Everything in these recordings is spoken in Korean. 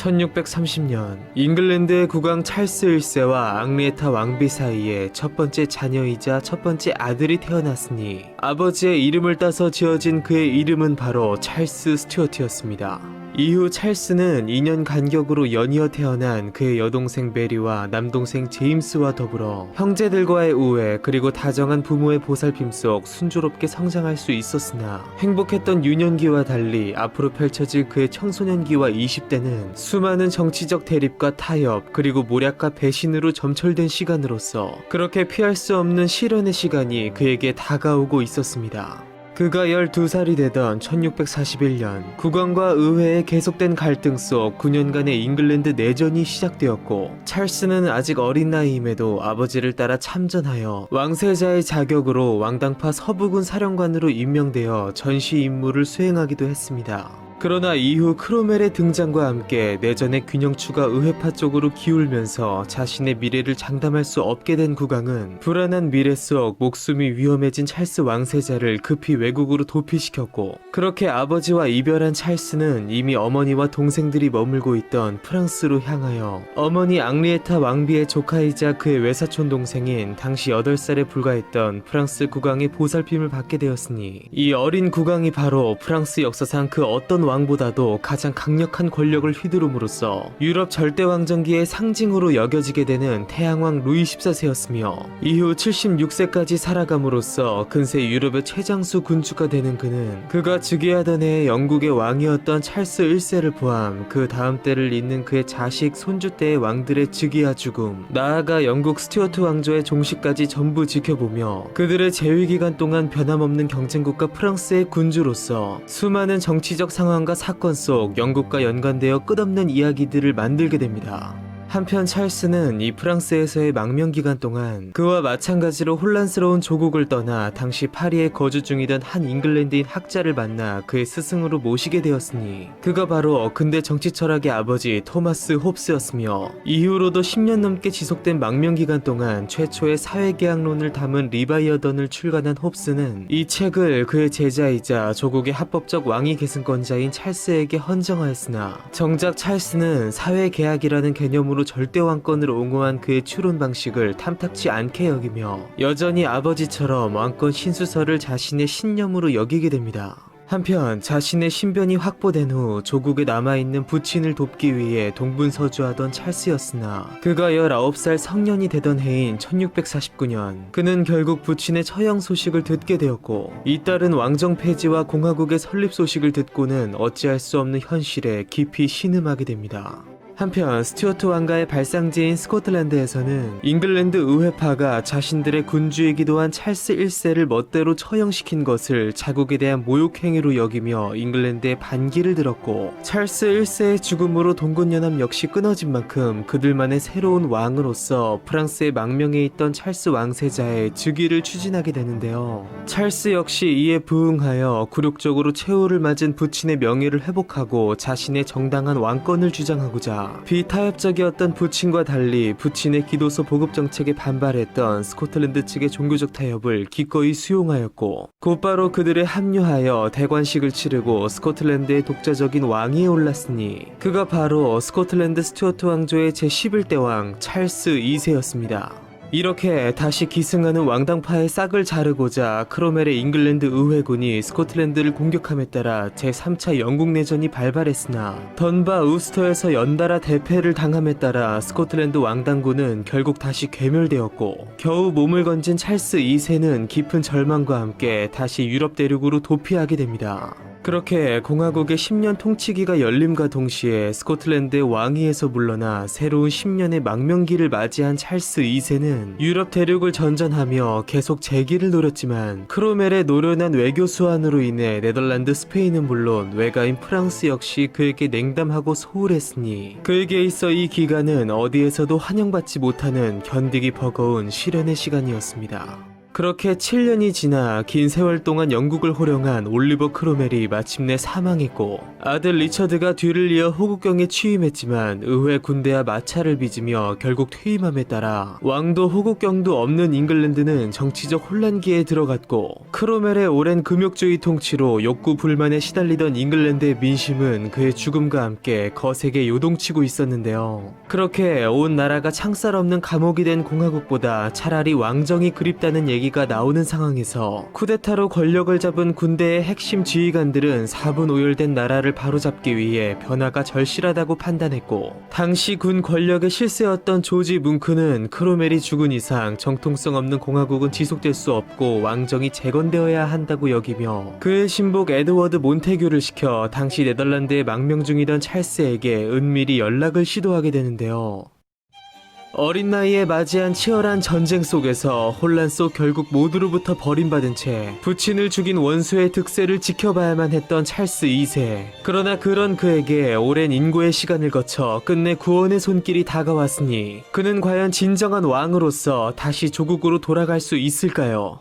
1630년 잉글랜드의 국왕 찰스 1세와 앙리에타 왕비 사이에 첫 번째 자녀이자 첫 번째 아들이 태어났으니 아버지의 이름을 따서 지어진 그의 이름은 바로 찰스 스튜어트였습니다. 이후 찰스는 2년 간격으로 연이어 태어난 그의 여동생 메리와 남동생 제임스와 더불어 형제들과의 우애 그리고 다정한 부모의 보살핌 속 순조롭게 성장할 수 있었으나 행복했던 유년기와 달리 앞으로 펼쳐질 그의 청소년기와 20대는 수많은 정치적 대립과 타협 그리고 모략과 배신으로 점철된 시간으로서 그렇게 피할 수 없는 시련의 시간이 그에게 다가오고 있었습니다. 그가 12살이 되던 1641년 국왕과 의회의 계속된 갈등 속 9년간의 잉글랜드 내전이 시작되었고 찰스는 아직 어린 나이임에도 아버지를 따라 참전하여 왕세자의 자격으로 왕당파 서부군 사령관으로 임명되어 전시 임무를 수행하기도 했습니다. 그러나 이후 크로멜의 등장과 함께 내전의 균형추가 의회파 쪽으로 기울면서 자신의 미래를 장담할 수 없게 된 국왕은 불안한 미래 속 목숨이 위험해진 찰스 왕세자를 급히 외국으로 도피시켰고 그렇게 아버지와 이별한 찰스는 이미 어머니와 동생들이 머물고 있던 프랑스로 향하여 어머니 앙리에타 왕비의 조카이자 그의 외사촌 동생인 당시 8살에 불과했던 프랑스 국왕의 보살핌을 받게 되었으니 이 어린 국왕이 바로 프랑스 역사상 그 어떤 왕보다도 가장 강력한 권력을 휘두름으로써 유럽 절대왕정기의 상징으로 여겨지게 되는 태양왕 루이 14세였으며 이후 76세까지 살아감으로써 근세 유럽의 최장수 군주가 되는 그는 그가 즉위하던 해에 영국의 왕이었던 찰스 1세를 포함 그 다음 때를 잇는 그의 자식, 손주 때의 왕들의 즉위와 죽음, 나아가 영국 스튜어트 왕조의 종식까지 전부 지켜보며 그들의 재위기간 동안 변함없는 경쟁국가 프랑스의 군주로서 수많은 정치적 상황 과 사건 속 영국과 연관되어 끝없는 이야기들을 만들게 됩니다. 한편 찰스는 이 프랑스에서의 망명기간 동안 그와 마찬가지로 혼란스러운 조국을 떠나 당시 파리에 거주 중이던 한 잉글랜드인 학자를 만나 그의 스승으로 모시게 되었으니 그가 바로 근대 정치 철학의 아버지 토마스 홉스였으며 이후로도 10년 넘게 지속된 망명기간 동안 최초의 사회계약론을 담은 리바이어던을 출간한 홉스는 이 책을 그의 제자이자 조국의 합법적 왕위 계승권자인 찰스에게 헌정하였으나 정작 찰스는 사회계약이라는 개념으로 절대왕권을 옹호한 그의 추론 방식을 탐탁치 않게 여기며 여전히 아버지처럼 왕권 신수설을 자신의 신념으로 여기게 됩니다. 한편 자신의 신변이 확보된 후 조국에 남아있는 부친을 돕기 위해 동분서주하던 찰스였으나 그가 19살 성년이 되던 해인 1649년 그는 결국 부친의 처형 소식을 듣게 되었고 이따른 왕정 폐지와 공화국의 설립 소식을 듣고는 어찌할 수 없는 현실에 깊이 신음하게 됩니다. 한편 스튜어트 왕가의 발상지인 스코틀랜드에서는 잉글랜드 의회파가 자신들의 군주이기도 한 찰스 1세를 멋대로 처형시킨 것을 자국에 대한 모욕행위로 여기며 잉글랜드에 반기를 들었고 찰스 1세의 죽음으로 동군연합 역시 끊어진 만큼 그들만의 새로운 왕으로서 프랑스의 망명에 있던 찰스 왕세자의 즉위를 추진하게 되는데요. 찰스 역시 이에 부응하여 굴욕적으로 최후를 맞은 부친의 명예를 회복하고 자신의 정당한 왕권을 주장하고자 비타협적이었던 부친과 달리 부친의 기도서 보급 정책에 반발했던 스코틀랜드 측의 종교적 타협을 기꺼이 수용하였고 곧바로 그들에 합류하여 대관식을 치르고 스코틀랜드의 독자적인 왕위에 올랐으니 그가 바로 스코틀랜드 스튜어트 왕조의 제11대 왕 찰스 2세였습니다. 이렇게 다시 기승하는 왕당파의 싹을 자르고자 크로멜의 잉글랜드 의회군이 스코틀랜드를 공격함에 따라 제3차 영국 내전이 발발했으나 던바 우스터에서 연달아 대패를 당함에 따라 스코틀랜드 왕당군은 결국 다시 괴멸되었고 겨우 몸을 건진 찰스 2세는 깊은 절망과 함께 다시 유럽 대륙으로 도피하게 됩니다. 그렇게 공화국의 10년 통치기가 열림과 동시에 스코틀랜드의 왕위에서 물러나 새로운 10년의 망명기를 맞이한 찰스 2세는 유럽 대륙을 전전하며 계속 재기를 노렸지만 크로멜의 노련한 외교 수완으로 인해 네덜란드, 스페인은 물론 외가인 프랑스 역시 그에게 냉담하고 소홀했으니 그에게 있어 이 기간은 어디에서도 환영받지 못하는 견디기 버거운 시련의 시간이었습니다. 그렇게 7년이 지나 긴 세월 동안 영국을 호령한 올리버 크로멜이 마침내 사망했고 아들 리처드가 뒤를 이어 호국경에 취임했지만 의회 군대와 마찰을 빚으며 결국 퇴임함에 따라 왕도 호국경도 없는 잉글랜드는 정치적 혼란기에 들어갔고 크로멜의 오랜 금욕주의 통치로 욕구 불만에 시달리던 잉글랜드의 민심은 그의 죽음과 함께 거세게 요동치고 있었는데요. 그렇게 온 나라가 창살 없는 감옥이 된 공화국보다 차라리 왕정이 그립다는 얘기가 나오는 상황에서 쿠데타로 권력을 잡은 군대의 핵심 지휘관들은 4분 오열된 나라를 바로잡기 위해 변화가 절실하다고 판단했고 당시 군 권력의 실세였던 조지 뭉크는 크로멜이 죽은 이상 정통성 없는 공화국은 지속될 수 없고 왕정이 재건되어야 한다고 여기며 그의 신복 에드워드 몬테규를 시켜 당시 네덜란드에 망명 중이던 찰스에게 은밀히 연락을 시도하게 되는데요. 어린 나이에 맞이한 치열한 전쟁 속에서 혼란 속 결국 모두로부터 버림받은 채 부친을 죽인 원수의 득세를 지켜봐야만 했던 찰스 2세. 그러나 그런 그에게 오랜 인고의 시간을 거쳐 끝내 구원의 손길이 다가왔으니 그는 과연 진정한 왕으로서 다시 조국으로 돌아갈 수 있을까요?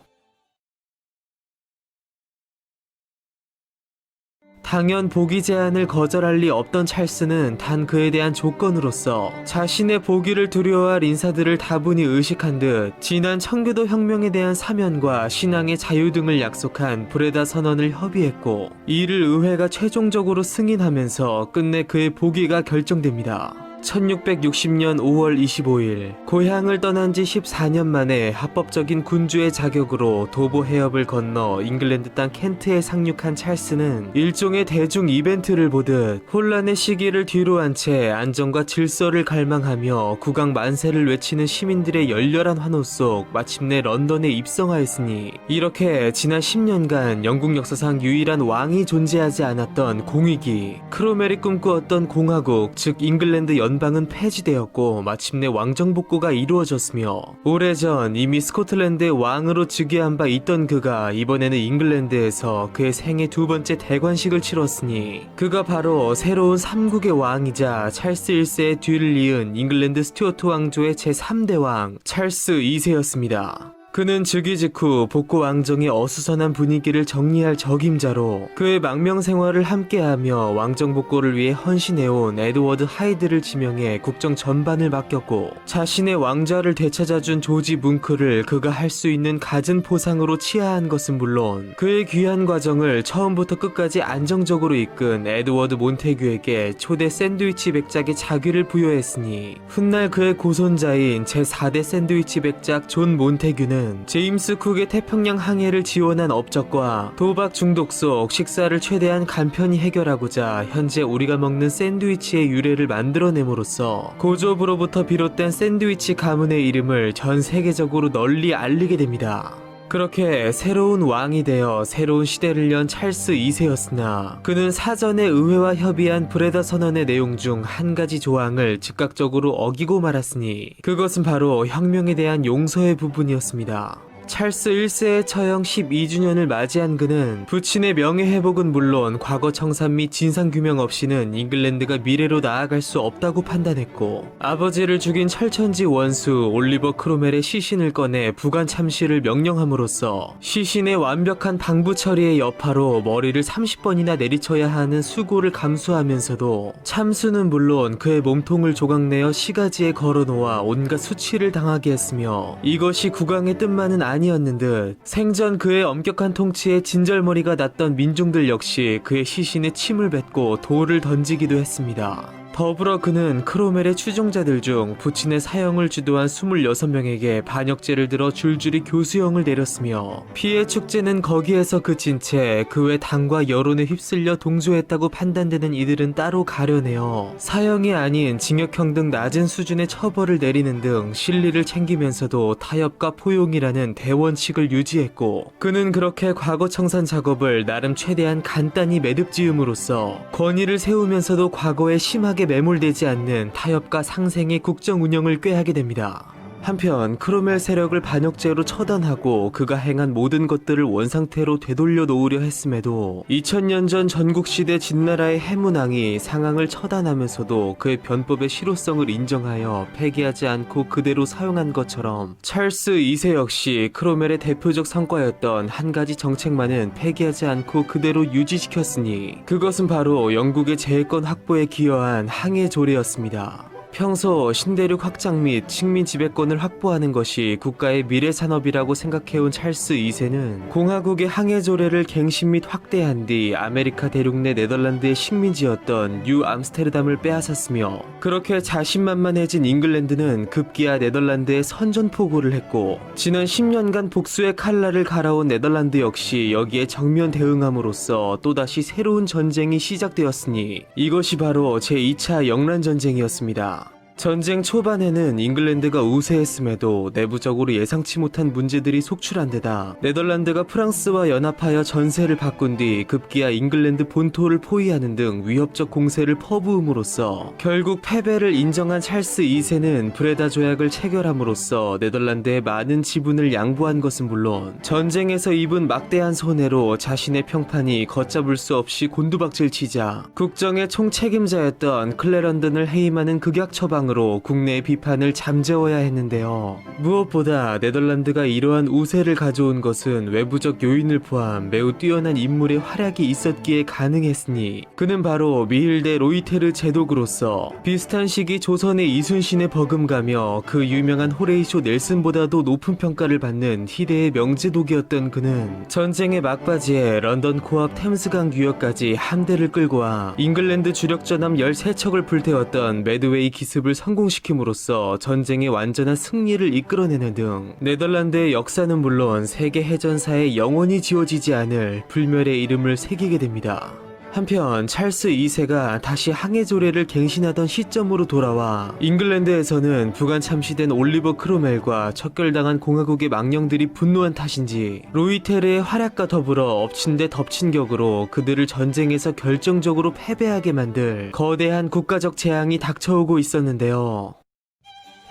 당연 복위 제안을 거절할 리 없던 찰스는 단 그에 대한 조건으로서 자신의 복위를 두려워할 인사들을 다분히 의식한 듯 지난 청교도 혁명에 대한 사면과 신앙의 자유 등을 약속한 브레다 선언을 협의했고 이를 의회가 최종적으로 승인하면서 끝내 그의 복위가 결정됩니다. 1660년 5월 25일 고향을 떠난 지 14년 만에 합법적인 군주의 자격으로 도보 해협을 건너 잉글랜드 땅 켄트에 상륙한 찰스는 일종의 대중 이벤트를 보듯 혼란의 시기를 뒤로한 채 안정과 질서를 갈망하며 국왕 만세를 외치는 시민들의 열렬한 환호 속 마침내 런던에 입성하였으니 이렇게 지난 10년간 영국 역사상 유일한 왕이 존재하지 않았던 공위기 크로멜이 꿈꾸었던 공화국 즉 잉글랜드 연방은 폐지되었고 마침내 왕정 복구가 이루어졌으며 오래전 이미 스코틀랜드의 왕으로 즉위한 바 있던 그가 이번에는 잉글랜드에서 그의 생애 두 번째 대관식을 치렀으니 그가 바로 새로운 삼국의 왕이자 찰스 1세의 뒤를 이은 잉글랜드 스튜어트 왕조의 제3대 왕 찰스 2세였습니다. 그는 즉위 직후 복고 왕정의 어수선한 분위기를 정리할 적임자로 그의 망명 생활을 함께하며 왕정 복고를 위해 헌신해온 에드워드 하이드를 지명해 국정 전반을 맡겼고 자신의 왕좌를 되찾아준 조지 뭉크를 그가 할 수 있는 갖은 포상으로 치하한 것은 물론 그의 귀한 과정을 처음부터 끝까지 안정적으로 이끈 에드워드 몬테규에게 초대 샌드위치 백작의 자귀를 부여했으니 훗날 그의 고손자인 제4대 샌드위치 백작 존 몬테규는 제임스 쿡의 태평양 항해를 지원한 업적과 도박 중독 속 식사를 최대한 간편히 해결하고자 현재 우리가 먹는 샌드위치의 유래를 만들어냄으로써 고조부로부터 비롯된 샌드위치 가문의 이름을 전 세계적으로 널리 알리게 됩니다. 그렇게 새로운 왕이 되어 새로운 시대를 연 찰스 2세였으나 그는 사전에 의회와 협의한 브레다 선언의 내용 중 한 가지 조항을 즉각적으로 어기고 말았으니 그것은 바로 혁명에 대한 용서의 부분이었습니다. 찰스 1세의 처형 12주년을 맞이한 그는 부친의 명예회복은 물론 과거 청산 및 진상규명 없이는 잉글랜드가 미래로 나아갈 수 없다고 판단했고 아버지를 죽인 철천지 원수 올리버 크로멜의 시신을 꺼내 부관 참시를 명령함으로써 시신의 완벽한 방부 처리의 여파로 머리를 30번이나 내리쳐야 하는 수고를 감수하면서도 참수는 물론 그의 몸통을 조각내어 시가지에 걸어놓아 온갖 수치를 당하게 했으며 이것이 국왕의 뜻만은 아니었는 듯 생전 그의 엄격한 통치에 진절머리가 났던 민중들 역시 그의 시신에 침을 뱉고 돌을 던지기도 했습니다. 더불어 그는 크로멜의 추종자들 중 부친의 사형을 주도한 26명에게 반역죄를 들어 줄줄이 교수형을 내렸으며 피해 축제는 거기에서 그친 채 그 외 당과 여론에 휩쓸려 동조했다고 판단되는 이들은 따로 가려내어 사형이 아닌 징역형 등 낮은 수준의 처벌을 내리는 등 실리를 챙기면서도 타협과 포용이라는 대원칙을 유지했고 그는 그렇게 과거 청산 작업을 나름 최대한 간단히 매듭지음으로써 권위를 세우면서도 과거에 심하게 매몰되지 않는 타협과 상생의 국정 운영을 꾀하게 됩니다. 한편 크로멜 세력을 반역죄로 처단하고 그가 행한 모든 것들을 원상태로 되돌려 놓으려 했음에도 2000년 전 전국시대 진나라의 해문왕이 상황을 처단하면서도 그의 변법의 실효성을 인정하여 폐기하지 않고 그대로 사용한 것처럼 찰스 2세 역시 크로멜의 대표적 성과였던 한 가지 정책만은 폐기하지 않고 그대로 유지시켰으니 그것은 바로 영국의 재해권 확보에 기여한 항해 조례였습니다. 평소 신대륙 확장 및 식민 지배권을 확보하는 것이 국가의 미래 산업이라고 생각해온 찰스 2세는 공화국의 항해 조례를 갱신 및 확대한 뒤 아메리카 대륙 내 네덜란드의 식민지였던 뉴 암스테르담을 빼앗았으며 그렇게 자신만만해진 잉글랜드는 급기야 네덜란드에 선전포고를 했고 지난 10년간 복수의 칼날을 갈아온 네덜란드 역시 여기에 정면 대응함으로써 또다시 새로운 전쟁이 시작되었으니 이것이 바로 제2차 영란전쟁이었습니다. 전쟁 초반에는 잉글랜드가 우세했음에도 내부적으로 예상치 못한 문제들이 속출한 데다 네덜란드가 프랑스와 연합하여 전세를 바꾼 뒤 급기야 잉글랜드 본토를 포위하는 등 위협적 공세를 퍼부음으로써 결국 패배를 인정한 찰스 2세는 브레다 조약을 체결함으로써 네덜란드의 많은 지분을 양보한 것은 물론 전쟁에서 입은 막대한 손해로 자신의 평판이 걷잡을 수 없이 곤두박질 치자 국정의 총책임자였던 클레런던을 해임하는 극약 처방 으로 국내의 비판을 잠재워야 했는데요. 무엇보다 네덜란드가 이러한 우세를 가져온 것은 외부적 요인을 포함 매우 뛰어난 인물의 활약이 있었기에 가능했으니 그는 바로 미힐데 로이테르 제독으로서 비슷한 시기 조선의 이순신에 버금가며 그 유명한 호레이쇼 넬슨보다도 높은 평가를 받는 희대의 명제독이었던 그는 전쟁의 막바지에 런던 코앞 템스강 유역까지 함대를 끌고 와 잉글랜드 주력 전함 13척을 불태웠던 매드웨이 기습을 성공시킴으로써 전쟁의 완전한 승리를 이끌어내는 등 네덜란드의 역사는 물론 세계 해전사에 영원히 지워지지 않을 불멸의 이름을 새기게 됩니다. 한편 찰스 2세가 다시 항해 조례를 갱신하던 시점으로 돌아와 잉글랜드에서는 부관 참시된 올리버 크로멜과 척결당한 공화국의 망령들이 분노한 탓인지 로이테르의 활약과 더불어 엎친 데 덮친 격으로 그들을 전쟁에서 결정적으로 패배하게 만들 거대한 국가적 재앙이 닥쳐오고 있었는데요.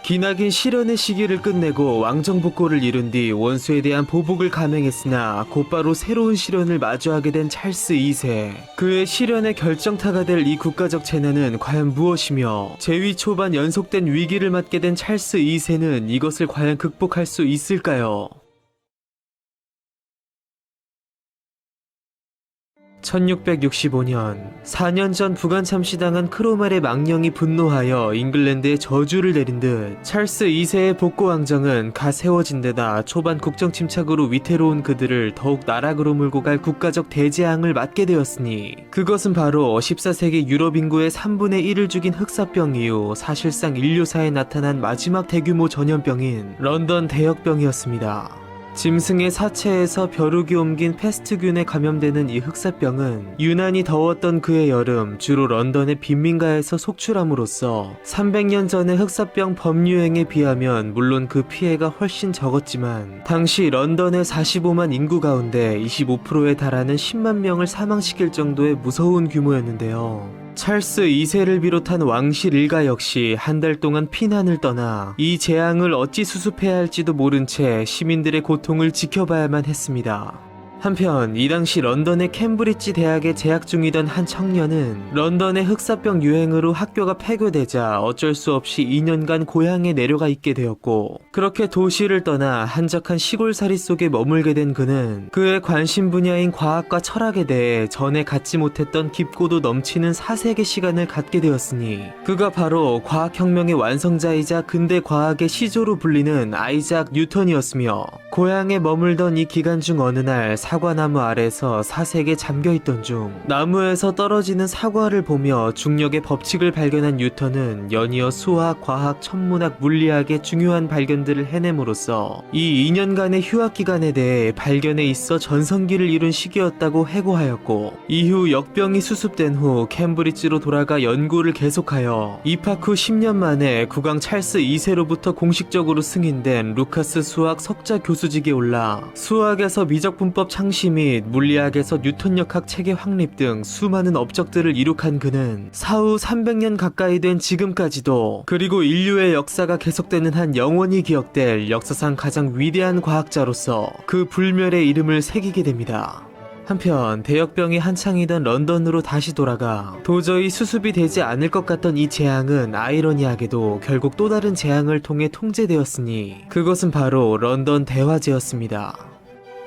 기나긴 시련의 시기를 끝내고 왕정복고를 이룬 뒤 원수에 대한 보복을 감행했으나 곧바로 새로운 시련을 마주하게 된 찰스 2세. 그의 시련의 결정타가 될 이 국가적 재난은 과연 무엇이며 재위 초반 연속된 위기를 맞게 된 찰스 2세는 이것을 과연 극복할 수 있을까요? 1665년 4년 전 부관 참시당한 크로멜의 망령이 분노하여 잉글랜드에 저주를 내린 듯 찰스 2세의 복고 왕정은 가 세워진 데다 초반 국정 침착으로 위태로운 그들을 더욱 나락으로 몰고 갈 국가적 대재앙을 맞게 되었으니 그것은 바로 14세기 유럽 인구의 3분의 1을 죽인 흑사병 이후 사실상 인류사에 나타난 마지막 대규모 전염병인 런던 대역병이었습니다. 짐승의 사체에서 벼룩이 옮긴 패스트균에 감염되는 이 흑사병은 유난히 더웠던 그의 여름 주로 런던의 빈민가에서 속출함으로써 300년 전의 흑사병 범유행에 비하면 물론 그 피해가 훨씬 적었지만 당시 런던의 45만 인구 가운데 25%에 달하는 10만 명을 사망시킬 정도의 무서운 규모였는데요. 찰스 2세를 비롯한 왕실 일가 역시 한 달 동안 피난을 떠나 이 재앙을 어찌 수습해야 할지도 모른 채 시민들의 고통을 지켜봐야만 했습니다. 한편 이 당시 런던의 캠브리지 대학에 재학 중이던 한 청년은 런던의 흑사병 유행으로 학교가 폐교되자 어쩔 수 없이 2년간 고향에 내려가 있게 되었고 그렇게 도시를 떠나 한적한 시골살이 속에 머물게 된 그는 그의 관심 분야인 과학과 철학에 대해 전에 갖지 못했던 깊고도 넘치는 사색의 시간을 갖게 되었으니 그가 바로 과학혁명의 완성자이자 근대 과학의 시조로 불리는 아이작 뉴턴이었으며 고향에 머물던 이 기간 중 어느 날 사과나무 아래서 사색에 잠겨있던 중 나무에서 떨어지는 사과를 보며 중력의 법칙을 발견한 뉴턴은 연이어 수학, 과학, 천문학, 물리학의 중요한 발견들을 해냄으로써 이 2년간의 휴학 기간에 대해 발견에 있어 전성기를 이룬 시기였다고 해고하였고 이후 역병이 수습된 후 캠브리지로 돌아가 연구를 계속하여 입학 후 10년 만에 국왕 찰스 2세로부터 공식적으로 승인된 루카스 수학 석자 교수직에 올라 수학에서 미적분법 창시 및 물리학에서 뉴턴역학 체계 확립 등 수많은 업적들을 이룩한 그는 사후 300년 가까이 된 지금까지도, 그리고 인류의 역사가 계속되는 한 영원히 기억될 역사상 가장 위대한 과학자로서 그 불멸의 이름을 새기게 됩니다. 한편 대역병이 한창이던 런던으로 다시 돌아가 도저히 수습이 되지 않을 것 같던 이 재앙은 아이러니하게도 결국 또 다른 재앙을 통해 통제되었으니 그것은 바로 런던 대화재였습니다.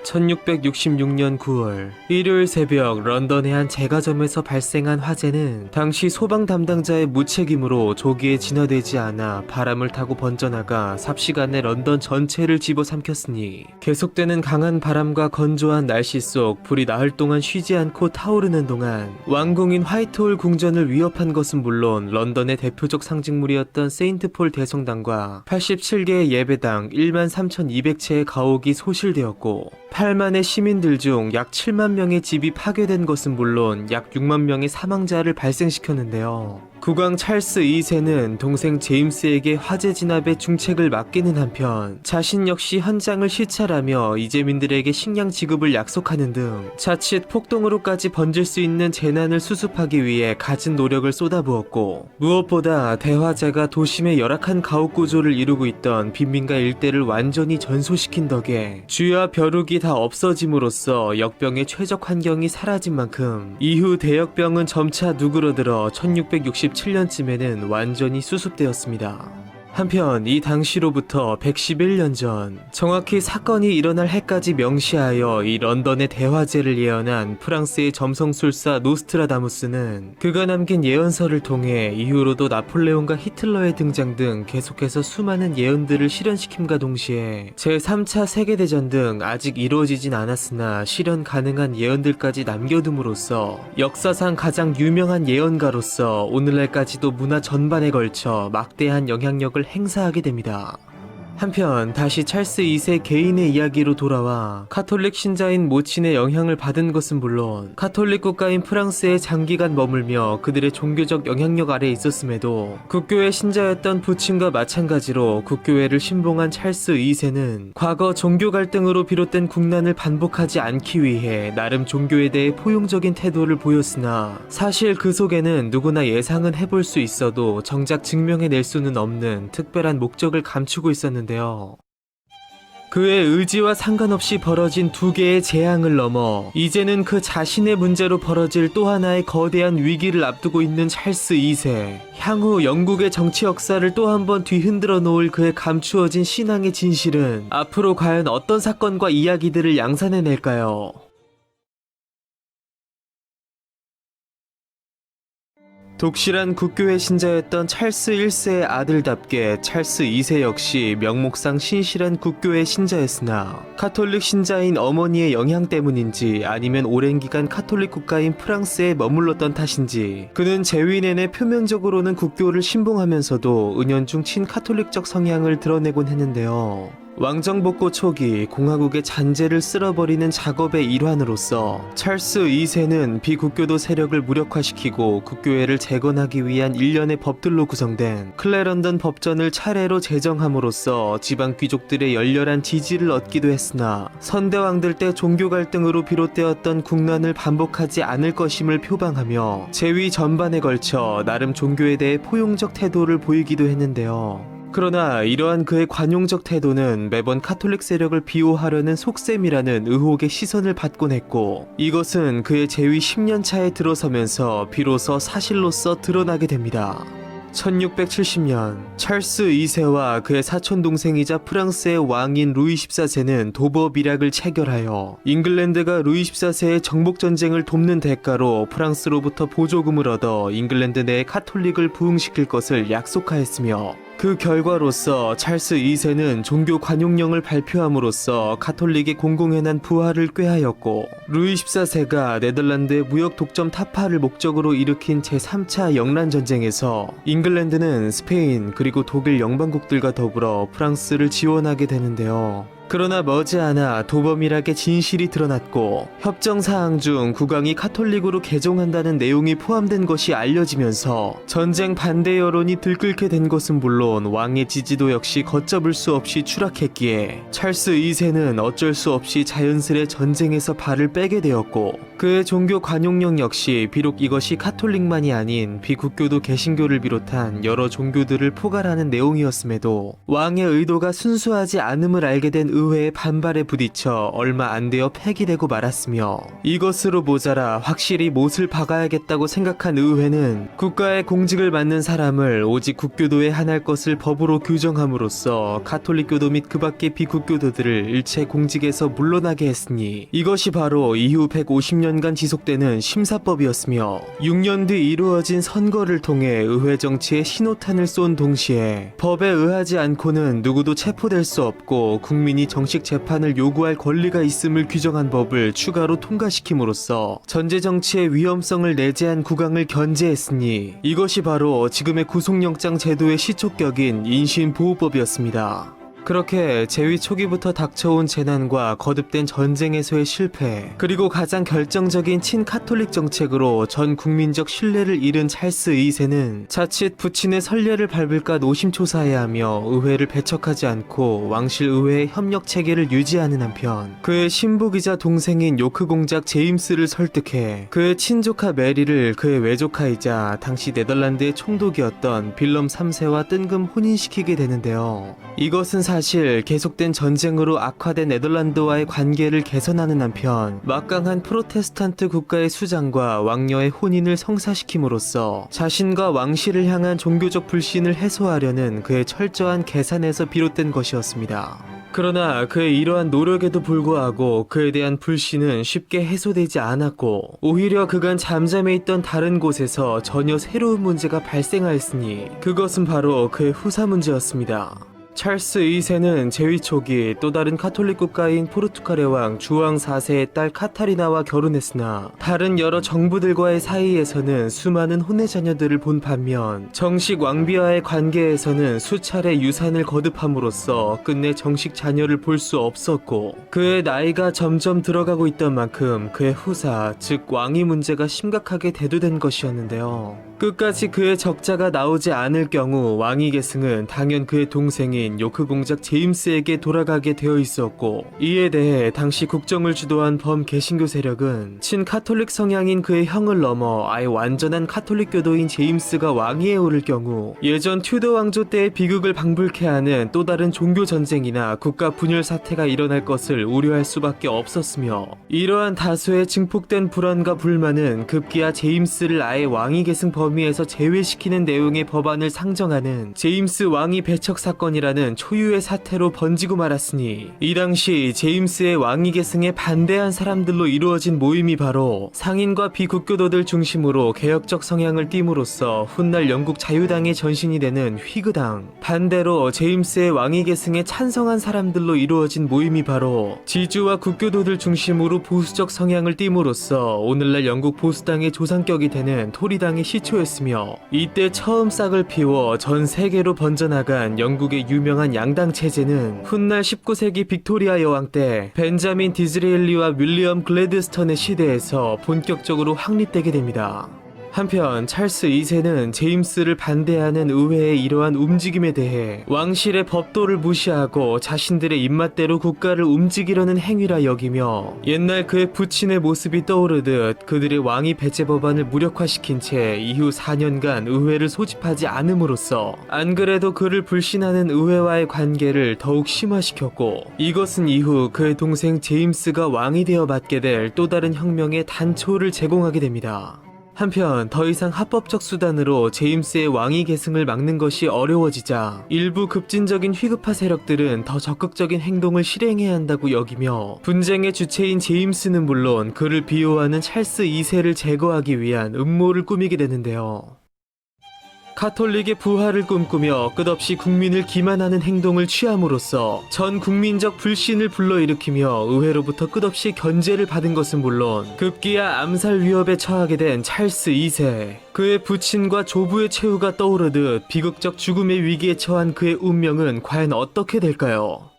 1666년 9월 일요일 새벽 런던의 한 제과점에서 발생한 화재는 당시 소방 담당자의 무책임으로 조기에 진화되지 않아 바람을 타고 번져나가 삽시간에 런던 전체를 집어삼켰으니 계속되는 강한 바람과 건조한 날씨 속 불이 나흘 동안 쉬지 않고 타오르는 동안 왕궁인 화이트홀 궁전을 위협한 것은 물론 런던의 대표적 상징물이었던 세인트폴 대성당과 87개의 예배당 13,200채의 가옥이 소실되었고 8만의 시민들 중 약 7만 명의 집이 파괴된 것은 물론 약 6만 명의 사망자를 발생시켰는데요. 국왕 찰스 2세는 동생 제임스에게 화재 진압의 중책을 맡기는 한편 자신 역시 현장을 시찰하며 이재민들에게 식량 지급을 약속하는 등 자칫 폭동으로까지 번질 수 있는 재난을 수습하기 위해 갖은 노력을 쏟아부었고, 무엇보다 대화재가 도심의 열악한 가옥 구조를 이루고 있던 빈민가 일대를 완전히 전소시킨 덕에 쥐와 벼룩이 다 없어짐으로써 역병의 최적 환경이 사라진 만큼 이후 대역병은 점차 누그러들어 1667년쯤에는 완전히 수습되었습니다. 한편 이 당시로부터 111년 전, 정확히 사건이 일어날 해까지 명시하여 이 런던의 대화재를 예언한 프랑스의 점성술사 노스트라다무스는 그가 남긴 예언서를 통해 이후로도 나폴레온과 히틀러의 등장 등 계속해서 수많은 예언들을 실현시킴과 동시에 제3차 세계대전 등 아직 이루어지진 않았으나 실현 가능한 예언들까지 남겨둠으로써 역사상 가장 유명한 예언가로서 오늘날까지도 문화 전반에 걸쳐 막대한 영향력을 행사하게 됩니다. 한편 다시 찰스 2세 개인의 이야기로 돌아와 카톨릭 신자인 모친의 영향을 받은 것은 물론 카톨릭 국가인 프랑스에 장기간 머물며 그들의 종교적 영향력 아래 있었음에도 국교의 신자였던 부친과 마찬가지로 국교회를 신봉한 찰스 2세는 과거 종교 갈등으로 비롯된 국난을 반복하지 않기 위해 나름 종교에 대해 포용적인 태도를 보였으나 사실 그 속에는 누구나 예상은 해볼 수 있어도 정작 증명해낼 수는 없는 특별한 목적을 감추고 있었는데 그의 의지와 상관없이 벌어진 두 개의 재앙을 넘어 이제는 그 자신의 문제로 벌어질 또 하나의 거대한 위기를 앞두고 있는 찰스 2세. 향후 영국의 정치 역사를 또 한 번 뒤흔들어 놓을 그의 감추어진 신앙의 진실은 앞으로 과연 어떤 사건과 이야기들을 양산해낼까요? 독실한 국교회 신자였던 찰스 1세의 아들답게 찰스 2세 역시 명목상 신실한 국교회 신자였으나 카톨릭 신자인 어머니의 영향 때문인지 아니면 오랜 기간 카톨릭 국가인 프랑스에 머물렀던 탓인지 그는 재위 내내 표면적으로는 국교를 신봉하면서도 은연중 친카톨릭적 성향을 드러내곤 했는데요. 왕정복고 초기 공화국의 잔재를 쓸어버리는 작업의 일환으로서 찰스 2세는 비국교도 세력을 무력화시키고 국교회를 재건하기 위한 일련의 법들로 구성된 클레런던 법전을 차례로 제정함으로써 지방 귀족들의 열렬한 지지를 얻기도 했으나 선대왕들 때 종교 갈등으로 비롯되었던 국난을 반복하지 않을 것임을 표방하며 재위 전반에 걸쳐 나름 종교에 대해 포용적 태도를 보이기도 했는데요. 그러나 이러한 그의 관용적 태도는 매번 카톨릭 세력을 비호하려는 속셈이라는 의혹의 시선을 받곤 했고, 이것은 그의 재위 10년 차에 들어서면서 비로소 사실로서 드러나게 됩니다. 1670년 찰스 2세와 그의 사촌동생이자 프랑스의 왕인 루이 14세는 도버 밀약을 체결하여 잉글랜드가 루이 14세의 정복전쟁을 돕는 대가로 프랑스로부터 보조금을 얻어 잉글랜드 내에 카톨릭을 부흥시킬 것을 약속하였으며, 그 결과로서 찰스 2세는 종교 관용령을 발표함으로써 카톨릭의 공공연한 부활을 꾀하였고, 루이 14세가 네덜란드의 무역 독점 타파를 목적으로 일으킨 제3차 영란전쟁에서 잉글랜드는 스페인 그리고 독일 영방국들과 더불어 프랑스를 지원하게 되는데요. 그러나 머지않아 도범일학의 진실이 드러났고 협정사항 중 국왕이 카톨릭으로 개종한다는 내용이 포함된 것이 알려지면서 전쟁 반대 여론이 들끓게 된 것은 물론 왕의 지지도 역시 걷잡을 수 없이 추락했기에 찰스 2세는 어쩔 수 없이 자연스레 전쟁에서 발을 빼게 되었고 그의 종교 관용령 역시 비록 이것이 카톨릭만이 아닌 비국교도 개신교를 비롯한 여러 종교들을 포괄하는 내용이었음에도 왕의 의도가 순수하지 않음을 알게 된 의회의 반발에 부딪혀 얼마 안 되어 폐기되고 말았으며 이것으로 모자라 확실히 못을 박아야겠다고 생각한 의회는 국가의 공직을 맡는 사람을 오직 국교도에 한할 것을 법으로 규정함으로써 카톨릭교도 및 그 밖의 비국교도들을 일체 공직에서 물러나게 했으니 이것이 바로 이후 150년간 지속되는 심사법이었으며 6년 뒤 이루어진 선거를 통해 의회 정치에 신호탄을 쏜 동시에 법에 의하지 않고는 누구도 체포될 수 없고 국민이 정식 재판을 요구할 권리가 있음을 규정한 법을 추가로 통과시킴으로써 전제 정치의 위험성을 내재한 국왕을 견제했으니 이것이 바로 지금의 구속영장 제도의 시초격인 인신보호법이었습니다. 그렇게 재위 초기부터 닥쳐온 재난과 거듭된 전쟁에서의 실패, 그리고 가장 결정적인 친카톨릭 정책으로 전 국민적 신뢰를 잃은 찰스 2세는 자칫 부친의 선례를 밟을까 노심초사해야 하며 의회를 배척하지 않고 왕실 의회의 협력 체계를 유지하는 한편 그의 신부이자 동생인 요크 공작 제임스를 설득해 그의 친조카 메리를 그의 외조카이자 당시 네덜란드의 총독이었던 빌럼 3세와 뜬금 혼인시키게 되는데요. 이것은 사실 계속된 전쟁으로 악화된 네덜란드와의 관계를 개선하는 한편 막강한 프로테스탄트 국가의 수장과 왕녀의 혼인을 성사시킴으로써 자신과 왕실을 향한 종교적 불신을 해소하려는 그의 철저한 계산에서 비롯된 것이었습니다. 그러나 그의 이러한 노력에도 불구하고 그에 대한 불신은 쉽게 해소되지 않았고 오히려 그간 잠잠해 있던 다른 곳에서 전혀 새로운 문제가 발생하였으니 그것은 바로 그의 후사 문제였습니다. 찰스 2세는 재위 초기 또 다른 카톨릭 국가인 포르투갈의 왕 주왕 4세의 딸 카타리나와 결혼했으나 다른 여러 정부들과의 사이에서는 수많은 혼외 자녀들을 본 반면 정식 왕비와의 관계에서는 수차례 유산을 거듭함으로써 끝내 정식 자녀를 볼 수 없었고 그의 나이가 점점 들어가고 있던 만큼 그의 후사 즉 왕위 문제가 심각하게 대두된 것이었는데요. 끝까지 그의 적자가 나오지 않을 경우 왕위 계승은 당연 그의 동생인 요크 공작 제임스에게 돌아가게 되어 있었고 이에 대해 당시 국정을 주도한 범개신교 세력은 친카톨릭 성향인 그의 형을 넘어 아예 완전한 카톨릭 교도인 제임스가 왕위에 오를 경우 예전 튜더 왕조 때의 비극을 방불케 하는 또 다른 종교 전쟁이나 국가 분열 사태가 일어날 것을 우려할 수밖에 없었으며 이러한 다수의 증폭된 불안과 불만은 급기야 제임스를 아예 왕위 계승 범위에서 제외시키는 내용의 법안을 상정하는 제임스 왕위 배척 사건이라는 초유의 사태로 번지고 말았으니 이 당시 제임스의 왕위 계승에 반대한 사람들로 이루어진 모임이 바로 상인과 비국교도들 중심으로 개혁적 성향을 띠므로써 훗날 영국 자유당의 전신이 되는 휘그당, 반대로 제임스의 왕위 계승에 찬성한 사람들로 이루어진 모임이 바로 지주와 국교도들 중심으로 보수적 성향을 띠므로써 오늘날 영국 보수당의 조상격이 되는 토리당의 시초였으며 이때 처음 싹을 피워 전 세계로 번져나간 영국의 유명한 양당 체제는 훗날 19세기 빅토리아 여왕 때 벤자민 디즈레일리와 윌리엄 글래드스턴의 시대에서 본격적으로 확립되게 됩니다. 한편 찰스 2세는 제임스를 반대하는 의회의 이러한 움직임에 대해 왕실의 법도를 무시하고 자신들의 입맛대로 국가를 움직이려는 행위라 여기며 옛날 그의 부친의 모습이 떠오르듯 그들의 왕위 배제 법안을 무력화시킨 채 이후 4년간 의회를 소집하지 않음으로써 안 그래도 그를 불신하는 의회와의 관계를 더욱 심화시켰고 이것은 이후 그의 동생 제임스가 왕이 되어 맡게 될 또 다른 혁명의 단초를 제공하게 됩니다. 한편 더 이상 합법적 수단으로 제임스의 왕위 계승을 막는 것이 어려워지자 일부 급진적인 휘급파 세력들은 더 적극적인 행동을 실행해야 한다고 여기며 분쟁의 주체인 제임스는 물론 그를 비호하는 찰스 2세를 제거하기 위한 음모를 꾸미게 되는데요. 카톨릭의 부활을 꿈꾸며 끝없이 국민을 기만하는 행동을 취함으로써 전 국민적 불신을 불러일으키며 의회로부터 끝없이 견제를 받은 것은 물론 급기야 암살 위협에 처하게 된 찰스 2세. 그의 부친과 조부의 최후가 떠오르듯 비극적 죽음의 위기에 처한 그의 운명은 과연 어떻게 될까요?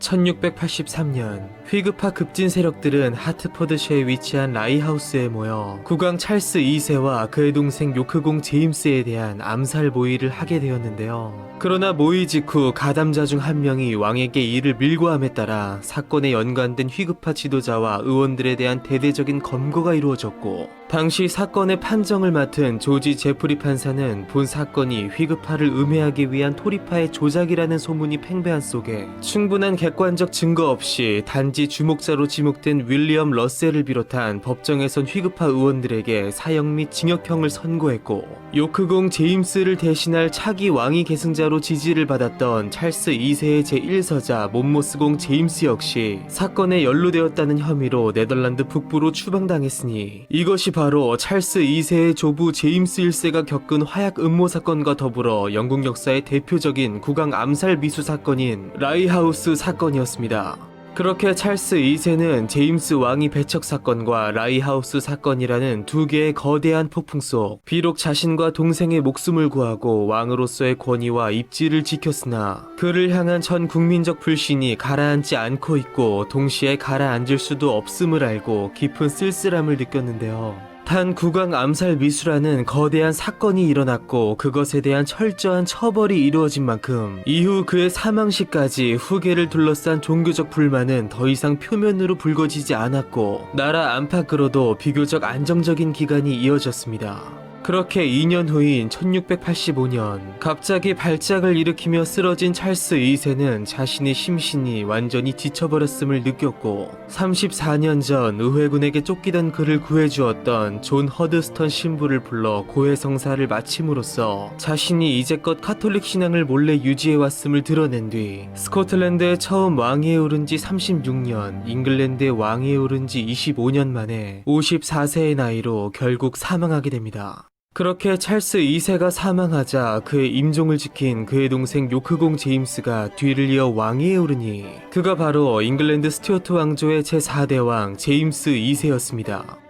1683년 휘급파 급진 세력들은 하트포드셔에 위치한 라이하우스에 모여 국왕 찰스 2세와 그의 동생 요크공 제임스에 대한 암살 모의를 하게 되었는데요. 그러나 모의 직후 가담자 중 한 명이 왕에게 이를 밀고함에 따라 사건에 연관된 휘급파 지도자와 의원들에 대한 대대적인 검거가 이루어졌고, 당시 사건의 판정을 맡은 조지 제프리 판사는 본 사건이 휘급파를 음해하기 위한 토리파의 조작이라는 소문이 팽배한 속에 충분한 객관적 증거 없이 단지 주목자로 지목된 윌리엄 러셀을 비롯한 법정에선 휘급파 의원들에게 사형 및 징역형을 선고했고, 요크공 제임스를 대신할 차기 왕위 계승자로 지지를 받았던 찰스 2세의 제1서자 몬모스공 제임스 역시 사건에 연루되었다는 혐의로 네덜란드 북부로 추방당했으니, 이것이 바로 찰스 2세의 조부 제임스 1세가 겪은 화약 음모 사건과 더불어 영국 역사의 대표적인 국왕 암살 미수 사건인 라이하우스 사건이었습니다. 그렇게 찰스 2세는 제임스 왕위 배척 사건과 라이하우스 사건이라는 두 개의 거대한 폭풍 속 비록 자신과 동생의 목숨을 구하고 왕으로서의 권위와 입지를 지켰으나 그를 향한 전 국민적 불신이 가라앉지 않고 있고 동시에 가라앉을 수도 없음을 알고 깊은 쓸쓸함을 느꼈는데요. 단 국왕 암살 미수라는 거대한 사건이 일어났고 그것에 대한 철저한 처벌이 이루어진 만큼 이후 그의 사망 시까지 후계를 둘러싼 종교적 불만은 더 이상 표면으로 불거지지 않았고 나라 안팎으로도 비교적 안정적인 기간이 이어졌습니다. 그렇게 2년 후인 1685년 갑자기 발작을 일으키며 쓰러진 찰스 2세는 자신의 심신이 완전히 지쳐버렸음을 느꼈고 34년 전 의회군에게 쫓기던 그를 구해주었던 존 허드스턴 신부를 불러 고해성사를 마침으로써 자신이 이제껏 카톨릭 신앙을 몰래 유지해왔음을 드러낸 뒤 스코틀랜드에 처음 왕위에 오른 지 36년, 잉글랜드에 왕위에 오른 지 25년 만에 54세의 나이로 결국 사망하게 됩니다. 그렇게 찰스 2세가 사망하자 그의 임종을 지킨 그의 동생 요크공 제임스가 뒤를 이어 왕위에 오르니 그가 바로 잉글랜드 스튜어트 왕조의 제4대 왕 제임스 2세였습니다.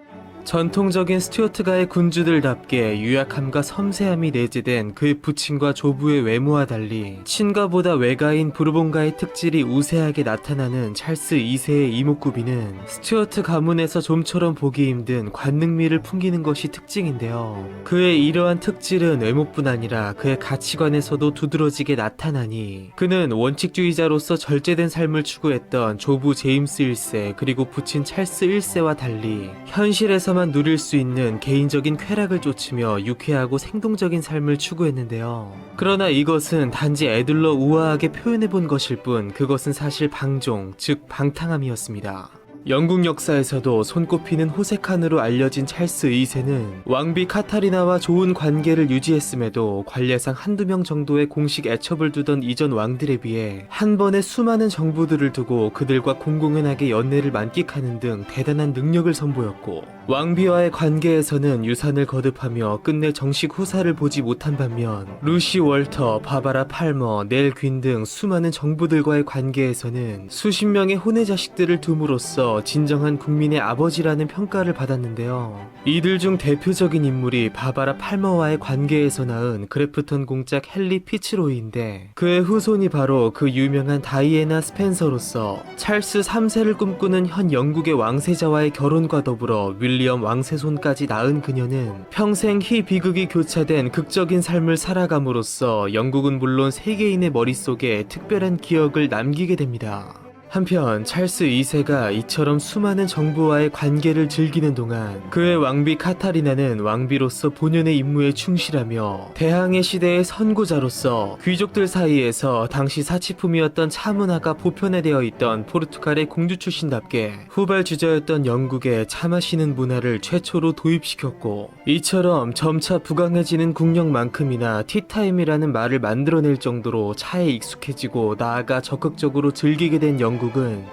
전통적인 스튜어트가의 군주들답게 유약함과 섬세함이 내재된 그의 부친과 조부의 외모와 달리 친가보다 외가인 부르본가의 특질이 우세하게 나타나는 찰스 2세의 이목구비는 스튜어트 가문에서 좀처럼 보기 힘든 관능미를 풍기는 것이 특징인데요. 그의 이러한 특질은 외모뿐 아니라 그의 가치관에서도 두드러지게 나타나니 그는 원칙주의자로서 절제된 삶을 추구했던 조부 제임스 1세 그리고 부친 찰스 1세와 달리 현실에서만 누릴 수 있는 개인적인 쾌락을 쫓으며 유쾌하고 생동적인 삶을 추구했는데요. 그러나 이것은 단지 애들러 우아하게 표현해본 것일 뿐 그것은 사실 방종, 즉 방탕함이었습니다. 영국 역사에서도 손꼽히는 호색한으로 알려진 찰스 2세는 왕비 카타리나와 좋은 관계를 유지했음에도 관례상 한두 명 정도의 공식 애첩을 두던 이전 왕들에 비해 한 번에 수많은 정부들을 두고 그들과 공공연하게 연애를 만끽하는 등 대단한 능력을 선보였고 왕비와의 관계에서는 유산을 거듭하며 끝내 정식 후사를 보지 못한 반면 루시 월터, 바바라 팔머, 넬 퀸 등 수많은 정부들과의 관계에서는 수십 명의 혼외 자식들을 둠으로써 진정한 국민의 아버지라는 평가를 받았는데요. 이들 중 대표적인 인물이 바바라 팔머와의 관계에서 낳은 그래프턴 공작 헨리 피츠로이인데 그의 후손이 바로 그 유명한 다이애나 스펜서로서 찰스 3세를 꿈꾸는 현 영국의 왕세자와의 결혼과 더불어 윌리엄 왕세손까지 낳은 그녀는 평생 희 비극이 교차된 극적인 삶을 살아감으로써 영국은 물론 세계인의 머릿속에 특별한 기억을 남기게 됩니다. 한편 찰스 2세가 이처럼 수많은 정부와의 관계를 즐기는 동안 그의 왕비 카타리나는 왕비로서 본연의 임무에 충실하며 대항해 시대의 선구자로서 귀족들 사이에서 당시 사치품이었던 차 문화가 보편화되어 있던 포르투갈의 공주 출신답게 후발주자였던 영국에 차 마시는 문화를 최초로 도입시켰고 이처럼 점차 부강해지는 국력만큼이나 티타임이라는 말을 만들어낼 정도로 차에 익숙해지고 나아가 적극적으로 즐기게 된 영국은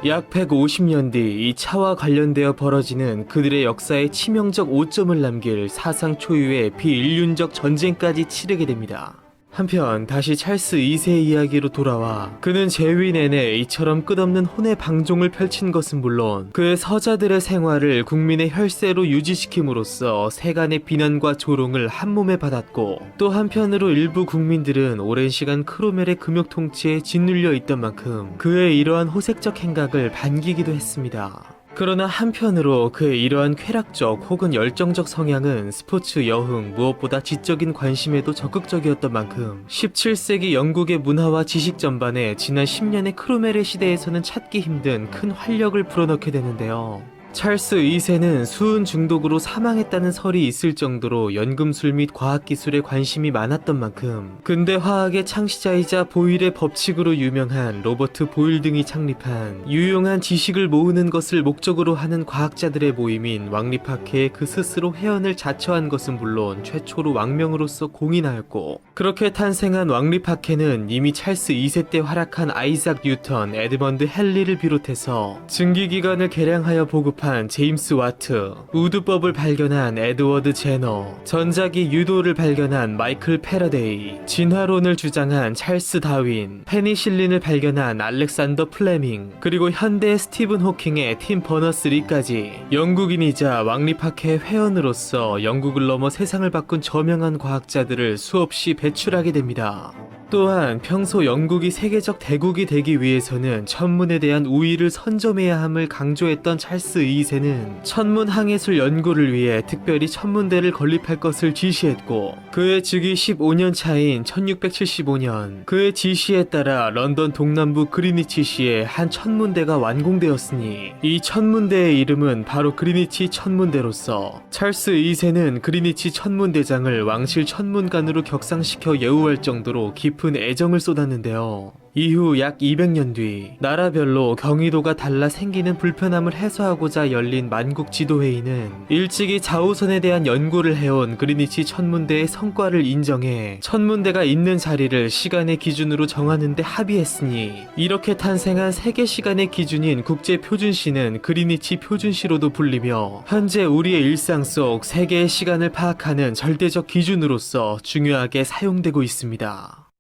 약 150년 뒤 이 차와 관련되어 벌어지는 그들의 역사에 치명적 오점을 남길 사상 초유의 비인륜적 전쟁까지 치르게 됩니다. 한편 다시 찰스 2세 이야기로 돌아와 그는 재위 내내 이처럼 끝없는 혼의 방종을 펼친 것은 물론 그의 서자들의 생활을 국민의 혈세로 유지시킴으로써 세간의 비난과 조롱을 한몸에 받았고 또 한편으로 일부 국민들은 오랜 시간 크로멜의 금욕 통치에 짓눌려 있던 만큼 그의 이러한 호색적 행각을 반기기도 했습니다. 그러나 한편으로 그의 이러한 쾌락적 혹은 열정적 성향은 스포츠, 여흥, 무엇보다 지적인 관심에도 적극적이었던 만큼 17세기 영국의 문화와 지식 전반에 지난 10년의 크로멜의 시대에서는 찾기 힘든 큰 활력을 불어넣게 되는데요. 찰스 2세는 수은 중독으로 사망했다는 설이 있을 정도로 연금술 및 과학기술에 관심이 많았던 만큼 근대 화학의 창시자이자 보일의 법칙으로 유명한 로버트 보일 등이 창립한 유용한 지식을 모으는 것을 목적으로 하는 과학자들의 모임인 왕립학회에 그 스스로 회원을 자처한 것은 물론 최초로 왕명으로서 공인하였고 그렇게 탄생한 왕립학회는 이미 찰스 2세 때 활약한 아이작 뉴턴, 에드먼드 헨리를 비롯해서 증기기관을 개량하여 보급 제임스 와트, 우드법을 발견한 에드워드 제너, 전자기 유도를 발견한 마이클 패러데이, 진화론을 주장한 찰스 다윈, 페니실린을 발견한 알렉산더 플레밍, 그리고 현대의 스티븐 호킹의 팀 버너스리까지 영국인이자 왕립학회 회원으로서 영국을 넘어 세상을 바꾼 저명한 과학자들을 수없이 배출하게 됩니다. 또한 평소 영국이 세계적 대국이 되기 위해서는 천문에 대한 우위를 선점해야 함을 강조했던 찰스 2세는 천문 항해술 연구를 위해 특별히 천문대를 건립할 것을 지시했고 그의 즉위 15년 차인 1675년 그의 지시에 따라 런던 동남부 그리니치시에 한 천문대가 완공되었으니 이 천문대의 이름은 바로 그리니치 천문대로서 찰스 2세는 그리니치 천문대장을 왕실 천문관으로 격상시켜 예우할 정도로 깊은 애정을 쏟았는데요. 이후 약 200년 뒤 나라별로 경위도가 달라 생기는 불편함을 해소하고자 열린 만국 지도회의는 일찍이 자우선에 대한 연구를 해온 그리니치 천문대의 성과를 인정해 천문대가 있는 자리를 시간의 기준으로 정하는 데 합의했으니 이렇게 탄생한 세계 시간의 기준인 국제표준시는 그리니치 표준시로도 불리며 현재 우리의 일상 속 세계의 시간을 파악하는 절대적 기준으로서 중요하게 사용되고 있습니다.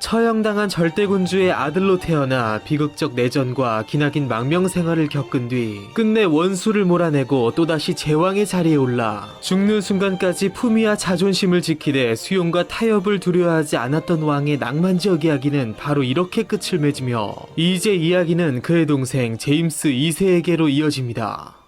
처형당한 절대군주의 아들로 태어나 비극적 내전과 기나긴 망명생활을 겪은 뒤 끝내 원수를 몰아내고 또다시 제왕의 자리에 올라 죽는 순간까지 품위와 자존심을 지키되 수용과 타협을 두려워하지 않았던 왕의 낭만적 이야기는 바로 이렇게 끝을 맺으며 이제 이야기는 그의 동생 제임스 2세에게로 이어집니다.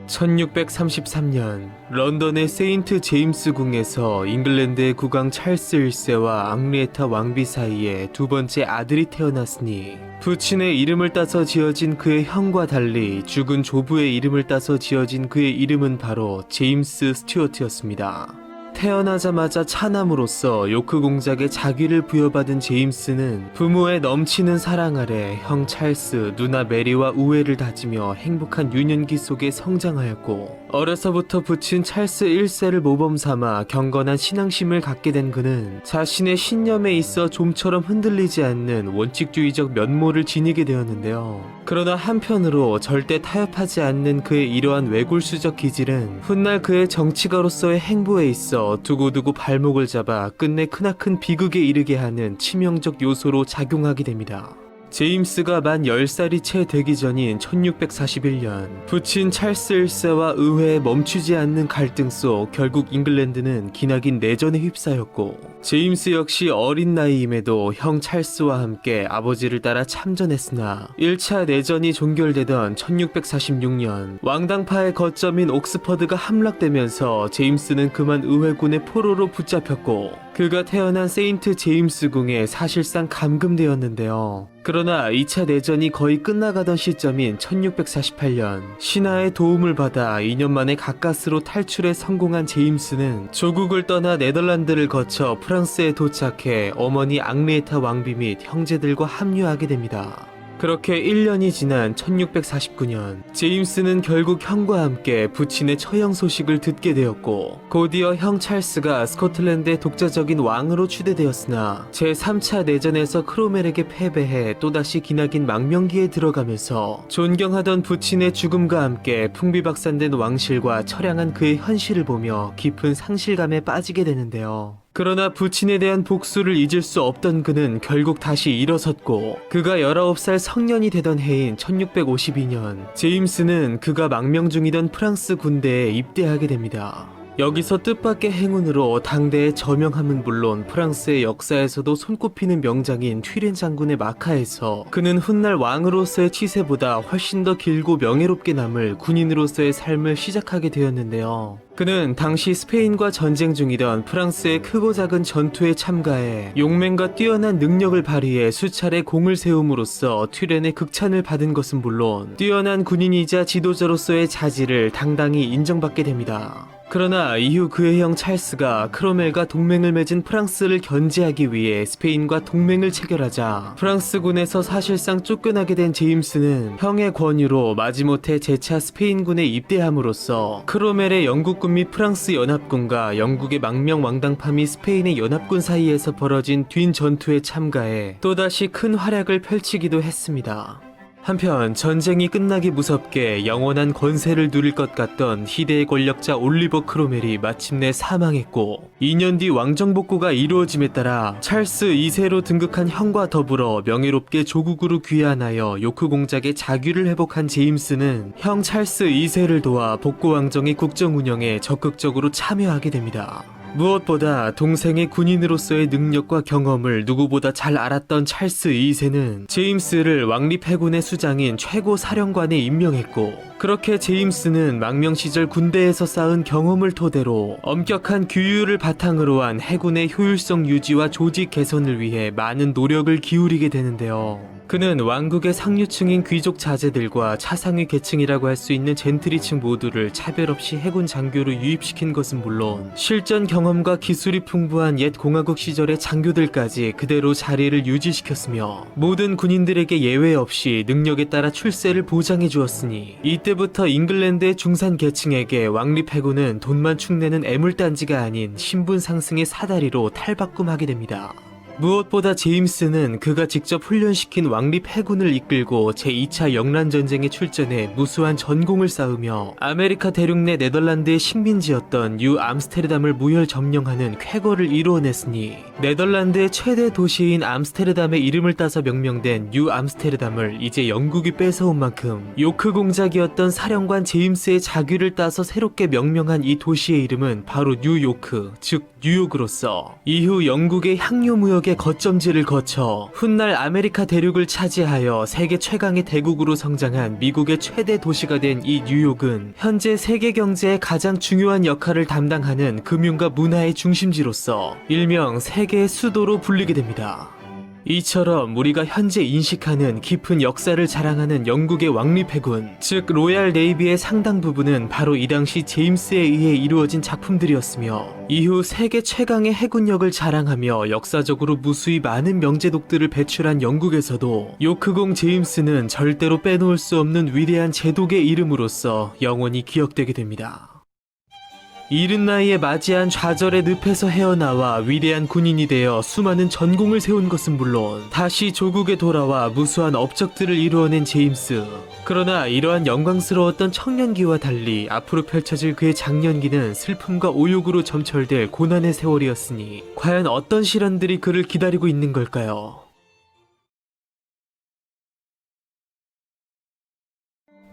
1633년 런던의 세인트 제임스 궁에서 잉글랜드의 국왕 찰스 1세와 앙리에타 왕비 사이에 두 번째 아들이 태어났으니 부친의 이름을 따서 지어진 그의 형과 달리 죽은 조부의 이름을 따서 지어진 그의 이름은 바로 제임스 스튜어트였습니다. 태어나자마자 차남으로서 요크 공작의 자귀를 부여받은 제임스는 부모의 넘치는 사랑 아래 형 찰스, 누나 메리와 우애를 다지며 행복한 유년기 속에 성장하였고 어려서부터 부친 찰스 1세를 모범 삼아 경건한 신앙심을 갖게 된 그는 자신의 신념에 있어 좀처럼 흔들리지 않는 원칙주의적 면모를 지니게 되었는데요. 그러나 한편으로 절대 타협하지 않는 그의 이러한 외골수적 기질은 훗날 그의 정치가로서의 행보에 있어 두고두고 발목을 잡아 끝내 크나큰 비극에 이르게 하는 치명적 요소로 작용하게 됩니다. 제임스가 만 10살이 채 되기 전인 1641년 부친 찰스 1세와 의회에 멈추지 않는 갈등 속 결국 잉글랜드는 기나긴 내전에 휩싸였고 제임스 역시 어린 나이임에도 형 찰스와 함께 아버지를 따라 참전했으나 1차 내전이 종결되던 1646년 왕당파의 거점인 옥스퍼드가 함락되면서 제임스는 그만 의회군의 포로로 붙잡혔고 그가 태어난 세인트 제임스 궁에 사실상 감금되었는데요. 그러나 2차 내전이 거의 끝나가던 시점인 1648년 신하의 도움을 받아 2년 만에 가까스로 탈출에 성공한 제임스는 조국을 떠나 네덜란드를 거쳐 프랑스에 도착해 어머니 앙리에타 왕비 및 형제들과 합류하게 됩니다. 그렇게 1년이 지난 1649년, 제임스는 결국 형과 함께 부친의 처형 소식을 듣게 되었고, 곧이어 형 찰스가 스코틀랜드의 독자적인 왕으로 추대되었으나 제3차 내전에서 크로멜에게 패배해 또다시 기나긴 망명기에 들어가면서 존경하던 부친의 죽음과 함께 풍비박산된 왕실과 처량한 그의 현실을 보며 깊은 상실감에 빠지게 되는데요. 그러나 부친에 대한 복수를 잊을 수 없던 그는 결국 다시 일어섰고, 그가 19살 성년이 되던 해인 1652년, 제임스는 그가 망명 중이던 프랑스 군대에 입대하게 됩니다. 여기서 뜻밖의 행운으로 당대의 저명함은 물론 프랑스의 역사에서도 손꼽히는 명장인 튀렌 장군의 마카에서 그는 훗날 왕으로서의 치세보다 훨씬 더 길고 명예롭게 남을 군인으로서의 삶을 시작하게 되었는데요. 그는 당시 스페인과 전쟁 중이던 프랑스의 크고 작은 전투에 참가해 용맹과 뛰어난 능력을 발휘해 수차례 공을 세움으로써 튀렌의 극찬을 받은 것은 물론 뛰어난 군인이자 지도자로서의 자질을 당당히 인정받게 됩니다. 그러나 이후 그의 형 찰스가 크로멜과 동맹을 맺은 프랑스를 견제하기 위해 스페인과 동맹을 체결하자 프랑스군에서 사실상 쫓겨나게 된 제임스는 형의 권유로 마지못해 재차 스페인군에 입대함으로써 크로멜의 영국군 및 프랑스 연합군과 영국의 망명 왕당파 및 스페인의 연합군 사이에서 벌어진 뒷 전투에 참가해 또다시 큰 활약을 펼치기도 했습니다. 한편 전쟁이 끝나기 무섭게 영원한 권세를 누릴 것 같던 희대의 권력자 올리버 크로멜이 마침내 사망했고, 2년 뒤 왕정 복구가 이루어짐에 따라 찰스 2세로 등극한 형과 더불어 명예롭게 조국으로 귀환하여 요크 공작의 자규를 회복한 제임스는 형 찰스 2세를 도와 복구 왕정의 국정 운영에 적극적으로 참여하게 됩니다. 무엇보다 동생의 군인으로서의 능력과 경험을 누구보다 잘 알았던 찰스 2세는 제임스를 왕립 해군의 수장인 최고 사령관에 임명했고, 그렇게 제임스는 망명 시절 군대에서 쌓은 경험을 토대로 엄격한 규율을 바탕으로 한 해군의 효율성 유지와 조직 개선을 위해 많은 노력을 기울이게 되는데요. 그는 왕국의 상류층인 귀족 자제들과 차상위 계층이라고 할 수 있는 젠트리층 모두를 차별 없이 해군 장교로 유입시킨 것은 물론 실전 경험과 기술이 풍부한 옛 공화국 시절의 장교들까지 그대로 자리를 유지시켰으며 모든 군인들에게 예외 없이 능력에 따라 출세를 보장해 주었으니 이때부터 잉글랜드의 중산 계층에게 왕립 해군은 돈만 축내는 애물단지가 아닌 신분 상승의 사다리로 탈바꿈하게 됩니다. 무엇보다 제임스는 그가 직접 훈련시킨 왕립 해군을 이끌고 제2차 영란전쟁에 출전해 무수한 전공을 쌓으며 아메리카 대륙 내 네덜란드의 식민지였던 뉴 암스테르담을 무혈 점령하는 쾌거를 이루어냈으니 네덜란드의 최대 도시인 암스테르담의 이름을 따서 명명된 뉴 암스테르담을 이제 영국이 뺏어온 만큼 요크 공작이었던 사령관 제임스의 자규를 따서 새롭게 명명한 이 도시의 이름은 바로 뉴요크, 즉 뉴욕으로서 이후 영국의 향료 무역의 거점지를 거쳐 훗날 아메리카 대륙을 차지하여 세계 최강의 대국으로 성장한 미국의 최대 도시가 된 이 뉴욕은 현재 세계 경제의 가장 중요한 역할을 담당하는 금융과 문화의 중심지로서 일명 세계의 수도로 불리게 됩니다. 이처럼 우리가 현재 인식하는 깊은 역사를 자랑하는 영국의 왕립해군, 즉 로얄 네이비의 상당 부분은 바로 이 당시 제임스에 의해 이루어진 작품들이었으며 이후 세계 최강의 해군력을 자랑하며 역사적으로 무수히 많은 명제독들을 배출한 영국에서도 요크공 제임스는 절대로 빼놓을 수 없는 위대한 제독의 이름으로서 영원히 기억되게 됩니다. 이른 나이에 맞이한 좌절의 늪에서 헤어나와 위대한 군인이 되어 수많은 전공을 세운 것은 물론 다시 조국에 돌아와 무수한 업적들을 이루어낸 제임스. 그러나 이러한 영광스러웠던 청년기와 달리 앞으로 펼쳐질 그의 장년기는 슬픔과 오욕으로 점철될 고난의 세월이었으니 과연 어떤 시련들이 그를 기다리고 있는 걸까요?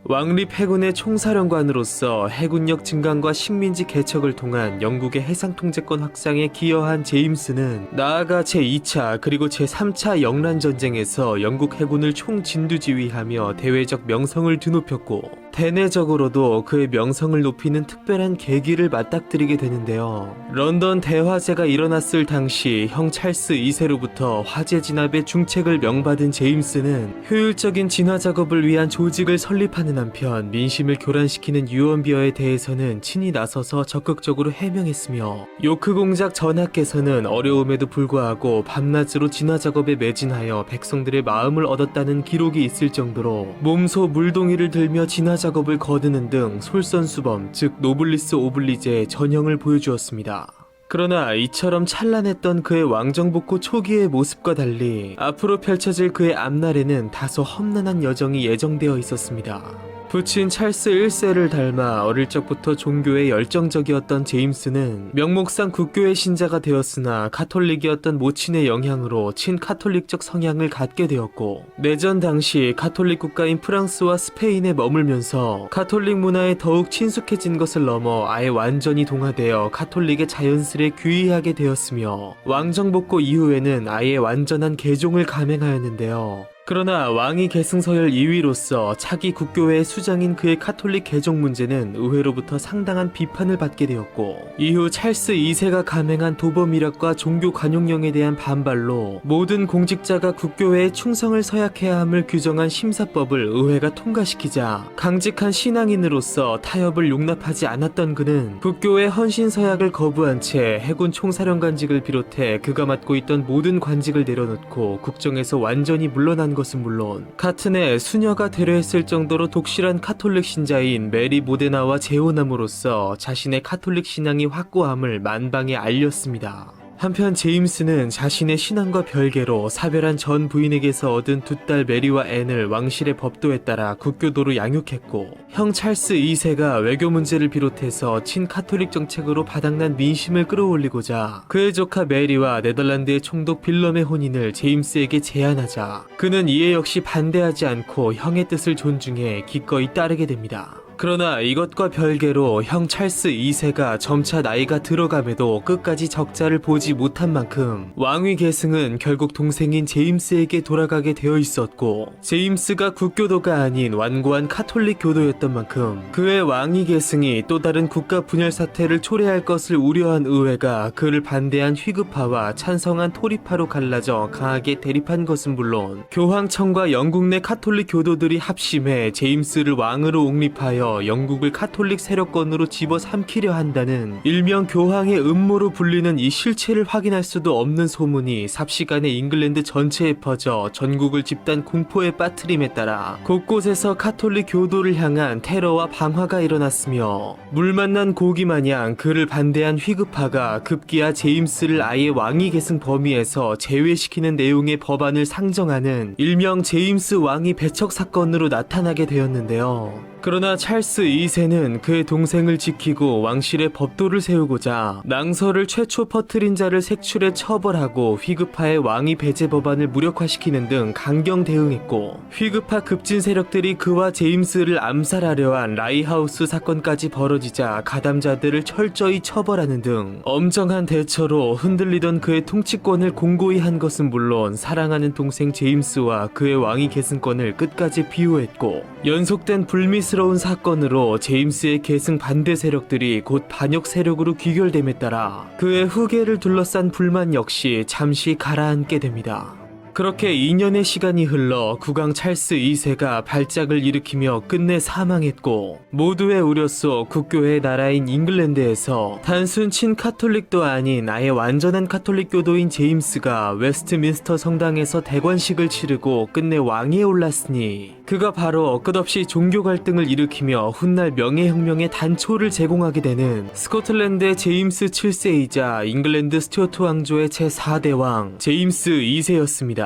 왕립 해군의 총사령관으로서 해군력 증강과 식민지 개척을 통한 영국의 해상 통제권 확장에 기여한 제임스는 나아가 제2차 그리고 제3차 영란전쟁에서 영국 해군을 총진두지휘하며 대외적 명성을 드높였고 대내적으로도 그의 명성을 높이는 특별한 계기를 맞닥뜨리게 되는데요. 런던 대화재가 일어났을 당시 형 찰스 2세로부터 화재 진압의 중책을 명받은 제임스는 효율적인 진화 작업을 위한 조직을 설립하는 한편 민심을 교란시키는 유언비어에 대해서는 친히 나서서 적극적으로 해명했으며 요크 공작 전하께서는 어려움에도 불구하고 밤낮으로 진화 작업에 매진하여 백성들의 마음을 얻었다는 기록이 있을 정도로 몸소 물동이를 들며 진화 작업을 거두는 등 솔선수범, 즉 노블리스 오블리제의 전형을 보여주었습니다. 그러나 이처럼 찬란했던 그의 왕정복고 초기의 모습과 달리 앞으로 펼쳐질 그의 앞날에는 다소 험난한 여정이 예정되어 있었습니다. 부친 찰스 1세를 닮아 어릴 적부터 종교에 열정적이었던 제임스는 명목상 국교의 신자가 되었으나 카톨릭이었던 모친의 영향으로 친카톨릭적 성향을 갖게 되었고, 내전 당시 카톨릭 국가인 프랑스와 스페인에 머물면서 카톨릭 문화에 더욱 친숙해진 것을 넘어 아예 완전히 동화되어 카톨릭에 자연스레 귀의하게 되었으며, 왕정복고 이후에는 아예 완전한 개종을 감행하였는데요. 그러나 왕위 계승서열 2위로서 차기 국교회의 수장인 그의 카톨릭 개종 문제는 의회로부터 상당한 비판을 받게 되었고, 이후 찰스 2세가 감행한 도범이력과 종교 관용령에 대한 반발로 모든 공직자가 국교회에 충성을 서약해야 함을 규정한 심사법을 의회가 통과시키자 강직한 신앙인으로서 타협을 용납하지 않았던 그는 국교회 헌신 서약을 거부한 채 해군 총사령관직을 비롯해 그가 맡고 있던 모든 관직을 내려놓고 국정에서 완전히 물러난 것은 물론 같은 해 수녀가 되려 했을 정도로 독실한 카톨릭 신자인 메리 모데나와 재혼함으로써 자신의 카톨릭 신앙이 확고함을 만방에 알렸습니다. 한편 제임스는 자신의 신앙과 별개로 사별한 전 부인에게서 얻은 두 딸 메리와 앤을 왕실의 법도에 따라 국교도로 양육했고, 형 찰스 2세가 외교 문제를 비롯해서 친카톨릭 정책으로 바닥난 민심을 끌어올리고자 그의 조카 메리와 네덜란드의 총독 빌럼의 혼인을 제임스에게 제안하자 그는 이에 역시 반대하지 않고 형의 뜻을 존중해 기꺼이 따르게 됩니다. 그러나 이것과 별개로 형 찰스 2세가 점차 나이가 들어감에도 끝까지 적자를 보지 못한 만큼 왕위 계승은 결국 동생인 제임스에게 돌아가게 되어 있었고, 제임스가 국교도가 아닌 완고한 카톨릭 교도였던 만큼 그의 왕위 계승이 또 다른 국가 분열 사태를 초래할 것을 우려한 의회가 그를 반대한 휘급파와 찬성한 토리파로 갈라져 강하게 대립한 것은 물론, 교황청과 영국 내 카톨릭 교도들이 합심해 제임스를 왕으로 옹립하여 영국을 카톨릭 세력권으로 집어삼키려 한다는 일명 교황의 음모로 불리는 이 실체를 확인할 수도 없는 소문이 삽시간에 잉글랜드 전체에 퍼져 전국을 집단 공포에 빠뜨림에 따라 곳곳에서 카톨릭 교도를 향한 테러와 방화가 일어났으며, 물 만난 고기 마냥 그를 반대한 휘급파가 급기야 제임스를 아예 왕위 계승 범위에서 제외시키는 내용의 법안을 상정하는 일명 제임스 왕위 배척 사건으로 나타나게 되었는데요. 그러나 찰스 2세는 그의 동생을 지키고 왕실의 법도를 세우고자 낭설을 최초 퍼뜨린 자를 색출해 처벌하고 휘급파의 왕위 배제 법안을 무력화시키는 등 강경 대응했고, 휘급파 급진 세력들이 그와 제임스를 암살하려 한 라이하우스 사건까지 벌어지자 가담자들을 철저히 처벌하는 등 엄정한 대처로 흔들리던 그의 통치권을 공고히 한 것은 물론 사랑하는 동생 제임스와 그의 왕위 계승권을 끝까지 비호했고, 연속된 불미스러운 사건으로 제임스의 계승 반대 세력들이 곧 반역 세력으로 귀결됨에 따라 그의 후계를 둘러싼 불만 역시 잠시 가라앉게 됩니다. 그렇게 2년의 시간이 흘러 국왕 찰스 2세가 발작을 일으키며 끝내 사망했고, 모두의 우려 속 국교의 나라인 잉글랜드에서 단순 친카톨릭도 아닌 아예 완전한 카톨릭 교도인 제임스가 웨스트민스터 성당에서 대관식을 치르고 끝내 왕위에 올랐으니 그가 바로 끝없이 종교 갈등을 일으키며 훗날 명예혁명의 단초를 제공하게 되는 스코틀랜드의 제임스 7세이자 잉글랜드 스튜어트 왕조의 제4대 왕 제임스 2세였습니다.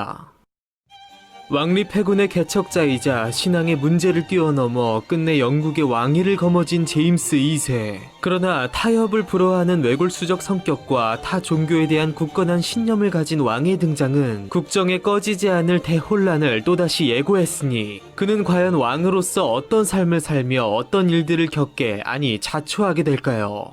왕리 패군의 개척자이자 신앙의 문제를 뛰어넘어 끝내 영국의 왕위를 거머쥔 제임스 2세. 그러나 타협을 불허하는 외골수적 성격과 타 종교에 대한 굳건한 신념을 가진 왕의 등장은 국정에 꺼지지 않을 대혼란을 또다시 예고했으니 그는 과연 왕으로서 어떤 삶을 살며 어떤 일들을 겪게, 아니 자초하게 될까요?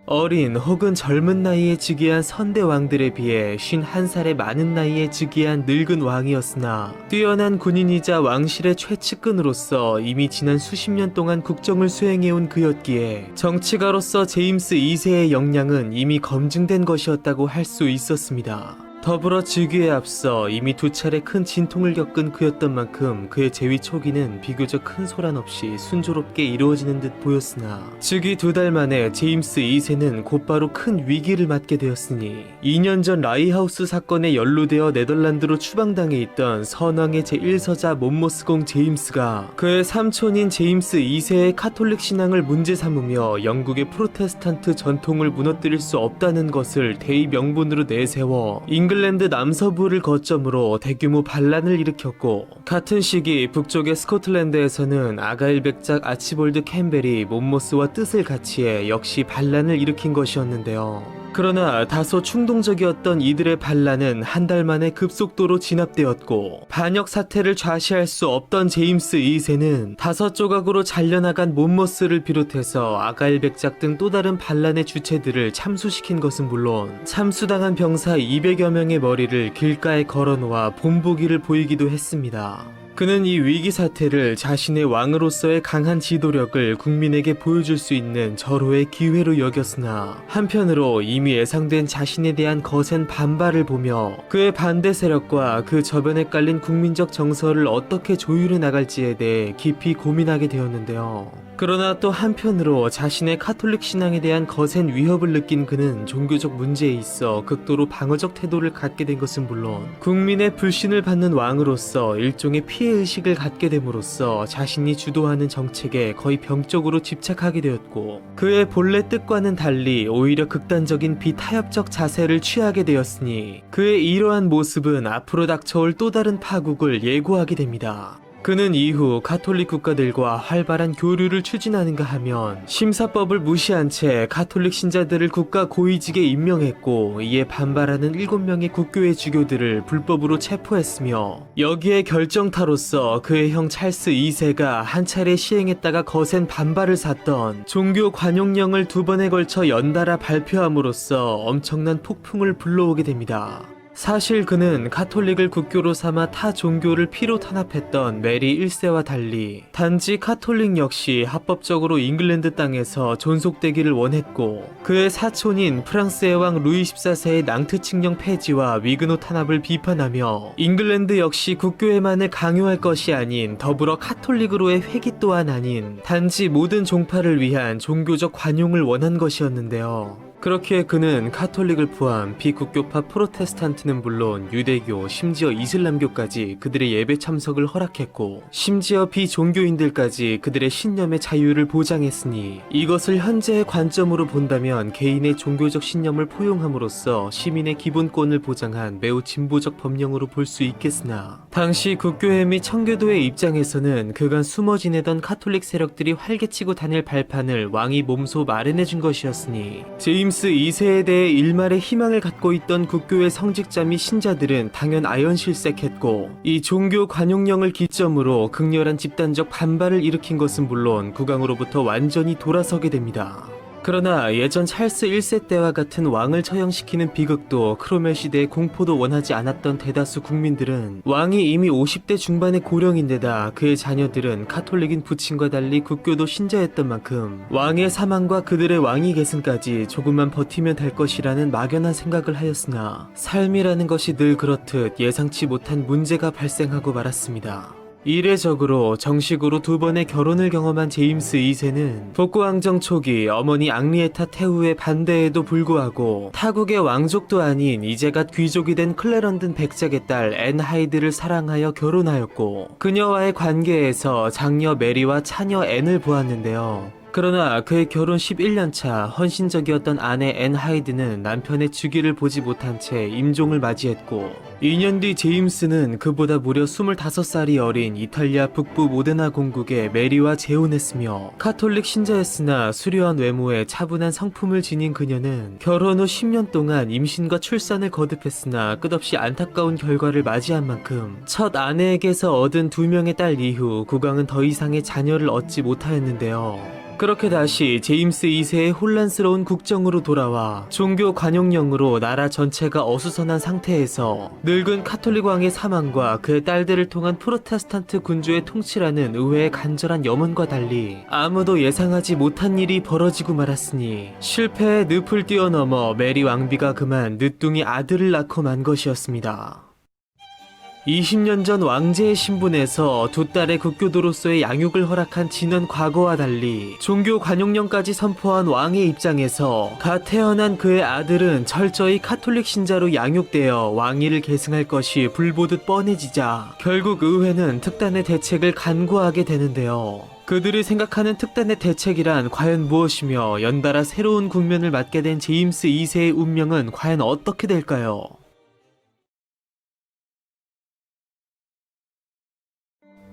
어린 혹은 젊은 나이에 즉위한 선대 왕들에 비해 51살의 많은 나이에 즉위한 늙은 왕이었으나 뛰어난 군인이자 왕실의 최측근으로서 이미 지난 수십 년 동안 국정을 수행해온 그였기에 정치가로서 제임스 2세의 역량은 이미 검증된 것이었다고 할 수 있었습니다. 더불어 즉위에 앞서 이미 2차례 큰 진통을 겪은 그였던 만큼 그의 재위 초기는 비교적 큰 소란 없이 순조롭게 이루어지는 듯 보였으나 즉위 2달 만에 제임스 2세는 곧바로 큰 위기를 맞게 되었으니 2년 전 라이하우스 사건에 연루되어 네덜란드로 추방당해 있던 선왕의 제1서자 몬모스공 제임스가 그의 삼촌인 제임스 2세의 카톨릭 신앙을 문제 삼으며 영국의 프로테스탄트 전통을 무너뜨릴 수 없다는 것을 대의 명분으로 내세워 잉글랜드 남서부를 거점으로 대규모 반란을 일으켰고, 같은 시기 북쪽의 스코틀랜드에서는 아가일 백작 아치볼드 캠벨이 몬모스와 뜻을 같이해 역시 반란을 일으킨 것이었는데요. 그러나 다소 충동적이었던 이들의 반란은 한 달 만에 급속도로 진압되었고, 반역 사태를 좌시할 수 없던 제임스 2세는 5조각으로 잘려나간 몬모스를 비롯해서 아가일 백작 등 또 다른 반란의 주체들을 참수시킨 것은 물론 참수당한 병사 200여 명의 머리를 길가에 걸어놓아 본보기를 보이기도 했습니다. 그는 이 위기 사태를 자신의 왕으로서의 강한 지도력을 국민에게 보여줄 수 있는 절호의 기회로 여겼으나, 한편으로 이미 예상된 자신에 대한 거센 반발을 보며 그의 반대 세력과 그 저변에 깔린 국민적 정서를 어떻게 조율해 나갈지에 대해 깊이 고민하게 되었는데요. 그러나 또 한편으로 자신의 카톨릭 신앙에 대한 거센 위협을 느낀 그는 종교적 문제에 있어 극도로 방어적 태도를 갖게 된 것은 물론 국민의 불신을 받는 왕으로서 일종의 피해의식을 갖게 됨으로써 자신이 주도하는 정책에 거의 병적으로 집착하게 되었고, 그의 본래 뜻과는 달리 오히려 극단적인 비타협적 자세를 취하게 되었으니 그의 이러한 모습은 앞으로 닥쳐올 또 다른 파국을 예고하게 됩니다. 그는 이후 가톨릭 국가들과 활발한 교류를 추진하는가 하면 심사법을 무시한 채 가톨릭 신자들을 국가 고위직에 임명했고, 이에 반발하는 7명의 국교회 주교들을 불법으로 체포했으며, 여기에 결정타로서 그의 형 찰스 2세가 한 차례 시행했다가 거센 반발을 샀던 종교 관용령을 2번에 걸쳐 연달아 발표함으로써 엄청난 폭풍을 불러오게 됩니다. 사실 그는 가톨릭을 국교로 삼아 타 종교를 피로 탄압했던 메리 1세와 달리 단지 가톨릭 역시 합법적으로 잉글랜드 땅에서 존속되기를 원했고, 그의 사촌인 프랑스의 왕 루이 14세의 낭트 칙령 폐지와 위그노 탄압을 비판하며 잉글랜드 역시 국교회만을 강요할 것이 아닌 더불어 가톨릭으로의 회귀 또한 아닌 단지 모든 종파를 위한 종교적 관용을 원한 것이었는데요. 그렇기에 그는 가톨릭을 포함 비국교파 프로테스탄트는 물론 유대교, 심지어 이슬람교까지 그들의 예배 참석을 허락했고, 심지어 비종교인들까지 그들의 신념의 자유를 보장했으니, 이것을 현재의 관점으로 본다면 개인의 종교적 신념을 포용함으로써 시민의 기본권을 보장한 매우 진보적 법령으로 볼 수 있겠으나, 당시 국교회 및 청교도의 입장에서는 그간 숨어 지내던 가톨릭 세력들이 활개치고 다닐 발판을 왕이 몸소 마련해준 것이었으니, 제임스 2세에 대해 일말의 희망을 갖고 있던 국교의 성직자 및 신자들은 당연 아연실색했고, 이 종교 관용령을 기점으로 극렬한 집단적 반발을 일으킨 것은 물론 국왕으로부터 완전히 돌아서게 됩니다. 그러나 예전 찰스 1세 때와 같은 왕을 처형시키는 비극도 크로멜 시대의 공포도 원하지 않았던 대다수 국민들은, 왕이 이미 50대 중반의 고령인데다 그의 자녀들은 가톨릭인 부친과 달리 국교도 신자였던 만큼 왕의 사망과 그들의 왕위 계승까지 조금만 버티면 될 것이라는 막연한 생각을 하였으나, 삶이라는 것이 늘 그렇듯 예상치 못한 문제가 발생하고 말았습니다. 이례적으로 정식으로 2번의 결혼을 경험한 제임스 2세는 복고왕정 초기 어머니 앙리에타 태후의 반대에도 불구하고 타국의 왕족도 아닌 이제 갓 귀족이 된 클레런든 백작의 딸 앤 하이드를 사랑하여 결혼하였고, 그녀와의 관계에서 장녀 메리와 차녀 앤을 보았는데요. 그러나 그의 결혼 11년차 헌신적이었던 아내 앤 하이드는 남편의 주기를 보지 못한 채 임종을 맞이했고, 2년 뒤 제임스는 그보다 무려 25살이 어린 이탈리아 북부 모데나 공국의 메리와 재혼했으며, 가톨릭 신자였으나 수려한 외모에 차분한 성품을 지닌 그녀는 결혼 후 10년 동안 임신과 출산을 거듭했으나 끝없이 안타까운 결과를 맞이한 만큼 첫 아내에게서 얻은 2명의 딸 이후 국왕은 더 이상의 자녀를 얻지 못하였는데요. 그렇게 다시 제임스 2세의 혼란스러운 국정으로 돌아와 종교 관용령으로 나라 전체가 어수선한 상태에서 늙은 카톨릭 왕의 사망과 그의 딸들을 통한 프로테스탄트 군주의 통치라는 의회의 간절한 염원과 달리 아무도 예상하지 못한 일이 벌어지고 말았으니 실패의 늪을 뛰어넘어 메리 왕비가 그만 늦둥이 아들을 낳고 만 것이었습니다. 20년 전 왕제의 신분에서 두 딸의 국교도로서의 양육을 허락한 지난 과거와 달리 종교 관용령까지 선포한 왕의 입장에서 갓 태어난 그의 아들은 철저히 카톨릭 신자로 양육되어 왕위를 계승할 것이 불보듯 뻔해지자 결국 의회는 특단의 대책을 간구하게 되는데요. 그들이 생각하는 특단의 대책이란 과연 무엇이며 연달아 새로운 국면을 맞게 된 제임스 2세의 운명은 과연 어떻게 될까요?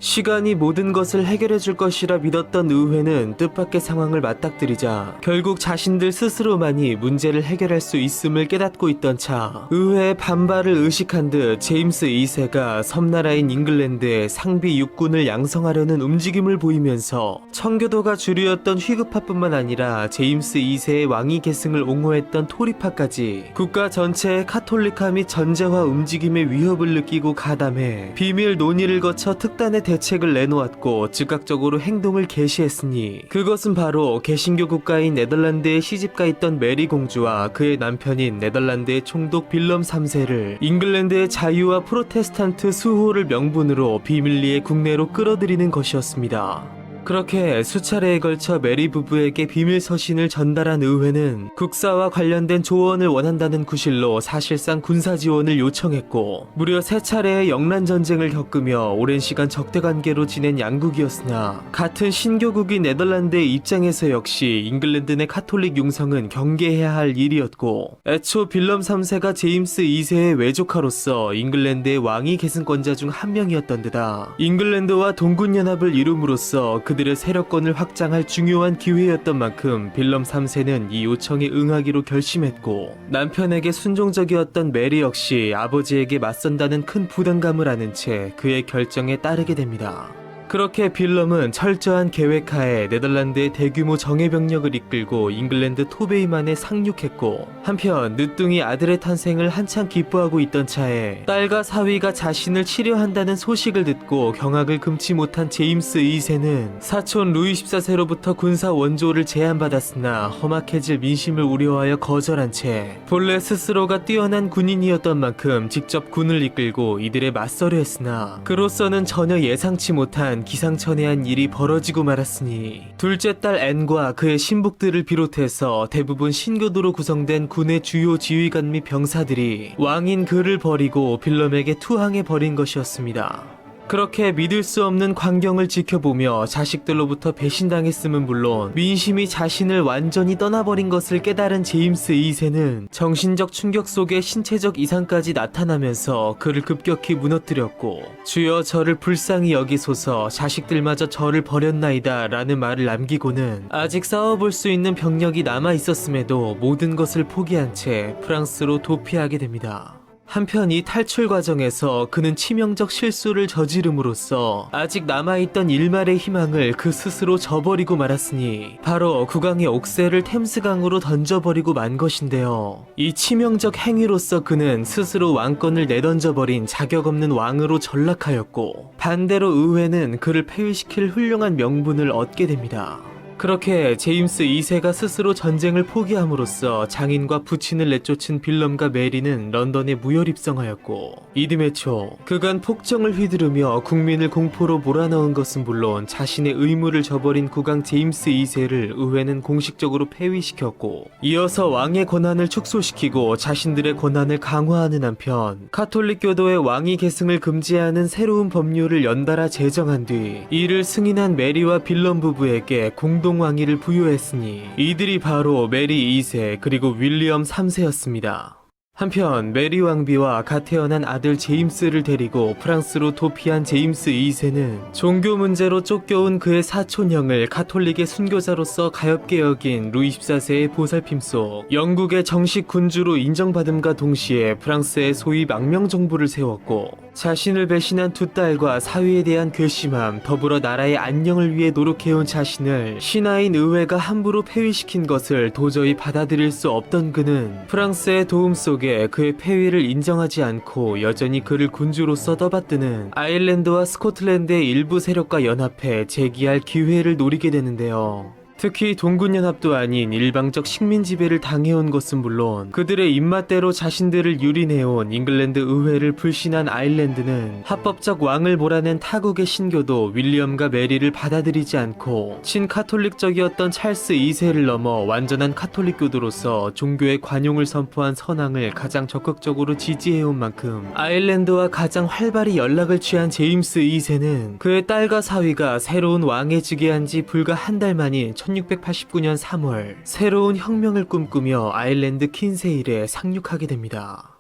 시간이 모든 것을 해결해 줄 것이라 믿었던 의회는 뜻밖의 상황을 맞닥뜨리자 결국 자신들 스스로만이 문제를 해결할 수 있음을 깨닫고 있던 차 의회의 반발을 의식한 듯 제임스 2세가 섬나라인 잉글랜드에 상비 육군을 양성하려는 움직임을 보이면서 청교도가 주류였던 휘급파뿐만 아니라 제임스 2세의 왕위 계승을 옹호했던 토리파까지 국가 전체의 카톨릭화 및 전제화 움직임의 위협을 느끼고 가담해 비밀 논의를 거쳐 특단의 대책을 내놓았고 즉각적으로 행동을 개시했으니 그것은 바로 개신교 국가인 네덜란드에 시집가 있던 메리 공주와 그의 남편인 네덜란드의 총독 빌럼 3세를 잉글랜드의 자유와 프로테스탄트 수호를 명분으로 비밀리에 국내로 끌어들이는 것이었습니다. 그렇게 수차례에 걸쳐 메리 부부에게 비밀 서신을 전달한 의회는 국사와 관련된 조언을 원한다는 구실로 사실상 군사 지원을 요청했고 무려 3차례의 영란 전쟁을 겪으며 오랜 시간 적대 관계로 지낸 양국이었으나 같은 신교국인 네덜란드의 입장에서 역시 잉글랜드 내 카톨릭 융성은 경계해야 할 일이었고 애초 빌럼 3세가 제임스 2세의 외조카로서 잉글랜드의 왕위 계승권자 중 한 명이었던 데다 잉글랜드와 동군연합을 이룸으로써 그들의 세력권을 확장할 중요한 기회였던 만큼 빌럼 3세는 이 요청에 응하기로 결심했고 남편에게 순종적이었던 메리 역시 아버지에게 맞선다는 큰 부담감을 안은 채 그의 결정에 따르게 됩니다. 그렇게 빌럼은 철저한 계획하에 네덜란드의 대규모 정예병력을 이끌고 잉글랜드 토베이만에 상륙했고 한편 늦둥이 아들의 탄생을 한창 기뻐하고 있던 차에 딸과 사위가 자신을 치료한다는 소식을 듣고 경악을 금치 못한 제임스 2세는 사촌 루이 14세로부터 군사 원조를 제안받았으나 험악해질 민심을 우려하여 거절한 채 본래 스스로가 뛰어난 군인이었던 만큼 직접 군을 이끌고 이들에 맞서려 했으나 그로서는 전혀 예상치 못한 기상천외한 일이 벌어지고 말았으니 둘째 딸 앤과 그의 신복들을 비롯해서 대부분 신교도로 구성된 군의 주요 지휘관 및 병사들이 왕인 그를 버리고 빌럼에게 투항해버린 것이었습니다. 그렇게 믿을 수 없는 광경을 지켜보며 자식들로부터 배신당했음은 물론 민심이 자신을 완전히 떠나버린 것을 깨달은 제임스 2세는 정신적 충격 속에 신체적 이상까지 나타나면서 그를 급격히 무너뜨렸고 주여 저를 불쌍히 여기소서 자식들마저 저를 버렸나이다 라는 말을 남기고는 아직 싸워볼 수 있는 병력이 남아있었음에도 모든 것을 포기한 채 프랑스로 도피하게 됩니다. 한편 이 탈출 과정에서 그는 치명적 실수를 저지름으로써 아직 남아있던 일말의 희망을 그 스스로 저버리고 말았으니 바로 국왕의 옥새를 템스강으로 던져버리고 만 것인데요. 이 치명적 행위로서 그는 스스로 왕권을 내던져버린 자격 없는 왕으로 전락하였고 반대로 의회는 그를 폐위시킬 훌륭한 명분을 얻게 됩니다. 그렇게 제임스 2세가 스스로 전쟁을 포기함으로써 장인과 부친을 내쫓은 빌럼과 메리는 런던에 무혈 입성하였고 이듬해 초 그간 폭정을 휘두르며 국민을 공포로 몰아넣은 것은 물론 자신의 의무를 저버린 국왕 제임스 2세를 의회는 공식적으로 폐위시켰고 이어서 왕의 권한을 축소시키고 자신들의 권한을 강화하는 한편 카톨릭교도의 왕위 계승을 금지하는 새로운 법률을 연달아 제정한 뒤 이를 승인한 메리와 빌럼 부부에게 공동왕위를 부여했으니 이들이 바로 메리 2세 그리고 윌리엄 3세였습니다. 한편 메리 왕비와 갓 태어난 아들 제임스를 데리고 프랑스로 도피한 제임스 2세는 종교 문제로 쫓겨온 그의 사촌형을 가톨릭의 순교자로서 가엾게 여긴 루이 14세의 보살핌 속 영국의 정식 군주로 인정받음과 동시에 프랑스의 소위 망명 정부를 세웠고, 자신을 배신한 두 딸과 사위에 대한 괘씸함, 더불어 나라의 안녕을 위해 노력해온 자신을 신하인 의회가 함부로 폐위시킨 것을 도저히 받아들일 수 없던 그는 프랑스의 도움 속에 그의 폐위를 인정하지 않고 여전히 그를 군주로서 떠받드는 아일랜드와 스코틀랜드의 일부 세력과 연합해 재기할 기회를 노리게 되는데요. 특히 동군연합도 아닌 일방적 식민 지배를 당해온 것은 물론 그들의 입맛대로 자신들을 유린해온 잉글랜드 의회를 불신한 아일랜드는 합법적 왕을 몰아낸 타국의 신교도 윌리엄과 메리를 받아들이지 않고 친카톨릭적이었던 찰스 2세를 넘어 완전한 카톨릭교도로서 종교의 관용을 선포한 선왕을 가장 적극적으로 지지해온 만큼 아일랜드와 가장 활발히 연락을 취한 제임스 2세는 그의 딸과 사위가 새로운 왕에 즉위한 지 불과 한 달 만인 1689년 3월 새로운 혁명을 꿈꾸며 아일랜드 킨세일에 상륙하게 됩니다.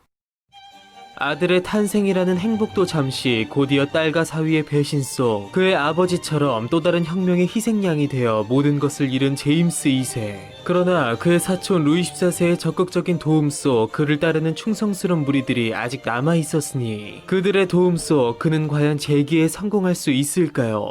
아들의 탄생이라는 행복도 잠시, 곧이어 딸과 사위의 배신 속 그의 아버지처럼 또 다른 혁명의 희생양이 되어 모든 것을 잃은 제임스 2세. 그러나 그의 사촌 루이 14세의 적극적인 도움 속 그를 따르는 충성스러운 무리들이 아직 남아 있었으니 그들의 도움 속 그는 과연 재기에 성공할 수 있을까요?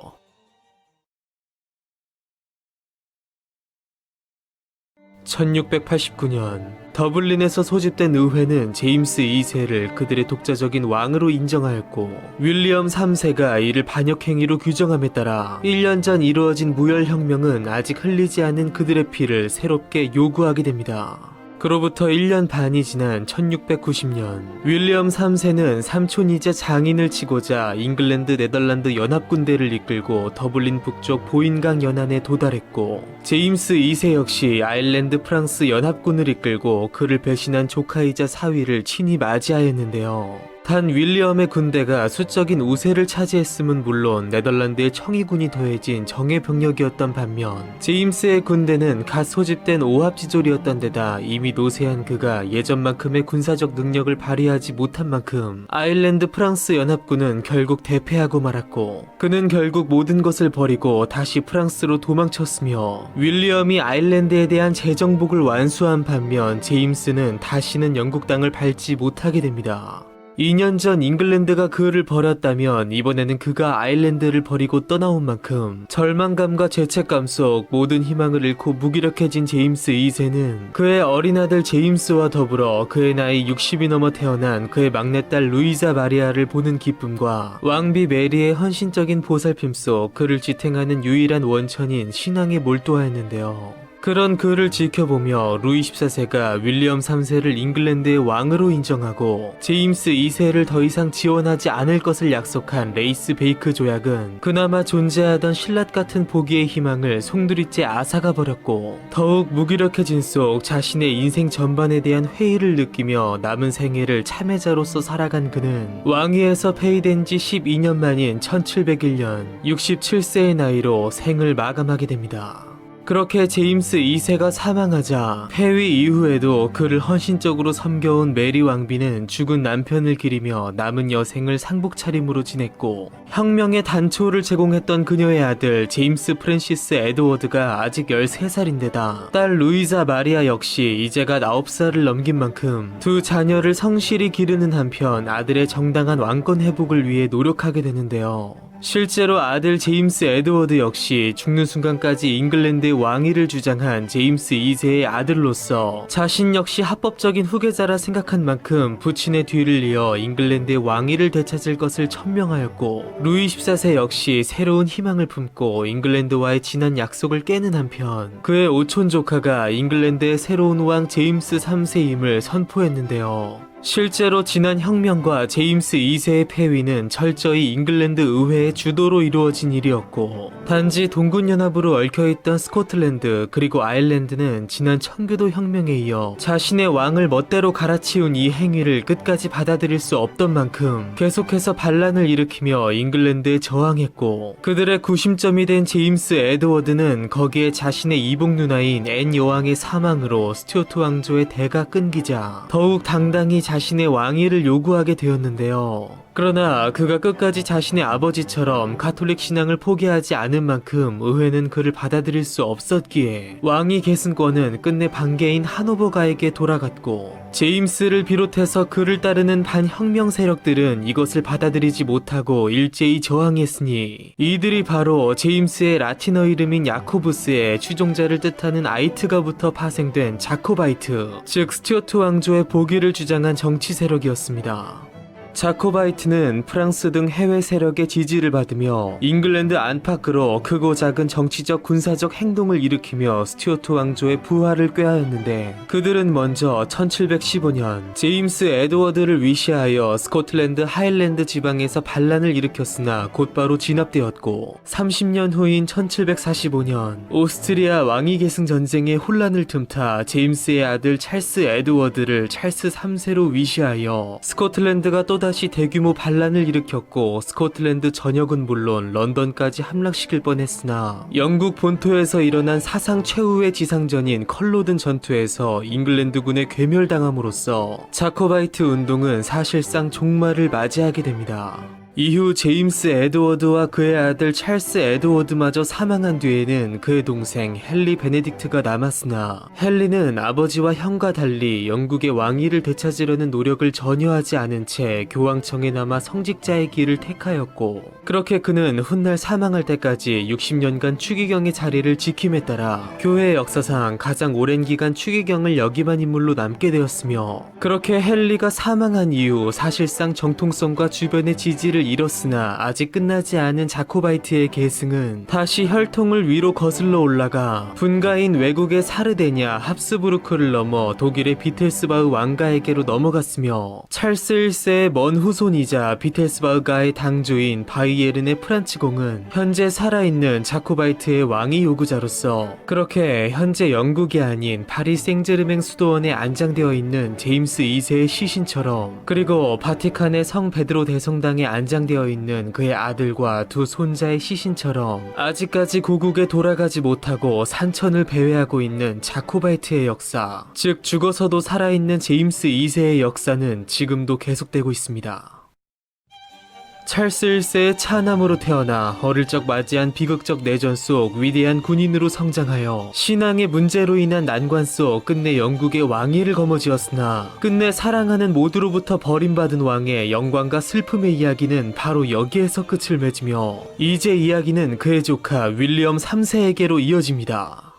1689년 더블린에서 소집된 의회는 제임스 2세를 그들의 독자적인 왕으로 인정하였고, 윌리엄 3세가 이를 반역행위로 규정함에 따라 1년 전 이루어진 무혈혁명은 아직 흘리지 않은 그들의 피를 새롭게 요구하게 됩니다. 그로부터 1년 반이 지난 1690년 윌리엄 3세는 삼촌이자 장인을 치고자 잉글랜드 네덜란드 연합군대를 이끌고 더블린 북쪽 보인강 연안에 도달했고, 제임스 2세 역시 아일랜드 프랑스 연합군을 이끌고 그를 배신한 조카이자 사위를 친히 맞이하였는데요. 단 윌리엄의 군대가 수적인 우세를 차지했음은 물론 네덜란드의 청이군이 더해진 정예 병력이었던 반면 제임스의 군대는 갓 소집된 오합지졸이었던 데다 이미 노쇠한 그가 예전만큼의 군사적 능력을 발휘하지 못한 만큼 아일랜드 프랑스 연합군은 결국 대패하고 말았고, 그는 결국 모든 것을 버리고 다시 프랑스로 도망쳤으며 윌리엄이 아일랜드에 대한 재정복을 완수한 반면 제임스는 다시는 영국 땅을 밟지 못하게 됩니다. 2년 전 잉글랜드가 그를 버렸다면 이번에는 그가 아일랜드를 버리고 떠나온 만큼 절망감과 죄책감 속 모든 희망을 잃고 무기력해진 제임스 2세는 그의 어린 아들 제임스와 더불어 그의 나이 60이 넘어 태어난 그의 막내딸 루이자 마리아를 보는 기쁨과 왕비 메리의 헌신적인 보살핌 속 그를 지탱하는 유일한 원천인 신앙에 몰두하였는데요. 그런 그를 지켜보며 루이 14세가 윌리엄 3세를 잉글랜드의 왕으로 인정하고 제임스 2세를 더 이상 지원하지 않을 것을 약속한 레이스 베이크 조약은 그나마 존재하던 신라 같은 보기의 희망을 송두리째 앗아가 버렸고, 더욱 무기력해진 속 자신의 인생 전반에 대한 회의를 느끼며 남은 생애를 참회자로서 살아간 그는 왕위에서 폐위된 지 12년 만인 1701년 67세의 나이로 생을 마감하게 됩니다. 그렇게 제임스 2세가 사망하자 폐위 이후에도 그를 헌신적으로 섬겨온 메리 왕비는 죽은 남편을 기리며 남은 여생을 상복 차림으로 지냈고, 혁명의 단초를 제공했던 그녀의 아들 제임스 프랜시스 에드워드가 아직 13살인데다 딸 루이자 마리아 역시 이제 갓 9살을 넘긴 만큼 두 자녀를 성실히 기르는 한편 아들의 정당한 왕권 회복을 위해 노력하게 되는데요. 실제로 아들 제임스 에드워드 역시 죽는 순간까지 잉글랜드의 왕위를 주장한 제임스 2세의 아들로서 자신 역시 합법적인 후계자라 생각한 만큼 부친의 뒤를 이어 잉글랜드의 왕위를 되찾을 것을 천명하였고, 루이 14세 역시 새로운 희망을 품고 잉글랜드와의 지난 약속을 깨는 한편 그의 오촌 조카가 잉글랜드의 새로운 왕 제임스 3세임을 선포했는데요. 실제로 지난 혁명과 제임스 2세의 폐위는 철저히 잉글랜드 의회의 주도로 이루어진 일이었고, 단지 동군연합으로 얽혀있던 스코틀랜드 그리고 아일랜드는 지난 청교도 혁명에 이어 자신의 왕을 멋대로 갈아치운 이 행위를 끝까지 받아들일 수 없던 만큼 계속해서 반란을 일으키며 잉글랜드에 저항했고, 그들의 구심점이 된 제임스 에드워드는 거기에 자신의 이복 누나인 앤 여왕의 사망으로 스튜어트 왕조의 대가 끊기자 더욱 당당히 자신의 왕위를 요구하게 되었는데요. 그러나 그가 끝까지 자신의 아버지처럼 가톨릭 신앙을 포기하지 않은 만큼 의회는 그를 받아들일 수 없었기에 왕위 계승권은 끝내 반개인 하노버가에게 돌아갔고, 제임스를 비롯해서 그를 따르는 반혁명 세력들은 이것을 받아들이지 못하고 일제히 저항했으니, 이들이 바로 제임스의 라틴어 이름인 야코부스의 추종자를 뜻하는 아이트가부터 파생된 자코바이트, 즉 스튜어트 왕조의 복위를 주장한 정치 세력이었습니다. 자코바이트는 프랑스 등 해외 세력의 지지를 받으며 잉글랜드 안팎으로 크고 작은 정치적 군사적 행동을 일으키며 스튜어트 왕조의 부활을 꾀하였는데, 그들은 먼저 1715년 제임스 에드워드를 위시하여 스코틀랜드 하일랜드 지방에서 반란을 일으켰으나 곧바로 진압되었고, 30년 후인 1745년 오스트리아 왕위 계승 전쟁의 혼란을 틈타 제임스의 아들 찰스 에드워드를 찰스 3세로 위시하여 스코틀랜드가 또다시 대규모 반란을 일으켰고, 스코틀랜드 전역은 물론 런던까지 함락시킬 뻔했으나 영국 본토에서 일어난 사상 최후의 지상전인 컬로든 전투에서 잉글랜드군에 괴멸당함으로써 자코바이트 운동은 사실상 종말을 맞이하게 됩니다. 이후 제임스 에드워드와 그의 아들 찰스 에드워드마저 사망한 뒤에는 그의 동생 헨리 베네딕트가 남았으나, 헨리는 아버지와 형과 달리 영국의 왕위를 되찾으려는 노력을 전혀 하지 않은 채 교황청에 남아 성직자의 길을 택하였고, 그렇게 그는 훗날 사망할 때까지 60년간 추기경의 자리를 지킴에 따라 교회 역사상 가장 오랜 기간 추기경을 역임한 인물로 남게 되었으며, 그렇게 헨리가 사망한 이후 사실상 정통성과 주변의 지지를 잃었으나 아직 끝나지 않은 자코바이트의 계승은 다시 혈통을 위로 거슬러 올라가 분가인 외국의 사르데냐 합스부르크를 넘어 독일의 비텔스바흐 왕가에게로 넘어갔으며, 찰스 1세의 먼 후손이자 비텔스바흐가의 당주인 바이에른의 프란치공은 현재 살아있는 자코바이트의 왕위 요구자로서 그렇게 현재 영국이 아닌 파리 생제르맹 수도원에 안장되어 있는 제임스 2세의 시신처럼, 그리고 바티칸의 성 베드로 대성당에 안장되어 있는 그의 아들과 두 손자의 시신처럼 아직까지 고국에 돌아가지 못하고 산천을 배회하고 있는 자코바이트의 역사, 즉 죽어서도 살아있는 제임스 2세의 역사는 지금도 계속되고 있습니다. 찰스 1세의 차남으로 태어나 어릴 적 맞이한 비극적 내전 속 위대한 군인으로 성장하여 신앙의 문제로 인한 난관 속 끝내 영국의 왕위를 거머쥐었으나, 끝내 사랑하는 모두로부터 버림받은 왕의 영광과 슬픔의 이야기는 바로 여기에서 끝을 맺으며, 이제 이야기는 그의 조카 윌리엄 3세에게로 이어집니다.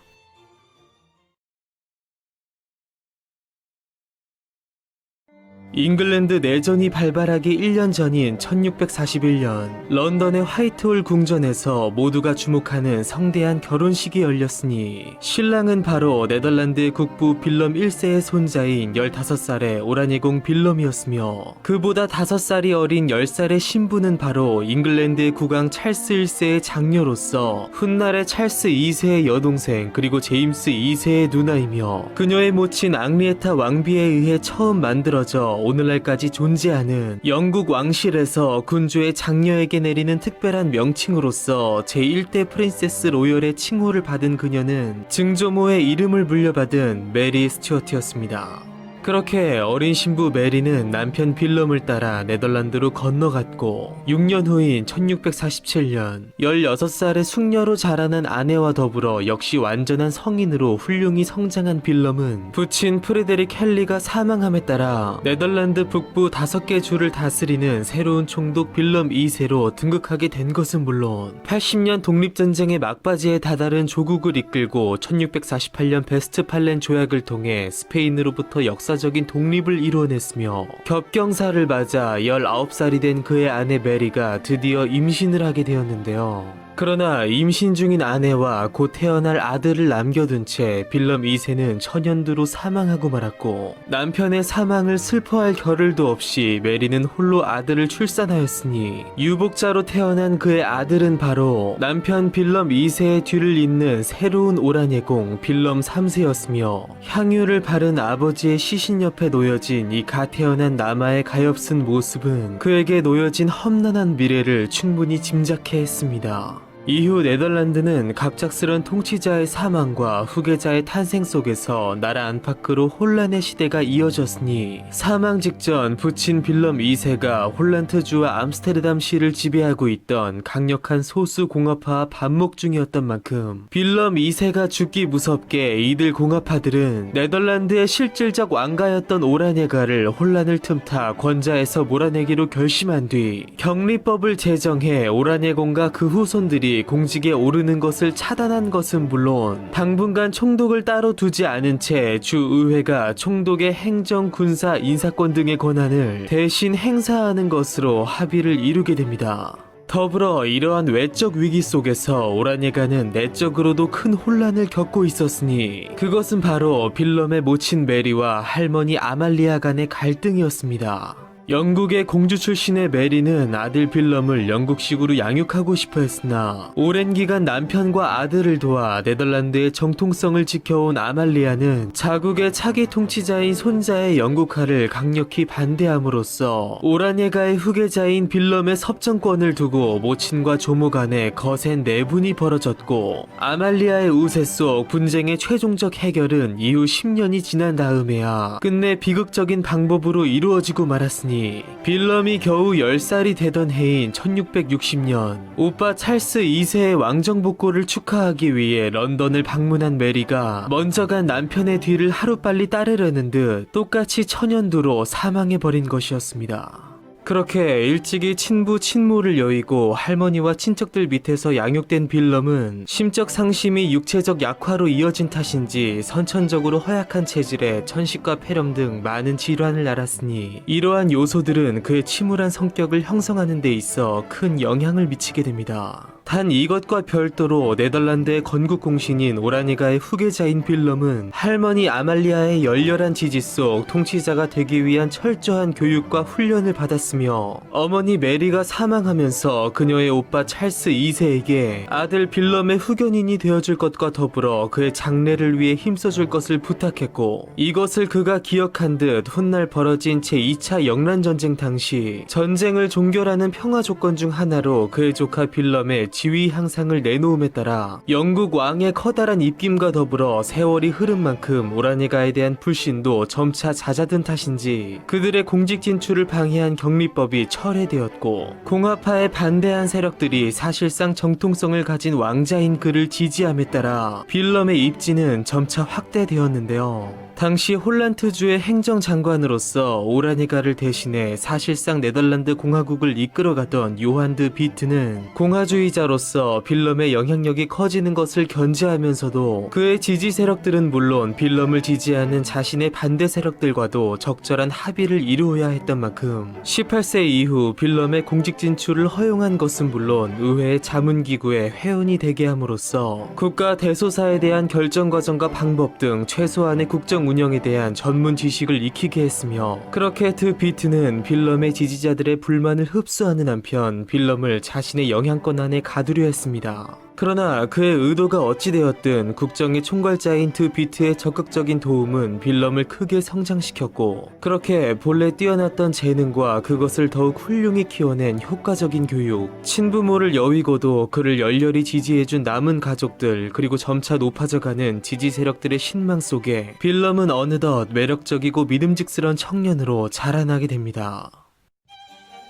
잉글랜드 내전이 발발하기 1년 전인 1641년 런던의 화이트홀 궁전에서 모두가 주목하는 성대한 결혼식이 열렸으니, 신랑은 바로 네덜란드의 국부 빌럼 1세의 손자인 15살의 오라니공 빌럼이었으며, 그보다 5살이 어린 10살의 신부는 바로 잉글랜드의 국왕 찰스 1세의 장녀로서 훗날의 찰스 2세의 여동생 그리고 제임스 2세의 누나이며, 그녀의 모친 앙리에타 왕비에 의해 처음 만들어져 오늘날까지 존재하는 영국 왕실에서 군주의 장녀에게 내리는 특별한 명칭으로서 제1대 프린세스 로열의 칭호를 받은 그녀는 증조모의 이름을 물려받은 메리 스튜어트였습니다. 그렇게 어린 신부 메리는 남편 빌럼을 따라 네덜란드로 건너갔고, 6년 후인 1647년 16살의 숙녀로 자라난 아내와 더불어 역시 완전한 성인으로 훌륭히 성장한 빌럼은 부친 프레데릭 헨리가 사망함에 따라 네덜란드 북부 5개 주를 다스리는 새로운 총독 빌럼 2세로 등극하게 된 것은 물론, 80년 독립전쟁의 막바지에 다다른 조국을 이끌고 1648년 베스트팔렌 조약을 통해 스페인으로부터 역사적인 독립을 이루어냈으며, 겹경사를 맞아 19살이 된 그의 아내 메리가 드디어 임신을 하게 되었는데요. 그러나 임신 중인 아내와 곧 태어날 아들을 남겨둔 채 빌럼 2세는 천연두로 사망하고 말았고, 남편의 사망을 슬퍼할 겨를도 없이 메리는 홀로 아들을 출산하였으니 유복자로 태어난 그의 아들은 바로 남편 빌럼 2세의 뒤를 잇는 새로운 오라녜공 빌럼 3세였으며, 향유를 바른 아버지의 시신 옆에 놓여진 이 갓 태어난 남아의 가엾은 모습은 그에게 놓여진 험난한 미래를 충분히 짐작해 했습니다. 이후 네덜란드는 갑작스런 통치자의 사망과 후계자의 탄생 속에서 나라 안팎으로 혼란의 시대가 이어졌으니, 사망 직전 부친 빌럼 2세가 홀란트주와 암스테르담시를 지배하고 있던 강력한 소수 공업파와 반목 중이었던 만큼 빌럼 2세가 죽기 무섭게 이들 공업파들은 네덜란드의 실질적 왕가였던 오라네가를 혼란을 틈타 권좌에서 몰아내기로 결심한 뒤 격리법을 제정해 오라네공과 그 후손들이 공직에 오르는 것을 차단한 것은 물론, 당분간 총독을 따로 두지 않은 채 주의회가 총독의 행정, 군사, 인사권 등의 권한을 대신 행사하는 것으로 합의를 이루게 됩니다. 더불어 이러한 외적 위기 속에서 오라네가는 내적으로도 큰 혼란을 겪고 있었으니, 그것은 바로 빌럼의 모친 메리와 할머니 아말리아 간의 갈등이었습니다. 영국의 공주 출신의 메리는 아들 빌럼을 영국식으로 양육하고 싶어 했으나, 오랜 기간 남편과 아들을 도와 네덜란드의 정통성을 지켜온 아말리아는 자국의 차기 통치자인 손자의 영국화를 강력히 반대함으로써 오라네가의 후계자인 빌럼의 섭정권을 두고 모친과 조모 간에 거센 내분이 벌어졌고, 아말리아의 우세 속 분쟁의 최종적 해결은 이후 10년이 지난 다음에야 끝내 비극적인 방법으로 이루어지고 말았으니, 빌럼이 겨우 10살이 되던 해인 1660년 오빠 찰스 2세의 왕정복고를 축하하기 위해 런던을 방문한 메리가 먼저 간 남편의 뒤를 하루빨리 따르려는 듯 똑같이 천연두로 사망해버린 것이었습니다. 그렇게 일찍이 친부 친모를 여의고 할머니와 친척들 밑에서 양육된 빌럼은 심적 상심이 육체적 약화로 이어진 탓인지 선천적으로 허약한 체질에 천식과 폐렴 등 많은 질환을 앓았으니, 이러한 요소들은 그의 침울한 성격을 형성하는 데 있어 큰 영향을 미치게 됩니다. 단 이것과 별도로 네덜란드의 건국 공신인 오라네가의 후계자인 빌럼은 할머니 아말리아의 열렬한 지지 속 통치자가 되기 위한 철저한 교육과 훈련을 받았으며, 어머니 메리가 사망하면서 그녀의 오빠 찰스 2세에게 아들 빌럼의 후견인이 되어줄 것과 더불어 그의 장래를 위해 힘써줄 것을 부탁했고, 이것을 그가 기억한 듯 훗날 벌어진 제2차 영란전쟁 당시 전쟁을 종결하는 평화 조건 중 하나로 그의 조카 빌럼의 지위 향상을 내놓음에 따라 영국 왕의 커다란 입김과 더불어 세월이 흐른 만큼 오라네가에 대한 불신도 점차 잦아든 탓인지 그들의 공직 진출을 방해한 격리법이 철회되었고, 공화파에 반대한 세력들이 사실상 정통성을 가진 왕자인 그를 지지함에 따라 빌럼의 입지는 점차 확대되었는데요. 당시 홀란트주의 행정장관으로서 오라네가를 대신해 사실상 네덜란드 공화국을 이끌어가던 요한 드 비트는 공화주의자로서 빌럼의 영향력이 커지는 것을 견제하면서도 그의 지지 세력들은 물론 빌럼을 지지하는 자신의 반대 세력들과도 적절한 합의를 이루어야 했던 만큼 18세 이후 빌럼의 공직 진출을 허용한 것은 물론 의회의 자문기구에 회원이 되게 함으로써 국가 대소사에 대한 결정 과정과 방법 등 최소한의 국정 운영에 대한 전문 지식을 익히게 했으며, 그렇게 드 비트는 빌럼의 지지자들의 불만을 흡수하는 한편 빌럼을 자신의 영향권 안에 가두려 했습니다. 그러나 그의 의도가 어찌되었든 국정의 총괄자인 드 비트의 적극적인 도움은 빌럼을 크게 성장시켰고, 그렇게 본래 뛰어났던 재능과 그것을 더욱 훌륭히 키워낸 효과적인 교육, 친부모를 여위고도 그를 열렬히 지지해준 남은 가족들, 그리고 점차 높아져가는 지지 세력들의 신망 속에 빌럼은 어느덧 매력적이고 믿음직스러운 청년으로 자라나게 됩니다.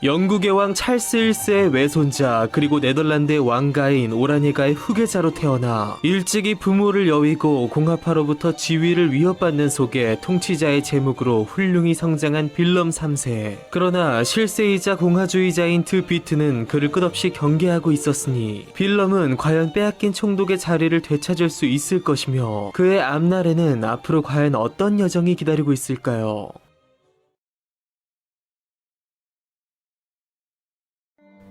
영국의 왕 찰스 1세의 외손자, 그리고 네덜란드의 왕가인 오라네가의 후계자로 태어나 일찍이 부모를 여위고 공화파로부터 지위를 위협받는 속에 통치자의 제목으로 훌륭히 성장한 빌럼 3세. 그러나 실세이자 공화주의자인 드 비트는 그를 끝없이 경계하고 있었으니 빌럼은 과연 빼앗긴 총독의 자리를 되찾을 수 있을 것이며, 그의 앞날에는 앞으로 과연 어떤 여정이 기다리고 있을까요?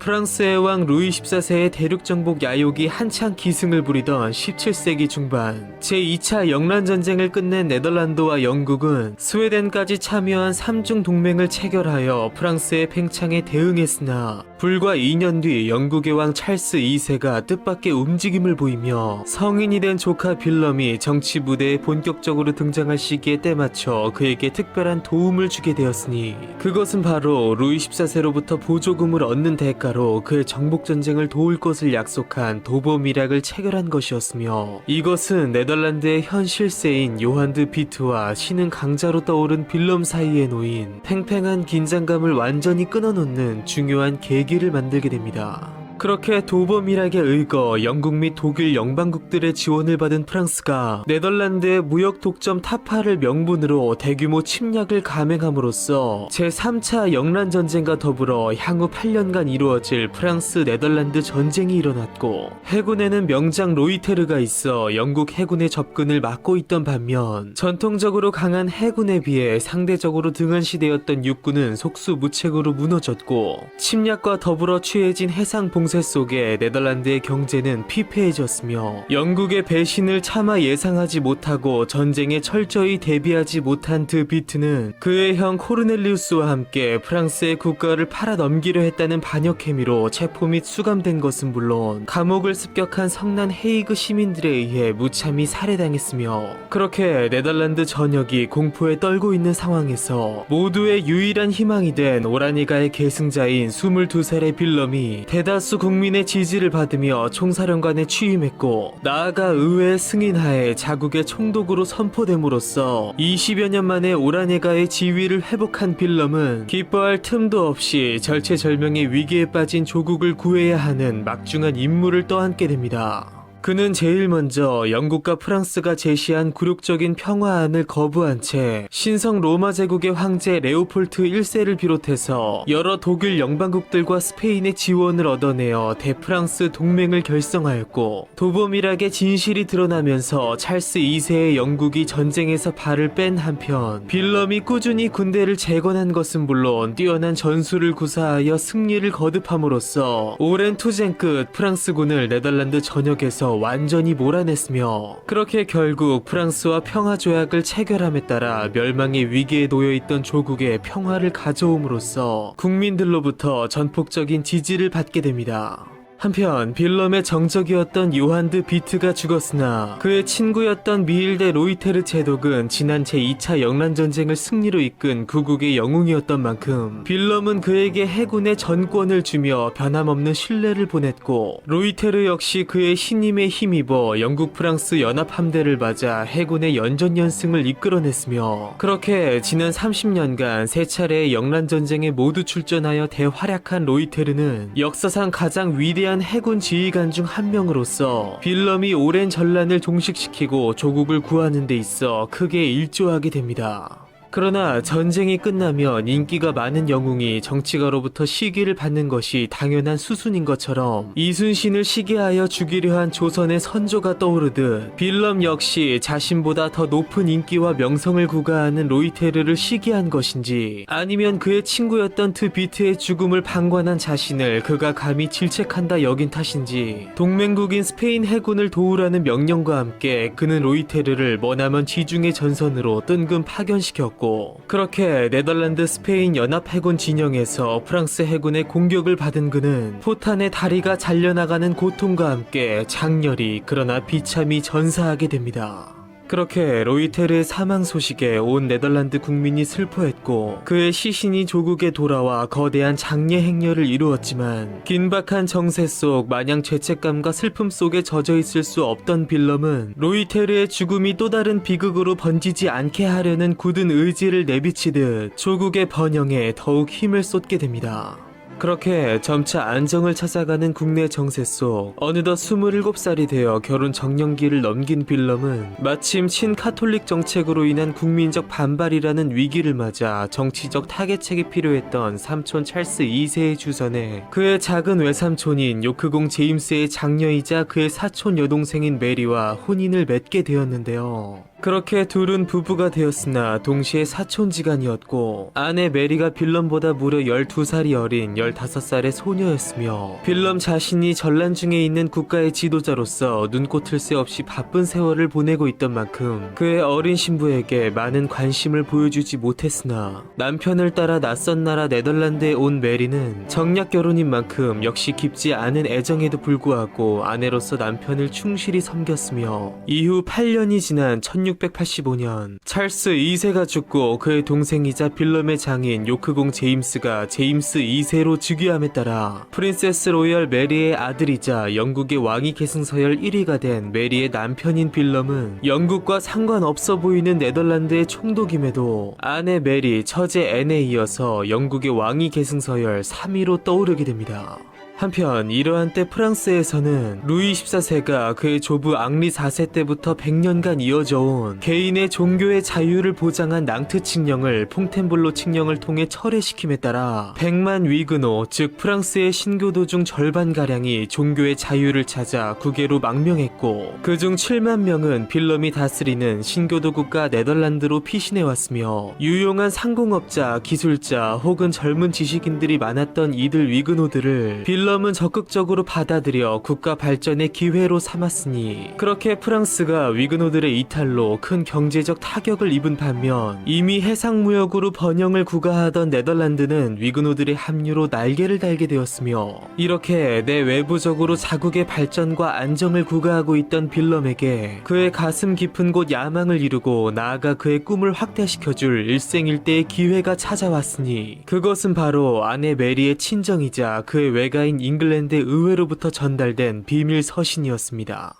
프랑스의 왕 루이 14세의 대륙 정복 야욕이 한창 기승을 부리던 17세기 중반, 제2차 영란전쟁을 끝낸 네덜란드와 영국은 스웨덴까지 참여한 3중 동맹을 체결하여 프랑스의 팽창에 대응했으나 불과 2년 뒤 영국의 왕 찰스 2세가 뜻밖의 움직임을 보이며 성인이 된 조카 빌럼이 정치 무대에 본격적으로 등장할 시기에 때맞춰 그에게 특별한 도움을 주게 되었으니, 그것은 바로 루이 14세로부터 보조금을 얻는 대가로 그의 정복전쟁을 도울 것을 약속한 도보미락을 체결한 것이었으며, 이것은 네덜란드의 현 실세인 요한 드 비트와 신흥 강자로 떠오른 빌럼 사이에 놓인 팽팽한 긴장감을 완전히 끊어놓는 중요한 계기를 만들게 됩니다. 그렇게 도보미락에 의거 영국 및 독일 영방국들의 지원을 받은 프랑스가 네덜란드의 무역 독점 타파를 명분으로 대규모 침략을 감행함으로써 제3차 영란전쟁과 더불어 향후 8년간 이루어질 프랑스 네덜란드 전쟁이 일어났고, 해군에는 명장 로이테르가 있어 영국 해군의 접근을 막고 있던 반면, 전통적으로 강한 해군에 비해 상대적으로 등한시되었던 육군은 속수무책으로 무너졌고, 침략과 더불어 취해진 해상 봉쇄 속에 네덜란드의 경제는 피폐해졌으며, 영국의 배신을 차마 예상하지 못하고 전쟁에 철저히 대비하지 못한 드 비트는 그의 형 코르넬리우스와 함께 프랑스의 국가를 팔아넘기려 했다는 반역 혐의로 체포 및 수감된 것은 물론 감옥을 습격한 성난 헤이그 시민들에 의해 무참히 살해당했으며, 그렇게 네덜란드 전역이 공포에 떨고 있는 상황에서 모두의 유일한 희망이 된 오라니가의 계승자인 22살의 빌럼이 대다수 국민의 지지를 받으며 총사령관에 취임했고, 나아가 의회의 승인하에 자국의 총독으로 선포됨으로써 20여 년 만에 오라니가의 지위를 회복한 빌럼은 기뻐할 틈도 없이 절체절명의 위기에 빠진 조국을 구해야 하는 막중한 임무를 떠안게 됩니다. 그는 제일 먼저 영국과 프랑스가 제시한 굴욕적인 평화안을 거부한 채 신성 로마 제국의 황제 레오폴트 1세를 비롯해서 여러 독일 영방국들과 스페인의 지원을 얻어내어 대프랑스 동맹을 결성하였고, 도보미락의 진실이 드러나면서 찰스 2세의 영국이 전쟁에서 발을 뺀 한편, 빌럼이 꾸준히 군대를 재건한 것은 물론 뛰어난 전술을 구사하여 승리를 거듭함으로써 오랜 투쟁 끝 프랑스군을 네덜란드 전역에서 완전히 몰아냈으며, 그렇게 결국 프랑스와 평화조약을 체결함에 따라 멸망의 위기에 놓여있던 조국에 평화를 가져옴으로써 국민들로부터 전폭적인 지지를 받게 됩니다. 한편 빌럼의 정적이었던 요한 드 비트가 죽었으나 그의 친구였던 미일데 로이테르 제독은 지난 제2차 영란전쟁을 승리로 이끈 구국의 영웅이었던 만큼 빌럼은 그에게 해군의 전권을 주며 변함없는 신뢰를 보냈고, 로이테르 역시 그의 신임에 힘입어 영국 프랑스 연합함대를 맞아 해군의 연전연승을 이끌어냈으며, 그렇게 지난 30년간 세 차례의 영란전쟁에 모두 출전하여 대활약한 로이테르는 역사상 가장 위대한 해군 지휘관 중 한 명으로서 빌럼이 오랜 전란을 종식시키고 조국을 구하는 데 있어 크게 일조하게 됩니다. 그러나 전쟁이 끝나면 인기가 많은 영웅이 정치가로부터 시기를 받는 것이 당연한 수순인 것처럼 이순신을 시기하여 죽이려 한 조선의 선조가 떠오르듯, 빌럼 역시 자신보다 더 높은 인기와 명성을 구가하는 로이테르를 시기한 것인지, 아니면 그의 친구였던 드 비트의 죽음을 방관한 자신을 그가 감히 질책한다 여긴 탓인지, 동맹국인 스페인 해군을 도우라는 명령과 함께 그는 로이테르를 머나먼 지중해 전선으로 뜬금 파견시켰고, 그렇게 네덜란드 스페인 연합해군 진영에서 프랑스 해군의 공격을 받은 그는 포탄의 다리가 잘려나가는 고통과 함께 장렬히 그러나 비참히 전사하게 됩니다. 그렇게 로이테르의 사망 소식에 온 네덜란드 국민이 슬퍼했고, 그의 시신이 조국에 돌아와 거대한 장례 행렬을 이루었지만, 긴박한 정세 속 마냥 죄책감과 슬픔 속에 젖어 있을 수 없던 빌럼은 로이테르의 죽음이 또 다른 비극으로 번지지 않게 하려는 굳은 의지를 내비치듯 조국의 번영에 더욱 힘을 쏟게 됩니다. 그렇게 점차 안정을 찾아가는 국내 정세 속 어느덧 27살이 되어 결혼 정년기를 넘긴 빌럼은 마침 친카톨릭 정책으로 인한 국민적 반발이라는 위기를 맞아 정치적 타개책이 필요했던 삼촌 찰스 2세의 주선에 그의 작은 외삼촌인 요크공 제임스의 장녀이자 그의 사촌 여동생인 메리와 혼인을 맺게 되었는데요. 그렇게 둘은 부부가 되었으나 동시에 사촌지간이었고 아내 메리가 빌럼보다 무려 12살이 어린 15살의 소녀였으며 빌럼 자신이 전란 중에 있는 국가의 지도자로서 눈꽃을 새 없이 바쁜 세월을 보내고 있던 만큼 그의 어린 신부에게 많은 관심을 보여주지 못했으나 남편을 따라 낯선 나라 네덜란드에 온 메리는 정략 결혼인 만큼 역시 깊지 않은 애정에도 불구하고 아내로서 남편을 충실히 섬겼으며 이후 8년이 지난 1685년 찰스 2세가 죽고 그의 동생이자 빌럼의 장인 요크공 제임스가 제임스 2세로 즉위함에 따라 프린세스 로열 메리의 아들이자 영국의 왕위 계승서열 1위가 된 메리의 남편인 빌럼은 영국과 상관없어 보이는 네덜란드의 총독임에도 아내 메리, 처제 앤에 이어서 영국의 왕위 계승서열 3위로 떠오르게 됩니다. 한편 이러한 때 프랑스에서는 루이 14세가 그의 조부 앙리 4세 때부터 100년간 이어져온 개인의 종교의 자유를 보장한 낭트 칙령을 퐁텐블로 칙령을 통해 철회시킴에 따라 100만 위그노, 즉 프랑스의 신교도 중 절반가량이 종교의 자유를 찾아 국외로 망명했고 그중 7만 명은 빌럼이 다스리는 신교도 국가 네덜란드로 피신해왔으며 유용한 상공업자, 기술자 혹은 젊은 지식인들이 많았던 이들 위그노들을 빌럼은 적극적으로 받아들여 국가 발전의 기회로 삼았으니 그렇게 프랑스가 위그노들의 이탈로 큰 경제적 타격을 입은 반면 이미 해상무역으로 번영을 구가하던 네덜란드는 위그노들의 합류로 날개를 달게 되었으며 이렇게 내외부적으로 자국의 발전과 안정을 구가하고 있던 빌럼에게 그의 가슴 깊은 곳 야망을 이루고 나아가 그의 꿈을 확대시켜줄 일생일대의 기회가 찾아왔으니 그것은 바로 아내 메리의 친정이자 그의 외가인 잉글랜드 의회로부터 전달된 비밀 서신이었습니다.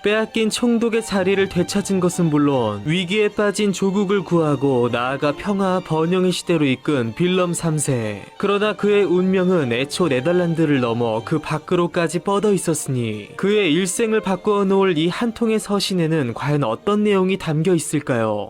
빼앗긴 총독의 자리를 되찾은 것은 물론 위기에 빠진 조국을 구하고 나아가 평화와 번영의 시대로 이끈 빌럼 3세. 그러나 그의 운명은 애초 네덜란드를 넘어 그 밖으로까지 뻗어 있었으니 그의 일생을 바꾸어 놓을 이 한 통의 서신에는 과연 어떤 내용이 담겨 있을까요?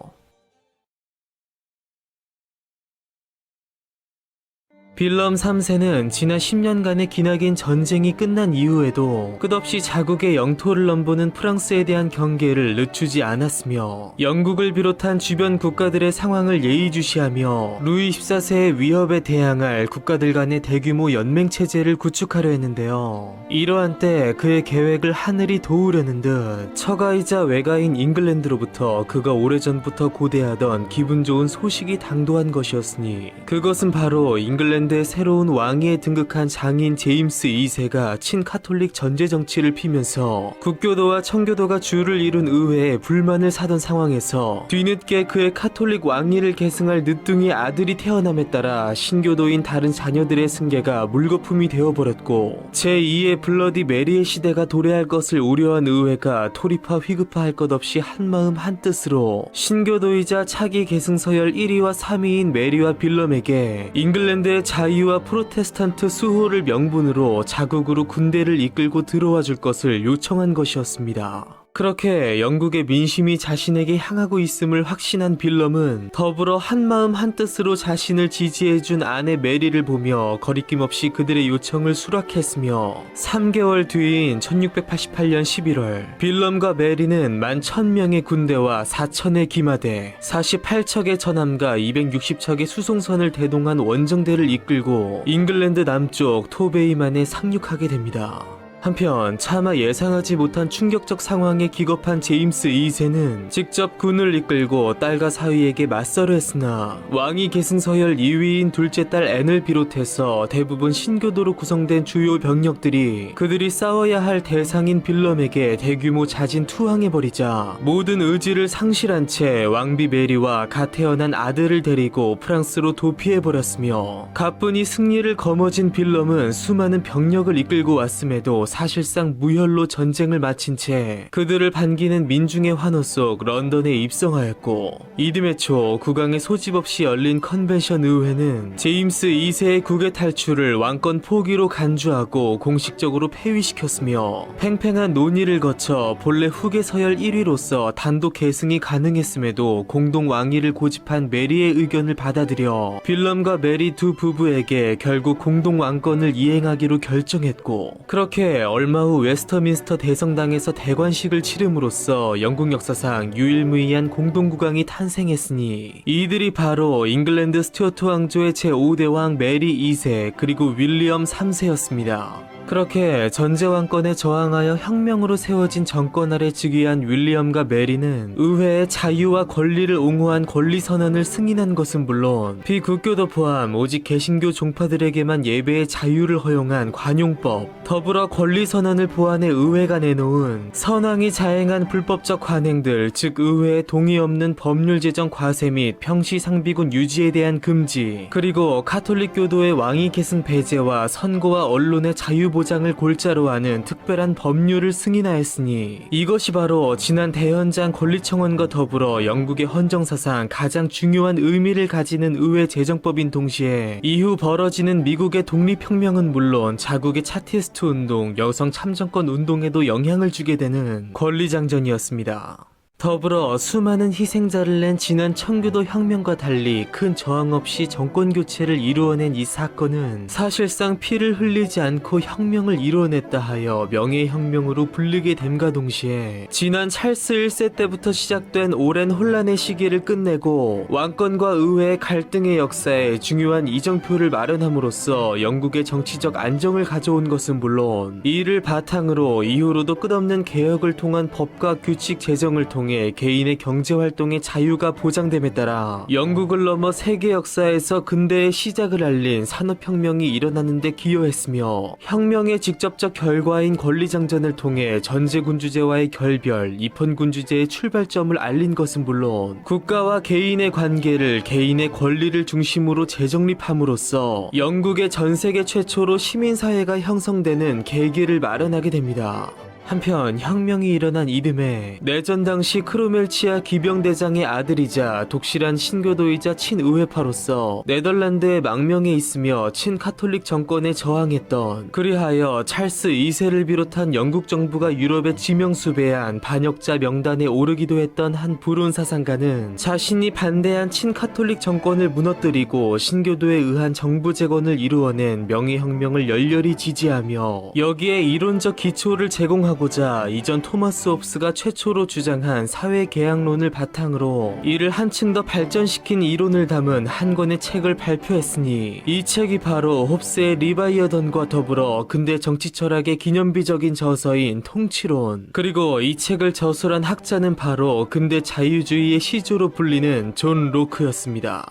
빌럼 3세는 지난 10년간의 기나긴 전쟁이 끝난 이후에도 끝없이 자국의 영토를 넘보는 프랑스에 대한 경계를 늦추지 않았으며 영국을 비롯한 주변 국가들의 상황을 예의주시하며 루이 14세의 위협에 대항할 국가들 간의 대규모 연맹체제를 구축하려 했는데요. 이러한 때 그의 계획을 하늘이 도우려는 듯 처가이자 외가인 잉글랜드로부터 그가 오래전부터 고대하던 기분 좋은 소식이 당도한 것이었으니 그것은 바로 잉글랜드의 새로운 왕위에 등극한 장인 제임스 2세가 친카톨릭 전제 정치를 피면서 국교도와 청교도가 주를 이룬 의회에 불만을 사던 상황에서 뒤늦게 그의 카톨릭 왕위를 계승할 늦둥이 아들이 태어남에 따라 신교도인 다른 자녀들의 승계가 물거품이 되어버렸고 제2의 블러디 메리의 시대가 도래할 것을 우려한 의회가 토리파 휘급파할 것 없이 한마음 한뜻으로 신교도이자 차기 계승서열 1위와 3위인 메리와 빌럼에게 잉글랜드의 자유와 프로테스탄트 수호를 명분으로 자국으로 군대를 이끌고 들어와 줄 것을 요청한 것이었습니다. 그렇게 영국의 민심이 자신에게 향하고 있음을 확신한 빌럼은 더불어 한마음 한뜻으로 자신을 지지해준 아내 메리를 보며 거리낌 없이 그들의 요청을 수락했으며 3개월 뒤인 1688년 11월 빌럼과 메리는 11,000명의 군대와 4,000의 기마대, 48척의 전함과 260척의 수송선을 대동한 원정대를 이끌고 잉글랜드 남쪽 토베이만에 상륙하게 됩니다. 한편 차마 예상하지 못한 충격적 상황에 기겁한 제임스 2세는 직접 군을 이끌고 딸과 사위에게 맞서려 했으나 왕위 계승서열 2위인 둘째 딸 앤을 비롯해서 대부분 신교도로 구성된 주요 병력들이 그들이 싸워야 할 대상인 빌럼에게 대규모 자진 투항해버리자 모든 의지를 상실한 채 왕비 메리와 갓 태어난 아들을 데리고 프랑스로 도피해버렸으며 가뿐히 승리를 거머쥔 빌럼은 수많은 병력을 이끌고 왔음에도 사실상 무혈로 전쟁을 마친 채 그들을 반기는 민중의 환호 속 런던에 입성하였고 이듬해 초 국왕의 소집 없이 열린 컨벤션 의회는 제임스 2세의 국외 탈출을 왕권 포기로 간주하고 공식적으로 폐위시켰으며 팽팽한 논의를 거쳐 본래 후계 서열 1위로서 단독 계승이 가능했음에도 공동 왕위를 고집한 메리의 의견을 받아들여 빌럼과 메리 두 부부에게 결국 공동 왕권을 이행하기로 결정했고 그렇게 얼마 후 웨스터민스터 대성당에서 대관식을 치름으로써 영국 역사상 유일무이한 공동국왕이 탄생했으니 이들이 바로 잉글랜드 스튜어트 왕조의 제5대 왕 메리 2세 그리고 윌리엄 3세였습니다. 그렇게 전제왕권에 저항하여 혁명으로 세워진 정권 아래 즉위한 윌리엄과 메리는 의회의 자유와 권리를 옹호한 권리선언을 승인한 것은 물론 비국교도 포함 오직 개신교 종파들에게만 예배의 자유를 허용한 관용법, 더불어 권리선언을 보완해 의회가 내놓은 선왕이 자행한 불법적 관행들, 즉 의회에 동의 없는 법률 제정 과세 및 평시 상비군 유지에 대한 금지, 그리고 카톨릭 교도의 왕위 계승 배제와 선거와 언론의 자유 보장을 골자로 하는 특별한 법률을 승인하였으니 이것이 바로 지난 대헌장 권리청원과 더불어 영국의 헌정사상 가장 중요한 의미를 가지는 의회 제정법인 동시에 이후 벌어지는 미국의 독립혁명은 물론 자국의 차티스트 운동, 여성 참정권 운동에도 영향을 주게 되는 권리장전이었습니다. 더불어 수많은 희생자를 낸 지난 청교도 혁명과 달리 큰 저항 없이 정권 교체를 이루어낸 이 사건은 사실상 피를 흘리지 않고 혁명을 이루어냈다 하여 명예혁명으로 불리게 됨과 동시에 지난 찰스 1세 때부터 시작된 오랜 혼란의 시기를 끝내고 왕권과 의회의 갈등의 역사에 중요한 이정표를 마련함으로써 영국의 정치적 안정을 가져온 것은 물론 이를 바탕으로 이후로도 끝없는 개혁을 통한 법과 규칙 제정을 통해 개인의 경제활동의 자유가 보장됨에 따라 영국을 넘어 세계 역사에서 근대의 시작을 알린 산업혁명이 일어나는 데 기여했으며 혁명의 직접적 결과인 권리장전을 통해 전제군주제와의 결별, 입헌군주제의 출발점을 알린 것은 물론 국가와 개인의 관계를 개인의 권리를 중심으로 재정립함으로써 영국의 전세계 최초로 시민사회가 형성되는 계기를 마련하게 됩니다. 한편 혁명이 일어난 이듬해 내전 당시 크로멜치아 기병대장의 아들이자 독실한 신교도이자 친의회파로서 네덜란드의 망명에 있으며 친카톨릭 정권에 저항했던, 그리하여 찰스 2세를 비롯한 영국 정부가 유럽에 지명수배한 반역자 명단에 오르기도 했던 한 불운 사상가는 자신이 반대한 친카톨릭 정권을 무너뜨리고 신교도에 의한 정부 재건을 이루어낸 명예혁명을 열렬히 지지하며 여기에 이론적 기초를 제공하고 고자 이전 토마스 홉스가 최초로 주장한 사회계약론을 바탕으로 이를 한층 더 발전시킨 이론을 담은 한 권의 책을 발표했으니 이 책이 바로 홉스의 리바이어던과 더불어 근대 정치 철학의 기념비적인 저서인 통치론, 그리고 이 책을 저술한 학자는 바로 근대 자유주의의 시조로 불리는 존 로크였습니다.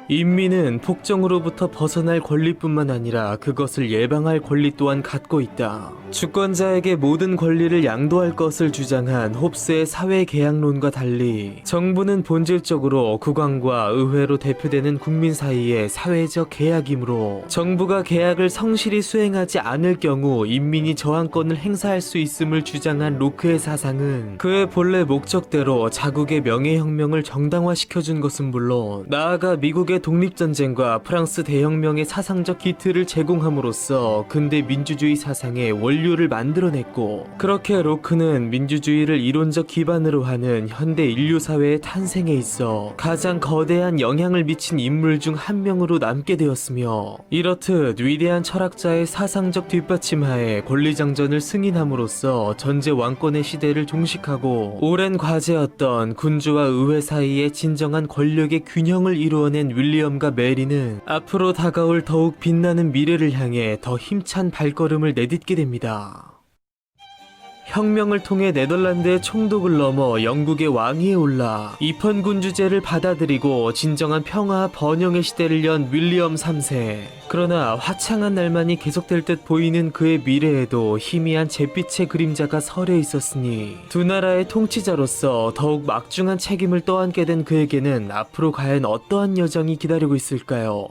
인민은 폭정으로부터 벗어날 권리뿐만 아니라 그것을 예방할 권리 또한 갖고 있다. 주권자에게 모든 권리를 양도할 것을 주장한 홉스의 사회계약론과 달리 정부는 본질적으로 국왕과 의회로 대표되는 국민 사이의 사회적 계약이므로 정부가 계약을 성실히 수행하지 않을 경우 인민이 저항권을 행사할 수 있음을 주장한 로크의 사상은 그의 본래 목적대로 자국의 명예혁명을 정당화시켜준 것은 물론 나아가 미국의 독립전쟁과 프랑스 대혁명의 사상적 기틀을 제공함으로써 근대 민주주의 사상의 원료를 만들어냈고, 그렇게 로크는 민주주의를 이론적 기반으로 하는 현대 인류사회의 탄생에 있어 가장 거대한 영향을 미친 인물 중 한 명으로 남게 되었으며, 이렇듯 위대한 철학자의 사상적 뒷받침하에 권리장전을 승인함으로써 전제 왕권의 시대를 종식하고 오랜 과제였던 군주와 의회 사이의 진정한 권력의 균형을 이루어낸 윌리엄과 메리는 앞으로 다가올 더욱 빛나는 미래를 향해 더 힘찬 발걸음을 내딛게 됩니다. 혁명을 통해 네덜란드의 총독을 넘어 영국의 왕위에 올라 입헌군주제를 받아들이고 진정한 평화와 번영의 시대를 연 윌리엄 3세. 그러나 화창한 날만이 계속될 듯 보이는 그의 미래에도 희미한 잿빛의 그림자가 서려 있었으니 두 나라의 통치자로서 더욱 막중한 책임을 떠안게 된 그에게는 앞으로 과연 어떠한 여정이 기다리고 있을까요?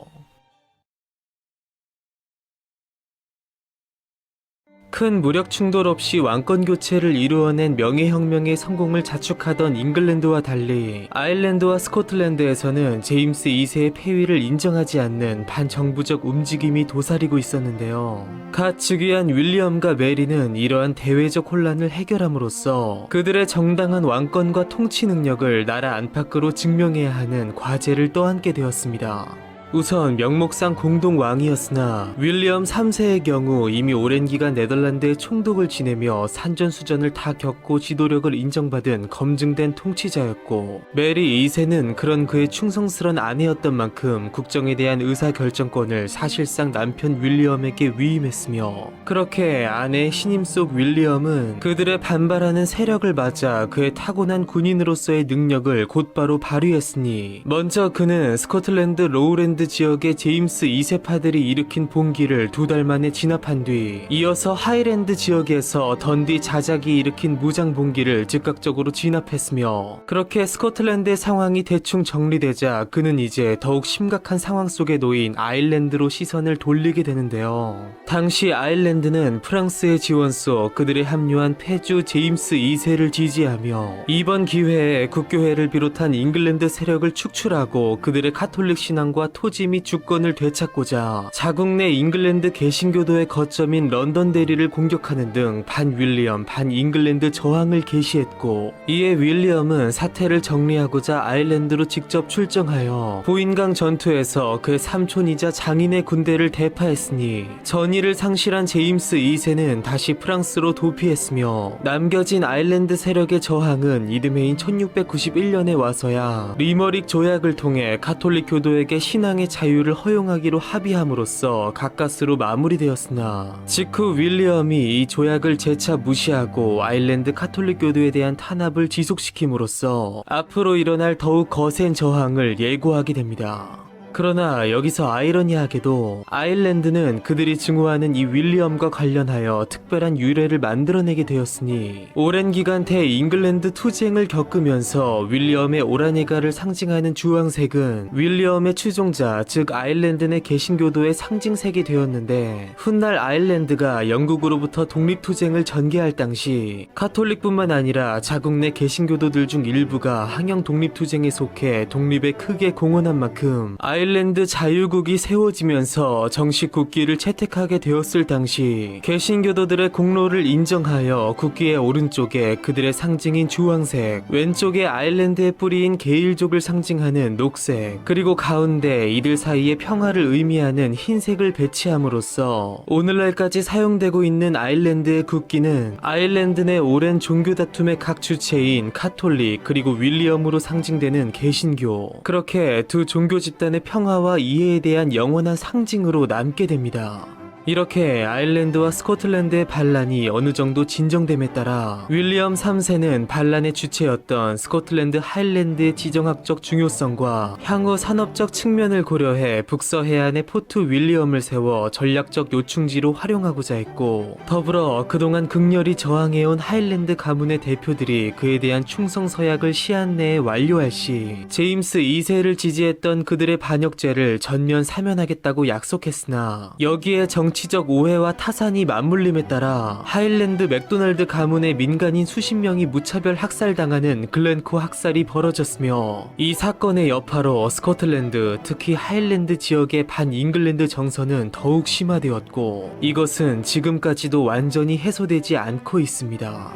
큰 무력 충돌 없이 왕권 교체를 이루어낸 명예혁명의 성공을 자축하던 잉글랜드와 달리 아일랜드와 스코틀랜드에서는 제임스 2세의 폐위를 인정하지 않는 반정부적 움직임이 도사리고 있었는데요. 갓 즉위한 윌리엄과 메리는 이러한 대외적 혼란을 해결함으로써 그들의 정당한 왕권과 통치 능력을 나라 안팎으로 증명해야 하는 과제를 떠안게 되었습니다. 우선 명목상 공동 왕이었으나 윌리엄 3세의 경우 이미 오랜 기간 네덜란드에 총독을 지내며 산전수전을 다 겪고 지도력을 인정받은 검증된 통치자였고, 메리 2세는 그런 그의 충성스런 아내였던 만큼 국정에 대한 의사결정권을 사실상 남편 윌리엄에게 위임했으며, 그렇게 아내의 신임 속 윌리엄은 그들의 반발하는 세력을 맞아 그의 타고난 군인으로서의 능력을 곧바로 발휘했으니, 먼저 그는 스코틀랜드 로우랜드 지역의 제임스 2세파들이 일으킨 봉기를 2달 만에 진압한 뒤, 이어서 하이랜드 지역에서 던디 자작이 일으킨 무장 봉기를 즉각적으로 진압했으며, 그렇게 스코틀랜드의 상황이 대충 정리되자 그는 이제 더욱 심각한 상황 속에 놓인 아일랜드로 시선을 돌리게 되는데요. 당시 아일랜드는 프랑스의 지원 속 그들의 합류한 패주 제임스 2세를 지지하며, 이번 기회에 국교회를 비롯한 잉글랜드 세력을 축출하고 그들의 카톨릭 신앙과 토지 및 주권을 되찾고자 자국 내 잉글랜드 개신교도의 거점인 런던 대리를 공격하는 등 반 윌리엄 반 잉글랜드 저항을 개시했고, 이에 윌리엄은 사태를 정리하고자 아일랜드로 직접 출정하여 보인강 전투에서 그의 삼촌이자 장인의 군대를 대파했으니, 전의를 상실한 제임스 2세는 다시 프랑스로 도피했으며, 남겨진 아일랜드 세력의 저항은 이듬해인 1691년에 와서야 리머릭 조약을 통해 가톨릭 교도에게 신앙의 자유를 허용하기로 합의함으로써 가까스로 마무리되었으나, 직후 윌리엄이 이 조약을 재차 무시하고 아일랜드 가톨릭 교도에 대한 탄압을 지속시킴으로써 앞으로 일어날 더욱 거센 저항을 예고하게 됩니다. 그러나 여기서 아이러니하게도 아일랜드는 그들이 증오하는 이 윌리엄과 관련하여 특별한 유래를 만들어내게 되었으니, 오랜 기간 대잉글랜드 투쟁을 겪으면서 윌리엄의 오라네가를 상징하는 주황색은 윌리엄의 추종자 즉 아일랜드 내 개신교도의 상징색이 되었는데, 훗날 아일랜드가 영국으로부터 독립투쟁을 전개할 당시 가톨릭뿐만 아니라 자국 내 개신교도들 중 일부가 항영 독립투쟁에 속해 독립에 크게 공헌한 만큼 아일랜드 자유국이 세워지면서 정식 국기를 채택하게 되었을 당시 개신교도들의 공로를 인정하여 국기의 오른쪽에 그들의 상징인 주황색, 왼쪽에 아일랜드의 뿌리인 게일족을 상징하는 녹색, 그리고 가운데 이들 사이의 평화를 의미하는 흰색을 배치함으로써 오늘날까지 사용되고 있는 아일랜드의 국기는 아일랜드 내 오랜 종교 다툼의 각 주체인 카톨릭 그리고 윌리엄으로 상징되는 개신교, 그렇게 두 종교 집단의 평화와 이해에 대한 영원한 상징으로 남게 됩니다. 이렇게 아일랜드와 스코틀랜드의 반란이 어느 정도 진정됨에 따라 윌리엄 3세는 반란의 주체였던 스코틀랜드 하일랜드의 지정학적 중요성과 향후 산업적 측면을 고려해 북서 해안에 포트 윌리엄을 세워 전략적 요충지로 활용하고자 했고, 더불어 그동안 극렬히 저항해온 하일랜드 가문의 대표들이 그에 대한 충성 서약을 시한 내에 완료할 시 제임스 2세를 지지했던 그들의 반역죄를 전면 사면하겠다고 약속했으나, 여기에 정치적 오해와 타산이 맞물림에 따라 하일랜드 맥도날드 가문의 민간인 수십 명이 무차별 학살당하는 글렌코 학살이 벌어졌으며, 이 사건의 여파로 스코틀랜드, 특히 하일랜드 지역의 반잉글랜드 정서는 더욱 심화되었고, 이것은 지금까지도 완전히 해소되지 않고 있습니다.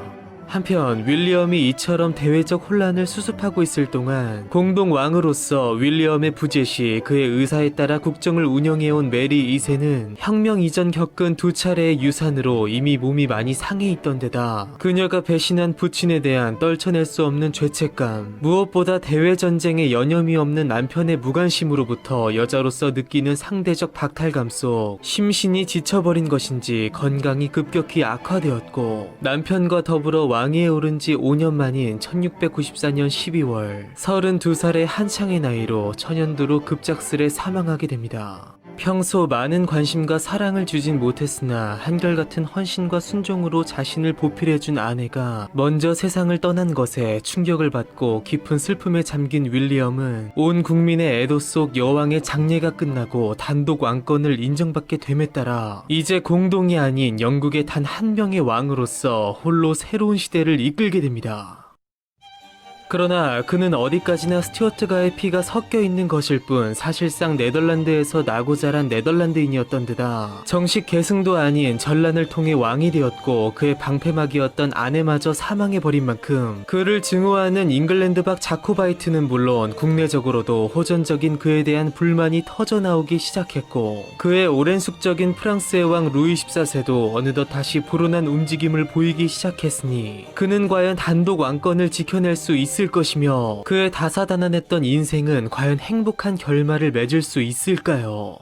한편 윌리엄이 이처럼 대외적 혼란을 수습하고 있을 동안 공동 왕으로서 윌리엄의 부재 시 그의 의사에 따라 국정을 운영해온 메리 2세는 혁명 이전 겪은 2차례의 유산으로 이미 몸이 많이 상해 있던 데다 그녀가 배신한 부친에 대한 떨쳐낼 수 없는 죄책감, 무엇보다 대외전쟁에 여념이 없는 남편의 무관심으로부터 여자로서 느끼는 상대적 박탈감 속 심신이 지쳐버린 것인지 건강이 급격히 악화되었고, 남편과 더불어 왕위에 오른 지 5년 만인 1694년 12월 32살의 한창의 나이로 천연두로 급작스레 사망하게 됩니다. 평소 많은 관심과 사랑을 주진 못했으나 한결같은 헌신과 순종으로 자신을 보필해준 아내가 먼저 세상을 떠난 것에 충격을 받고 깊은 슬픔에 잠긴 윌리엄은 온 국민의 애도 속 여왕의 장례가 끝나고 단독 왕권을 인정받게 됨에 따라 이제 공동이 아닌 영국의 단 한 명의 왕으로서 홀로 새로운 시대를 이끌게 됩니다. 그러나 그는 어디까지나 스튜어트가의 피가 섞여 있는 것일 뿐 사실상 네덜란드에서 나고 자란 네덜란드인이었던 데다 정식 계승도 아닌 전란을 통해 왕이 되었고 그의 방패막이었던 아내마저 사망해버린 만큼 그를 증오하는 잉글랜드박 자코바이트는 물론 국내적으로도 호전적인 그에 대한 불만이 터져나오기 시작했고 그의 오랜 숙적인 프랑스의 왕 루이 14세도 어느덧 다시 불온한 움직임을 보이기 시작했으니 그는 과연 단독 왕권을 지켜낼 수 있을 것이며 그의 다사다난했던 인생은 과연 행복한 결말을 맺을 수 있을까요?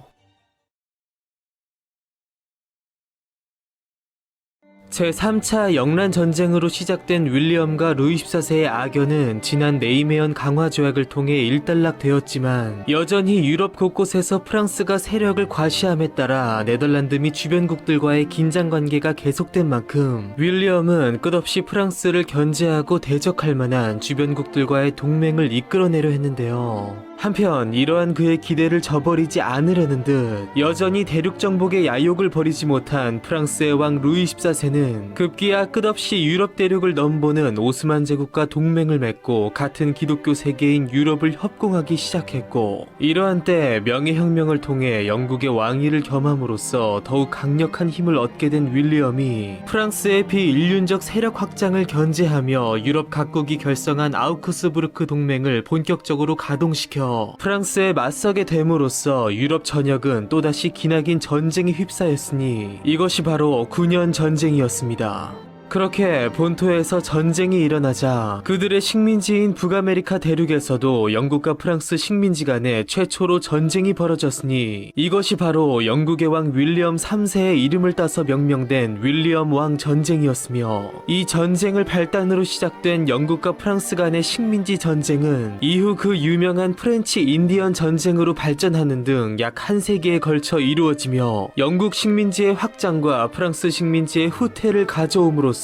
제3차 영란전쟁으로 시작된 윌리엄과 루이 14세의 악연은 지난 네이메언 강화조약을 통해 일단락되었지만 여전히 유럽 곳곳에서 프랑스가 세력을 과시함에 따라 네덜란드 및 주변국들과의 긴장관계가 계속된 만큼 윌리엄은 끝없이 프랑스를 견제하고 대적할 만한 주변국들과의 동맹을 이끌어내려 했는데요. 한편 이러한 그의 기대를 저버리지 않으려는 듯 여전히 대륙 정복의 야욕을 버리지 못한 프랑스의 왕 루이 14세는 급기야 끝없이 유럽 대륙을 넘보는 오스만 제국과 동맹을 맺고 같은 기독교 세계인 유럽을 협공하기 시작했고 이러한 때 명예혁명을 통해 영국의 왕위를 겸함으로써 더욱 강력한 힘을 얻게 된 윌리엄이 프랑스의 비인륜적 세력 확장을 견제하며 유럽 각국이 결성한 아우크스부르크 동맹을 본격적으로 가동시켜 프랑스에 맞서게 됨으로써 유럽 전역은 또다시 기나긴 전쟁에 휩싸였으니 이것이 바로 9년 전쟁이었습니다. 그렇게 본토에서 전쟁이 일어나자 그들의 식민지인 북아메리카 대륙에서도 영국과 프랑스 식민지 간에 최초로 전쟁이 벌어졌으니 이것이 바로 영국의 왕 윌리엄 3세의 이름을 따서 명명된 윌리엄 왕 전쟁이었으며 이 전쟁을 발단으로 시작된 영국과 프랑스 간의 식민지 전쟁은 이후 그 유명한 프렌치 인디언 전쟁으로 발전하는 등 약 한 세기에 걸쳐 이루어지며 영국 식민지의 확장과 프랑스 식민지의 후퇴를 가져옴으로써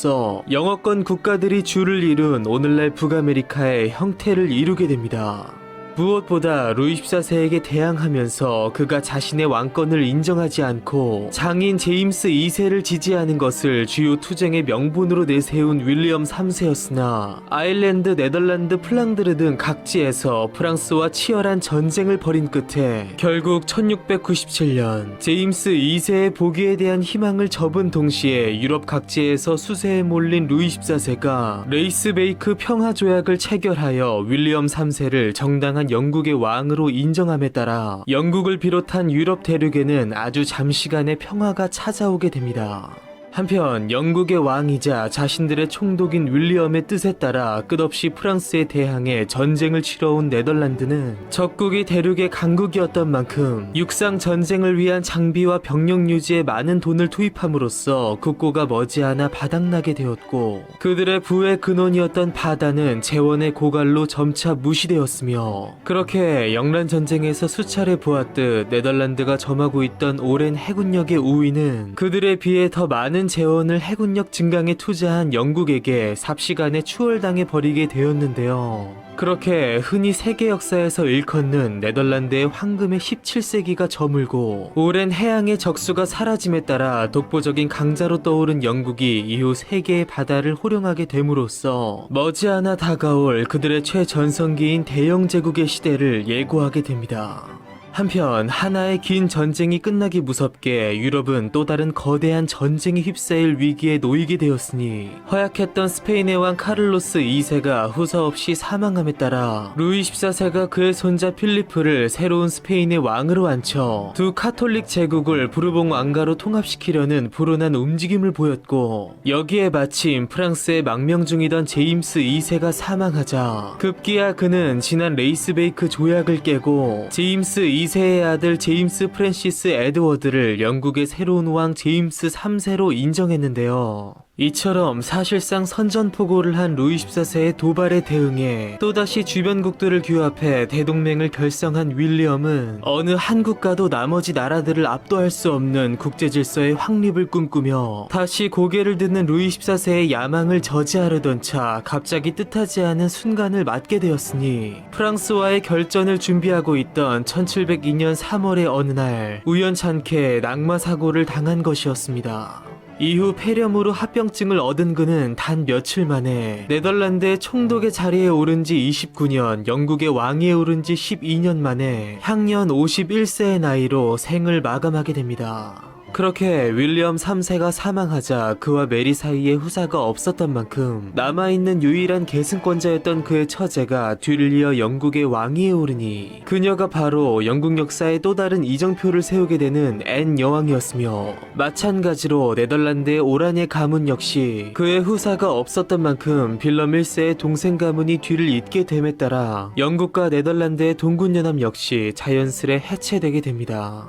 영어권 국가들이 주를 이룬 오늘날 북아메리카의 형태를 이루게 됩니다. 무엇보다 루이 14세에게 대항하면서 그가 자신의 왕권을 인정하지 않고 장인 제임스 2세를 지지하는 것을 주요 투쟁의 명분으로 내세운 윌리엄 3세였으나 아일랜드, 네덜란드, 플랑드르 등 각지에서 프랑스와 치열한 전쟁을 벌인 끝에 결국 1697년 제임스 2세의 복위에 대한 희망을 접은 동시에 유럽 각지에서 수세에 몰린 루이 14세가 레이스베이크 평화조약을 체결하여 윌리엄 3세를 정당한 영국의 왕으로 인정함에 따라 영국을 비롯한 유럽 대륙에는 아주 잠시간의 평화가 찾아오게 됩니다. 한편 영국의 왕이자 자신들의 총독인 윌리엄의 뜻에 따라 끝없이 프랑스에 대항해 전쟁을 치러온 네덜란드는 적국이 대륙의 강국이었던 만큼 육상 전쟁을 위한 장비와 병력 유지에 많은 돈을 투입함으로써 국고가 머지않아 바닥나게 되었고 그들의 부의 근원이었던 바다는 재원의 고갈로 점차 무시되었으며 그렇게 영란전쟁에서 수차례 보았듯 네덜란드가 점하고 있던 오랜 해군력의 우위는 그들에 비해 더 많은 재원을 해군력 증강에 투자한 영국에게 삽시간에 추월당해 버리게 되었는데요. 그렇게 흔히 세계 역사에서 일컫는 네덜란드의 황금의 17세기가 저물고 오랜 해양의 적수가 사라짐에 따라 독보적인 강자로 떠오른 영국이 이후 세계의 바다를 호령하게 됨으로써 머지않아 다가올 그들의 최전성기인 대영 제국의 시대를 예고하게 됩니다. 한편 하나의 긴 전쟁이 끝나기 무섭게 유럽은 또 다른 거대한 전쟁에 휩싸일 위기에 놓이게 되었으니 허약했던 스페인의 왕 카를로스 2세가 후사 없이 사망함에 따라 루이 14세가 그의 손자 필리프를 새로운 스페인의 왕으로 앉혀 두 카톨릭 제국을 부르봉 왕가로 통합시키려는 불온한 움직임을 보였고 여기에 마침 프랑스의 망명 중이던 제임스 2세가 사망하자 급기야 그는 지난 레이스베이크 조약을 깨고 제임스 2세의 아들 제임스 프랜시스 에드워드를 영국의 새로운 왕 제임스 3세로 인정했는데요. 이처럼 사실상 선전포고를 한 루이 14세의 도발에 대응해 또다시 주변국들을 규합해 대동맹을 결성한 윌리엄은 어느 한 국가도 나머지 나라들을 압도할 수 없는 국제질서의 확립을 꿈꾸며 다시 고개를 드는 루이 14세의 야망을 저지하려던 차 갑자기 뜻하지 않은 순간을 맞게 되었으니 프랑스와의 결전을 준비하고 있던 1702년 3월의 어느 날 우연찮게 낙마 사고를 당한 것이었습니다. 이후 폐렴으로 합병증을 얻은 그는 단 며칠 만에 네덜란드의 총독의 자리에 오른 지 29년, 영국의 왕위에 오른 지 12년 만에 향년 51세의 나이로 생을 마감하게 됩니다. 그렇게 윌리엄 3세가 사망하자 그와 메리 사이에 후사가 없었던 만큼 남아있는 유일한 계승권자였던 그의 처제가 뒤를 이어 영국의 왕위에 오르니 그녀가 바로 영국 역사에 또 다른 이정표를 세우게 되는 앤 여왕이었으며, 마찬가지로 네덜란드의 오란예 가문 역시 그의 후사가 없었던 만큼 빌럼 1세의 동생 가문이 뒤를 잇게 됨에 따라 영국과 네덜란드의 동군연합 역시 자연스레 해체되게 됩니다.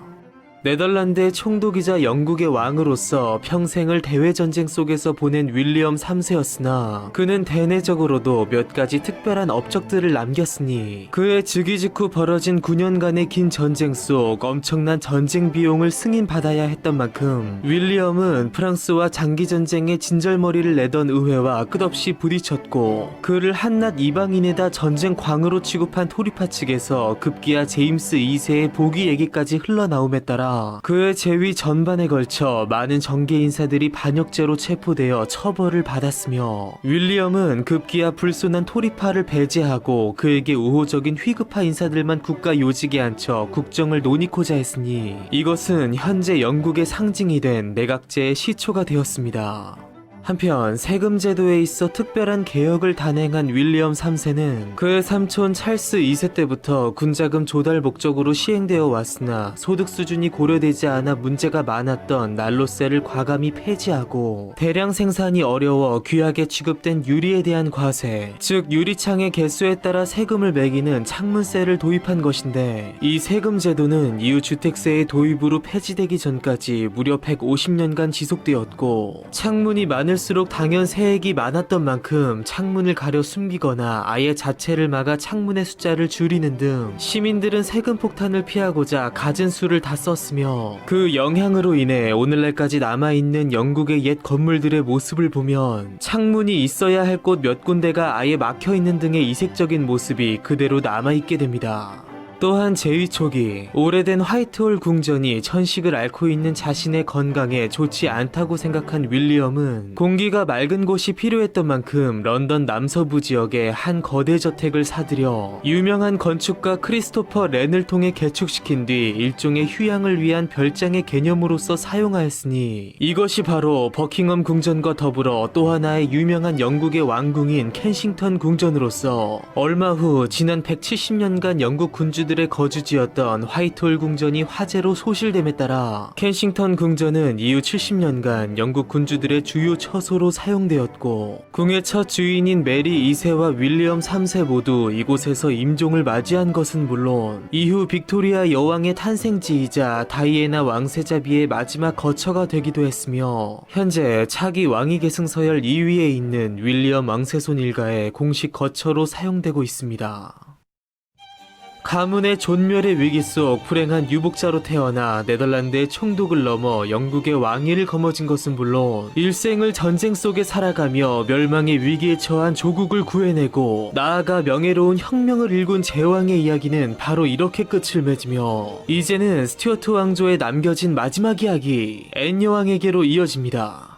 네덜란드의 총독이자 영국의 왕으로서 평생을 대외전쟁 속에서 보낸 윌리엄 3세였으나 그는 대내적으로도 몇 가지 특별한 업적들을 남겼으니 그의 즉위 직후 벌어진 9년간의 긴 전쟁 속 엄청난 전쟁 비용을 승인받아야 했던 만큼 윌리엄은 프랑스와 장기전쟁에 진절머리를 내던 의회와 끝없이 부딪혔고, 그를 한낱 이방인에다 전쟁광으로 취급한 토리파 측에서 급기야 제임스 2세의 복위 얘기까지 흘러나옴에 따라 그의 재위 전반에 걸쳐 많은 정계 인사들이 반역죄로 체포되어 처벌을 받았으며, 윌리엄은 급기야 불손한 토리파를 배제하고 그에게 우호적인 휘급파 인사들만 국가 요직에 앉혀 국정을 논의코자 했으니 이것은 현재 영국의 상징이 된 내각제의 시초가 되었습니다. 한편 세금 제도에 있어 특별한 개혁을 단행한 윌리엄 3세는 그의 삼촌 찰스 2세 때부터 군자금 조달 목적으로 시행되어 왔으나 소득 수준이 고려되지 않아 문제가 많았던 난로세를 과감히 폐지하고 대량 생산이 어려워 귀하게 취급된 유리에 대한 과세, 즉 유리창의 개수에 따라 세금을 매기는 창문세를 도입한 것인데, 이 세금 제도는 이후 주택세의 도입으로 폐지되기 전까지 무려 150년간 지속되었고, 창문이 많을수록 당연 세액이 많았던 만큼 창문을 가려 숨기거나 아예 자체를 막아 창문의 숫자를 줄이는 등 시민들은 세금 폭탄을 피하고자 갖은 수를 다 썼으며, 그 영향으로 인해 오늘날까지 남아있는 영국의 옛 건물들의 모습을 보면 창문이 있어야 할 곳 몇 군데가 아예 막혀있는 등의 이색적인 모습이 그대로 남아있게 됩니다. 또한 재위 초기 오래된 화이트홀 궁전이 천식을 앓고 있는 자신의 건강에 좋지 않다고 생각한 윌리엄은 공기가 맑은 곳이 필요했던 만큼 런던 남서부 지역에 한 거대 저택을 사들여 유명한 건축가 크리스토퍼 렌을 통해 개축시킨 뒤 일종의 휴양을 위한 별장의 개념으로서 사용하였으니, 이것이 바로 버킹엄 궁전과 더불어 또 하나의 유명한 영국의 왕궁인 켄싱턴 궁전으로서 얼마 후 지난 170년간 영국 군주들의 거주지였던 화이트홀 궁전이 화재로 소실됨에 따라 켄싱턴 궁전은 이후 70년간 영국 군주들의 주요 처소로 사용되었고, 궁의 첫 주인인 메리 2세와 윌리엄 3세 모두 이곳에서 임종을 맞이한 것은 물론 이후 빅토리아 여왕의 탄생지이자 다이애나 왕세자비의 마지막 거처가 되기도 했으며, 현재 차기 왕위 계승 서열 2위에 있는 윌리엄 왕세손 일가의 공식 거처로 사용되고 있습니다. 가문의 존멸의 위기 속 불행한 유복자로 태어나 네덜란드의 총독을 넘어 영국의 왕위를 거머쥔 것은 물론 일생을 전쟁 속에 살아가며 멸망의 위기에 처한 조국을 구해내고 나아가 명예로운 혁명을 일군 제왕의 이야기는 바로 이렇게 끝을 맺으며 이제는 스튜어트 왕조에 남겨진 마지막 이야기 앤 여왕에게로 이어집니다.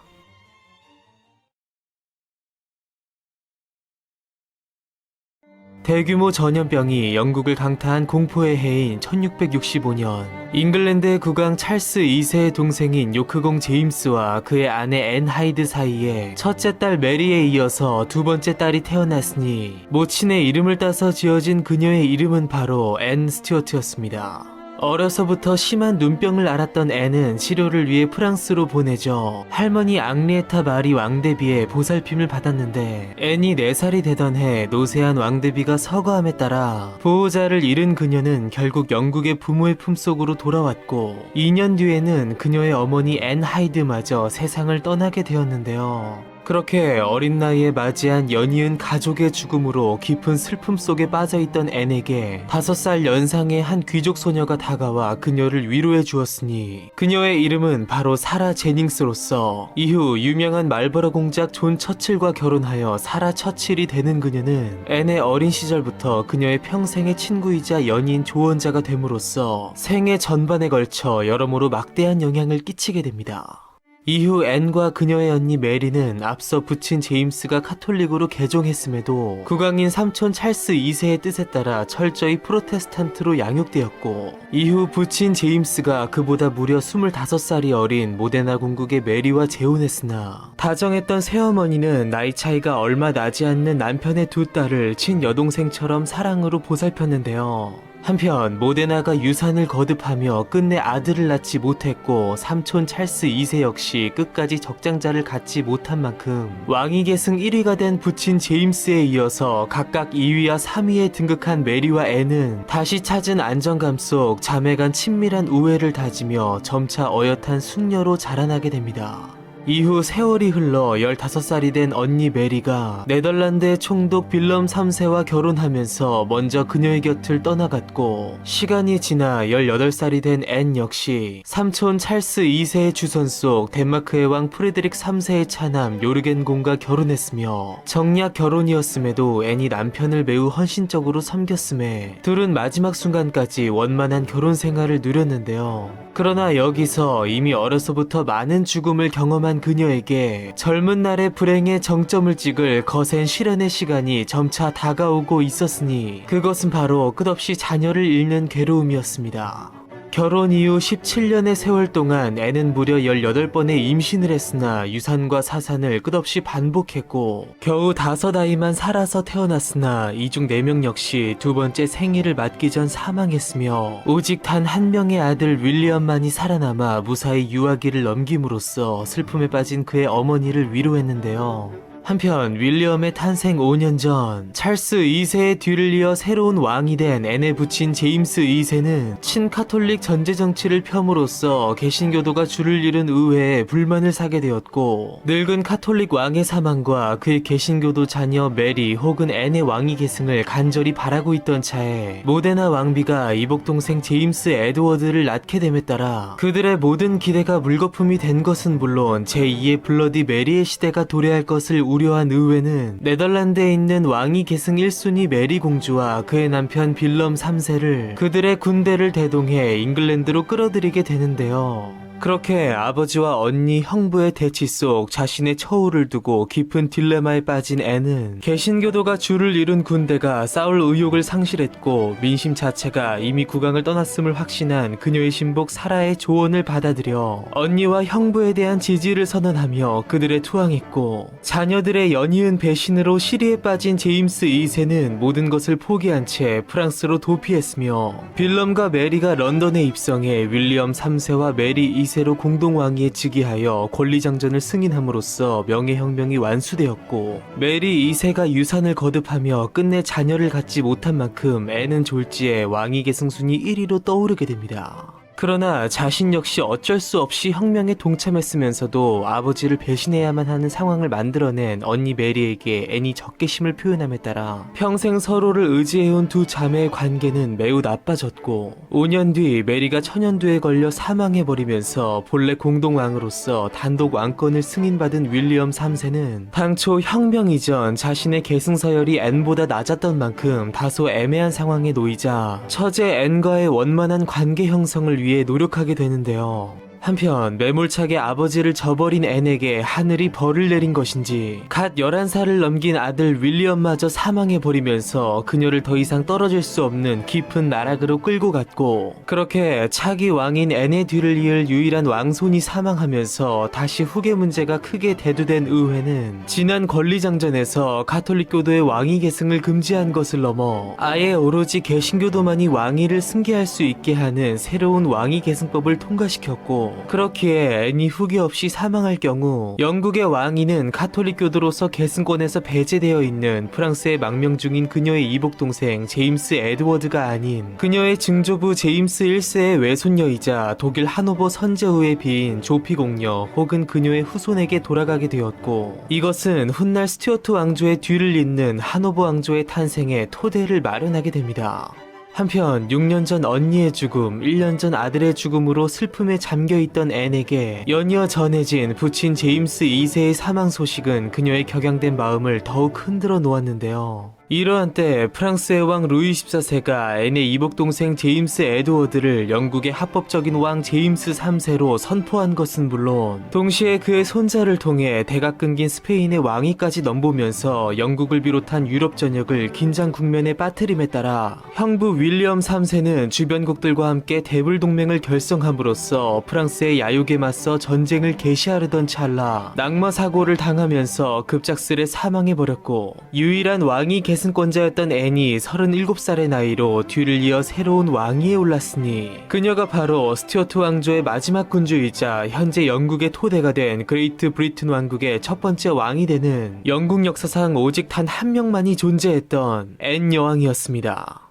대규모 전염병이 영국을 강타한 공포의 해인 1665년, 잉글랜드의 국왕 찰스 2세의 동생인 요크공 제임스와 그의 아내 앤 하이드 사이에 첫째 딸 메리에 이어서 두 번째 딸이 태어났으니 모친의 이름을 따서 지어진 그녀의 이름은 바로 앤 스튜어트였습니다. 어려서부터 심한 눈병을 앓았던 앤은 치료를 위해 프랑스로 보내져 할머니 앙리에타 마리 왕대비의 보살핌을 받았는데, 앤이 4살이 되던 해 노쇠한 왕대비가 서거함에 따라 보호자를 잃은 그녀는 결국 영국의 부모의 품속으로 돌아왔고, 2년 뒤에는 그녀의 어머니 앤 하이드마저 세상을 떠나게 되었는데요. 그렇게 어린 나이에 맞이한 연이은 가족의 죽음으로 깊은 슬픔 속에 빠져있던 앤에게 5살 연상의 한 귀족 소녀가 다가와 그녀를 위로해 주었으니, 그녀의 이름은 바로 사라 제닝스로서 이후 유명한 말버러 공작 존 처칠과 결혼하여 사라 처칠이 되는 그녀는 앤의 어린 시절부터 그녀의 평생의 친구이자 연인 조언자가 됨으로써 생애 전반에 걸쳐 여러모로 막대한 영향을 끼치게 됩니다. 이후 앤과 그녀의 언니 메리는 앞서 부친 제임스가 카톨릭으로 개종했음에도 국왕인 삼촌 찰스 2세의 뜻에 따라 철저히 프로테스탄트로 양육되었고, 이후 부친 제임스가 그보다 무려 25살이 어린 모데나 공국의 메리와 재혼했으나 다정했던 새어머니는 나이 차이가 얼마 나지 않는 남편의 두 딸을 친여동생처럼 사랑으로 보살폈는데요. 한편 모데나가 유산을 거듭하며 끝내 아들을 낳지 못했고, 삼촌 찰스 2세 역시 끝까지 적장자를 갖지 못한 만큼 왕위 계승 1위가 된 부친 제임스에 이어서 각각 2위와 3위에 등극한 메리와 앤은 다시 찾은 안정감 속 자매 간 친밀한 우애를 다지며 점차 어엿한 숙녀로 자라나게 됩니다. 이후 세월이 흘러 15살이 된 언니 메리가 네덜란드의 총독 빌럼 3세와 결혼하면서 먼저 그녀의 곁을 떠나갔고, 시간이 지나 18살이 된 앤 역시 삼촌 찰스 2세의 주선 속 덴마크의 왕 프레드릭 3세의 차남 요르겐공과 결혼했으며, 정략 결혼이었음에도 앤이 남편을 매우 헌신적으로 섬겼음에 둘은 마지막 순간까지 원만한 결혼 생활을 누렸는데요. 그러나 여기서 이미 어려서부터 많은 죽음을 경험한 그녀에게 젊은 날의 불행의 정점을 찍을 거센 시련의 시간이 점차 다가오고 있었으니, 그것은 바로 끝없이 자녀를 잃는 괴로움이었습니다. 결혼 이후 17년의 세월 동안 앤은 무려 18번의 임신을 했으나 유산과 사산을 끝없이 반복했고, 겨우 5아이만 살아서 태어났으나 이 중 4명 역시 두 번째 생일을 맞기 전 사망했으며, 오직 단 한 명의 아들 윌리엄만이 살아남아 무사히 유아기를 넘김으로써 슬픔에 빠진 그의 어머니를 위로했는데요. 한편 윌리엄의 탄생 5년 전 찰스 2세의 뒤를 이어 새로운 왕이 된 앤의 부친 제임스 2세는 친카톨릭 전제 정치를 펴므로써 개신교도가 줄을 이룬 의회에 불만을 사게 되었고, 늙은 카톨릭 왕의 사망과 그의 개신교도 자녀 메리 혹은 앤의 왕위 계승을 간절히 바라고 있던 차에 모데나 왕비가 이복 동생 제임스 에드워드를 낳게 됨에 따라 그들의 모든 기대가 물거품이 된 것은 물론 제2의 블러디 메리의 시대가 도래할 것을 우려한 의회는 네덜란드에 있는 왕위 계승 1순위 메리 공주와 그의 남편 빌럼 3세를 그들의 군대를 대동해 잉글랜드로 끌어들이게 되는데요. 그렇게 아버지와 언니, 형부의 대치 속 자신의 처우를 두고 깊은 딜레마에 빠진 앤은 개신교도가 줄을 이룬 군대가 싸울 의욕을 상실했고, 민심 자체가 이미 국왕을 떠났음을 확신한 그녀의 신복 사라의 조언을 받아들여 언니와 형부에 대한 지지를 선언하며 그들에 투항했고, 자녀들의 연이은 배신으로 시리에 빠진 제임스 2세는 모든 것을 포기한 채 프랑스로 도피했으며, 빌럼과 메리가 런던에 입성해 윌리엄 3세와 메리 2세로 공동왕위에 즉위하여 권리장전을 승인함으로써 명예혁명이 완수되었고, 메리 2세가 유산을 거듭하며 끝내 자녀를 갖지 못한 만큼 앤은 졸지에 왕위 계승 순위 1위로 떠오르게 됩니다. 그러나 자신 역시 어쩔 수 없이 혁명에 동참했으면서도 아버지를 배신해야만 하는 상황을 만들어낸 언니 메리에게 앤이 적개심을 표현함에 따라 평생 서로를 의지해온 두 자매의 관계는 매우 나빠졌고, 5년 뒤 메리가 천연두에 걸려 사망해버리면서 본래 공동왕으로서 단독 왕권을 승인받은 윌리엄 3세는 당초 혁명 이전 자신의 계승 서열이 앤보다 낮았던 만큼 다소 애매한 상황에 놓이자 처제 앤과의 원만한 관계 형성을 위해 노력하게 되는데요. 한편 매몰차게 아버지를 저버린 앤에게 하늘이 벌을 내린 것인지 갓 11살을 넘긴 아들 윌리엄마저 사망해버리면서 그녀를 더 이상 떨어질 수 없는 깊은 나락으로 끌고 갔고, 그렇게 차기 왕인 앤의 뒤를 이을 유일한 왕손이 사망하면서 다시 후계 문제가 크게 대두된 의회는 지난 권리장전에서 가톨릭교도의 왕위 계승을 금지한 것을 넘어 아예 오로지 개신교도만이 왕위를 승계할 수 있게 하는 새로운 왕위 계승법을 통과시켰고, 그렇기에 앤이 후기 없이 사망할 경우 영국의 왕위는 가톨릭교도로서 계승권에서 배제되어 있는 프랑스의 망명 중인 그녀의 이복동생 제임스 에드워드가 아닌 그녀의 증조부 제임스 1세의 외손녀이자 독일 하노버 선제후의 비인 조피 공녀 혹은 그녀의 후손에게 돌아가게 되었고, 이것은 훗날 스튜어트 왕조의 뒤를 잇는 하노버 왕조의 탄생에 토대를 마련하게 됩니다. 한편 6년 전 언니의 죽음, 1년 전 아들의 죽음으로 슬픔에 잠겨있던 앤에게 연이어 전해진 부친 제임스 2세의 사망 소식은 그녀의 격양된 마음을 더욱 흔들어 놓았는데요. 이러한 때 프랑스의 왕 루이 14세가 앤의 이복동생 제임스 에드워드를 영국의 합법적인 왕 제임스 3세로 선포한 것은 물론 동시에 그의 손자를 통해 대가 끊긴 스페인의 왕위까지 넘보면서 영국을 비롯한 유럽 전역을 긴장 국면에 빠뜨림에 따라 형부 윌리엄 3세는 주변국들과 함께 대불 동맹을 결성함으로써 프랑스의 야욕에 맞서 전쟁을 개시하려던 찰나 낙마 사고를 당하면서 급작스레 사망해버렸고, 유일한 왕위 계승권자였던 앤이 37살의 나이로 뒤를 이어 새로운 왕위에 올랐으니 그녀가 바로 스튜어트 왕조의 마지막 군주이자 현재 영국의 토대가 된 그레이트 브리튼 왕국의 첫 번째 왕이 되는 영국 역사상 오직 단 한 명만이 존재했던 앤 여왕이었습니다.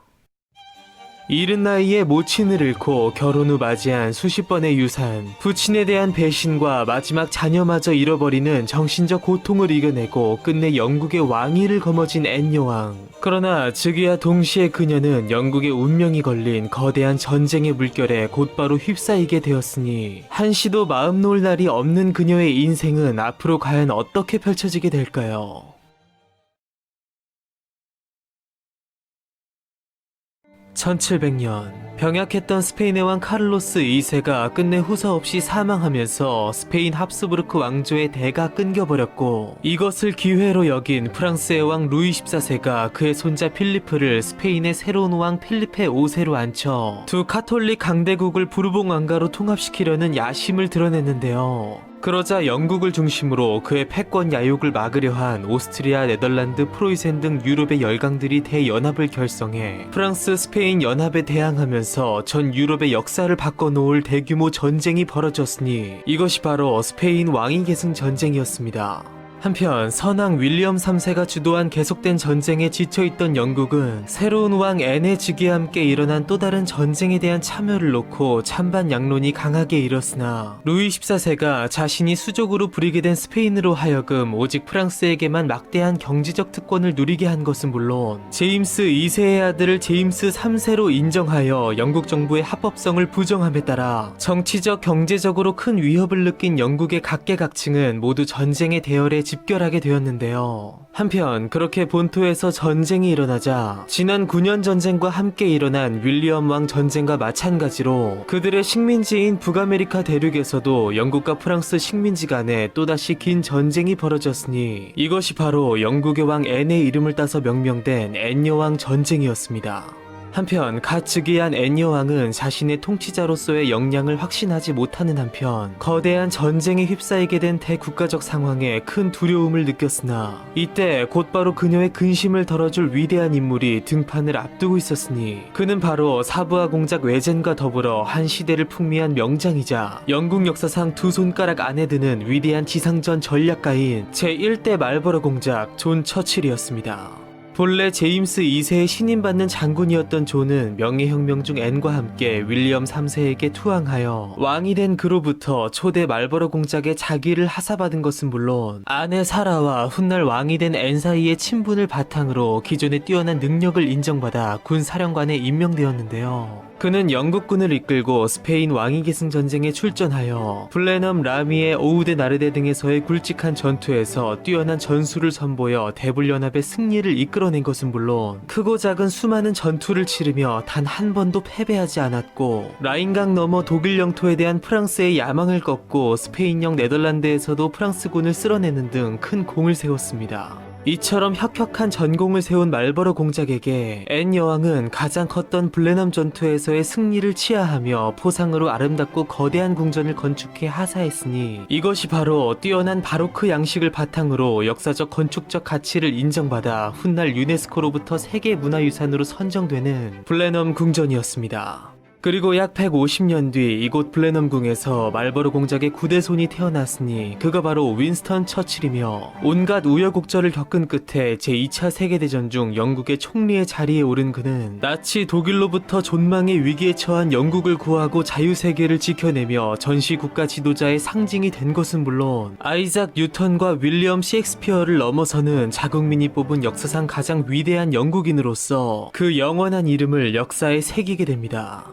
이른 나이에 모친을 잃고 결혼 후 맞이한 수십 번의 유산, 부친에 대한 배신과 마지막 자녀마저 잃어버리는 정신적 고통을 이겨내고 끝내 영국의 왕위를 거머쥔 앤 여왕. 그러나 즉위와 동시에 그녀는 영국의 운명이 걸린 거대한 전쟁의 물결에 곧바로 휩싸이게 되었으니 한시도 마음 놓을 날이 없는 그녀의 인생은 앞으로 과연 어떻게 펼쳐지게 될까요? 1700년, 병약했던 스페인의 왕 카를로스 2세가 끝내 후사 없이 사망하면서 스페인 합스부르크 왕조의 대가 끊겨버렸고, 이것을 기회로 여긴 프랑스의 왕 루이 14세가 그의 손자 필리프를 스페인의 새로운 왕 필리페 5세로 앉혀 두 카톨릭 강대국을 부르봉 왕가로 통합시키려는 야심을 드러냈는데요. 그러자 영국을 중심으로 그의 패권 야욕을 막으려 한 오스트리아, 네덜란드, 프로이센 등 유럽의 열강들이 대연합을 결성해 프랑스, 스페인 연합에 대항하면서 전 유럽의 역사를 바꿔놓을 대규모 전쟁이 벌어졌으니 이것이 바로 스페인 왕위 계승 전쟁이었습니다. 한편 선왕 윌리엄 3세가 주도한 계속된 전쟁에 지쳐있던 영국은 새로운 왕 앤의 즉위와 함께 일어난 또 다른 전쟁에 대한 참여를 놓고 찬반 양론이 강하게 일었으나, 루이 14세가 자신이 수족으로 부리게 된 스페인으로 하여금 오직 프랑스에게만 막대한 경제적 특권을 누리게 한 것은 물론 제임스 2세의 아들을 제임스 3세로 인정하여 영국 정부의 합법성을 부정함에 따라 정치적, 경제적으로 큰 위협을 느낀 영국의 각계각층은 모두 전쟁의 대열에 집결하게 되었는데요. 한편 그렇게 본토에서 전쟁이 일어나자 지난 9년 전쟁과 함께 일어난 윌리엄 왕 전쟁과 마찬가지로 그들의 식민지인 북아메리카 대륙에서도 영국과 프랑스 식민지 간에 또다시 긴 전쟁이 벌어졌으니 이것이 바로 영국의 왕 앤의 이름을 따서 명명된 앤 여왕 전쟁이었습니다. 한편 갓 즉위한 앤 여왕은 자신의 통치자로서의 역량을 확신하지 못하는 한편 거대한 전쟁에 휩싸이게 된 대국가적 상황에 큰 두려움을 느꼈으나 이때 곧바로 그녀의 근심을 덜어줄 위대한 인물이 등판을 앞두고 있었으니 그는 바로 사부하 공작 외젠과 더불어 한 시대를 풍미한 명장이자 영국 역사상 두 손가락 안에 드는 위대한 지상전 전략가인 제1대 말버러 공작 존 처칠이었습니다. 본래 제임스 2세의 신임받는 장군이었던 존은 명예혁명 중 앤과 함께 윌리엄 3세에게 투항하여 왕이 된 그로부터 초대 말버러 공작에 자기를 하사받은 것은 물론 아내 사라와 훗날 왕이 된 앤 사이의 친분을 바탕으로 기존의 뛰어난 능력을 인정받아 군사령관에 임명되었는데요. 그는 영국군을 이끌고 스페인 왕위 계승 전쟁에 출전하여 블레넘, 라미에, 오우데 나르데 등에서의 굵직한 전투에서 뛰어난 전술을 선보여 대불연합의 승리를 이끌어낸 것은 물론 크고 작은 수많은 전투를 치르며 단 한 번도 패배하지 않았고, 라인강 너머 독일 영토에 대한 프랑스의 야망을 꺾고 스페인령 네덜란드에서도 프랑스군을 쓸어내는 등 큰 공을 세웠습니다. 이처럼 혁혁한 전공을 세운 말버러 공작에게 앤 여왕은 가장 컸던 블레넘 전투에서의 승리를 치하하며 포상으로 아름답고 거대한 궁전을 건축해 하사했으니 이것이 바로 뛰어난 바로크 양식을 바탕으로 역사적 건축적 가치를 인정받아 훗날 유네스코로부터 세계문화유산으로 선정되는 블레넘 궁전이었습니다. 그리고 약 150년 뒤 이곳 블레넘궁에서 말버러 공작의 9대손이 태어났으니 그가 바로 윈스턴 처칠이며 온갖 우여곡절을 겪은 끝에 제2차 세계대전 중 영국의 총리의 자리에 오른 그는 나치 독일로부터 존망의 위기에 처한 영국을 구하고 자유세계를 지켜내며 전시국가 지도자의 상징이 된 것은 물론 아이작 뉴턴과 윌리엄 셰익스피어를 넘어서는 자국민이 뽑은 역사상 가장 위대한 영국인으로서 그 영원한 이름을 역사에 새기게 됩니다.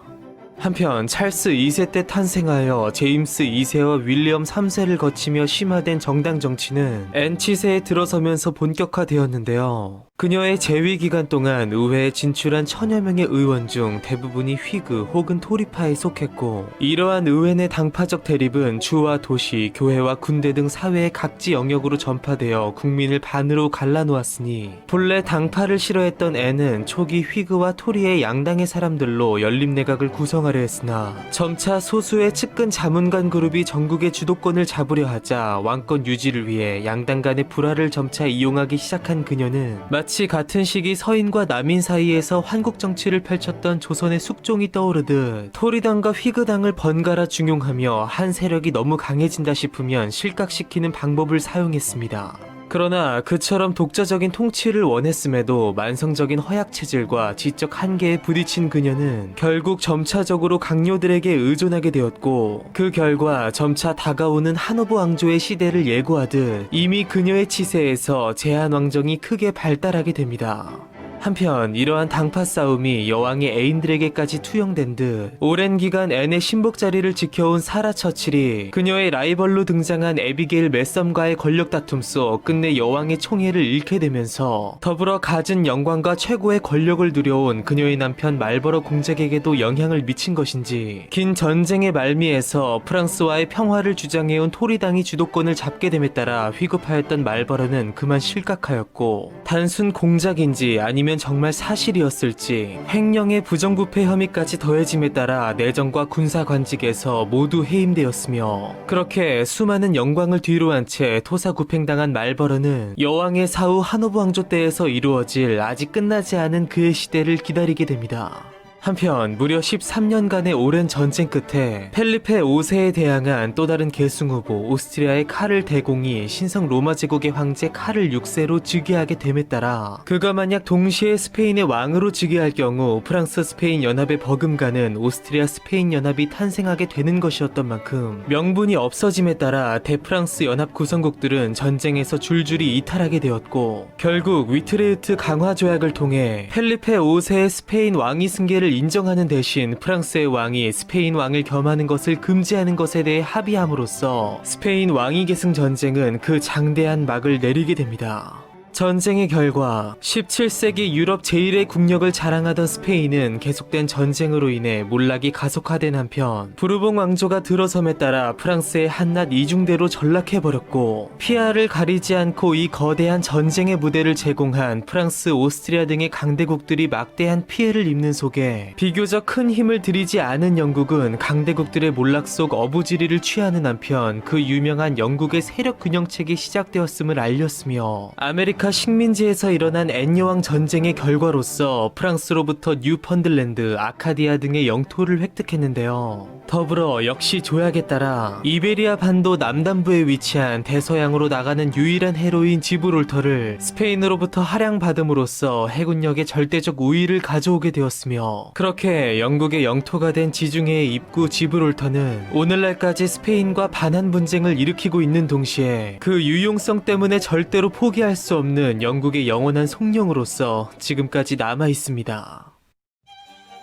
한편 찰스 2세 때 탄생하여 제임스 2세와 윌리엄 3세를 거치며 심화된 정당 정치는 앤 치세에 들어서면서 본격화되었는데요. 그녀의 재위 기간 동안 의회에 진출한 천여 명의 의원 중 대부분이 휘그 혹은 토리파에 속했고, 이러한 의회 내 당파적 대립은 주와 도시, 교회와 군대 등 사회의 각지 영역으로 전파되어 국민을 반으로 갈라놓았으니, 본래 당파를 싫어했던 앤은 초기 휘그와 토리의 양당의 사람들로 연립내각을 구성하려 했으나 점차 소수의 측근 자문관 그룹이 전국의 주도권을 잡으려 하자 왕권 유지를 위해 양당 간의 불화를 점차 이용하기 시작한 그녀는 마치 같은 시기 서인과 남인 사이에서 환국 정치를 펼쳤던 조선의 숙종이 떠오르듯 토리당과 휘그당을 번갈아 중용하며 한 세력이 너무 강해진다 싶으면 실각시키는 방법을 사용했습니다. 그러나 그처럼 독자적인 통치를 원했음에도 만성적인 허약 체질과 지적 한계에 부딪힌 그녀는 결국 점차적으로 강요들에게 의존하게 되었고, 그 결과 점차 다가오는 하노부 왕조의 시대를 예고하듯 이미 그녀의 치세에서 제한 왕정이 크게 발달하게 됩니다. 한편 이러한 당파 싸움이 여왕의 애인들에게까지 투영된 듯 오랜 기간 앤의 신복 자리를 지켜온 사라 처칠이 그녀의 라이벌로 등장한 에비게일 메썸과의 권력 다툼 속 끝내 여왕의 총애를 잃게 되면서 더불어 갖은 영광과 최고의 권력을 누려온 그녀의 남편 말버러 공작에게도 영향을 미친 것인지 긴 전쟁의 말미에서 프랑스와의 평화를 주장해온 토리당이 주도권을 잡게 됨에 따라 휘급하였던 말버러는 그만 실각하였고, 단순 공작인지 아니면 정말 사실이었을지 횡령의 부정부패 혐의까지 더해짐에 따라 내정과 군사 관직에서 모두 해임되었으며, 그렇게 수많은 영광을 뒤로한 채 토사구팽당한 말버러는 여왕의 사후 하노부 왕조 때에서 이루어질 아직 끝나지 않은 그의 시대를 기다리게 됩니다. 한편 무려 13년간의 오랜 전쟁 끝에 펠리페 5세에 대항한 또 다른 계승 후보 오스트리아의 카를 대공이 신성 로마 제국의 황제 카를 6세로 즉위하게 됨에 따라 그가 만약 동시에 스페인의 왕으로 즉위할 경우 프랑스 스페인 연합에 버금가는 오스트리아 스페인 연합이 탄생하게 되는 것이었던 만큼 명분이 없어짐에 따라 대프랑스 연합 구성국들은 전쟁에서 줄줄이 이탈하게 되었고, 결국 위트레흐트 강화 조약을 통해 펠리페 5세의 스페인 왕위 승계를 인정하는 대신 프랑스의 왕이 스페인 왕을 겸하는 것을 금지하는 것에 대해 합의함으로써 스페인 왕위 계승 전쟁은 그 장대한 막을 내리게 됩니다. 전쟁의 결과 17세기 유럽 제1의 국력을 자랑하던 스페인은 계속된 전쟁으로 인해 몰락이 가속화된 한편 부르봉 왕조가 들어섬에 따라 프랑스의 한낱 이중대로 전락해버렸고, 피아를 가리지 않고 이 거대한 전쟁의 무대를 제공한 프랑스, 오스트리아 등의 강대국들이 막대한 피해를 입는 속에 비교적 큰 힘을 들이지 않은 영국은 강대국들의 몰락 속 어부지리를 취하는 한편 그 유명한 영국의 세력 균형책이 시작되었음을 알렸으며, 아메리카 식민지에서 일어난 앤여왕 전쟁의 결과로서 프랑스로부터 뉴펀들랜드, 아카디아 등의 영토를 획득했는데요. 더불어 역시 조약에 따라 이베리아 반도 남단부에 위치한 대서양으로 나가는 유일한 해로인 지브롤터를 스페인으로부터 할양받음으로써 해군력의 절대적 우위를 가져오게 되었으며, 그렇게 영국의 영토가 된 지중해의 입구 지브롤터는 오늘날까지 스페인과 반한 분쟁을 일으키고 있는 동시에 그 유용성 때문에 절대로 포기할 수 없는 영국의 영원한 속령으로서 지금까지 남아 있습니다.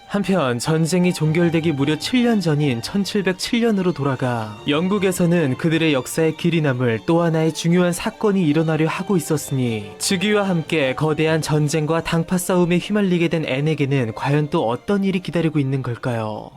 한편 전쟁이 종결되기 무려 7년 전인 1707년으로 돌아가 영국에서는 그들의 역사에 길이 남을 또 하나의 중요한 사건이 일어나려 하고 있었으니, 즉위와 함께 거대한 전쟁과 당파 싸움에 휘말리게 된 앤에게는 과연 또 어떤 일이 기다리고 있는 걸까요?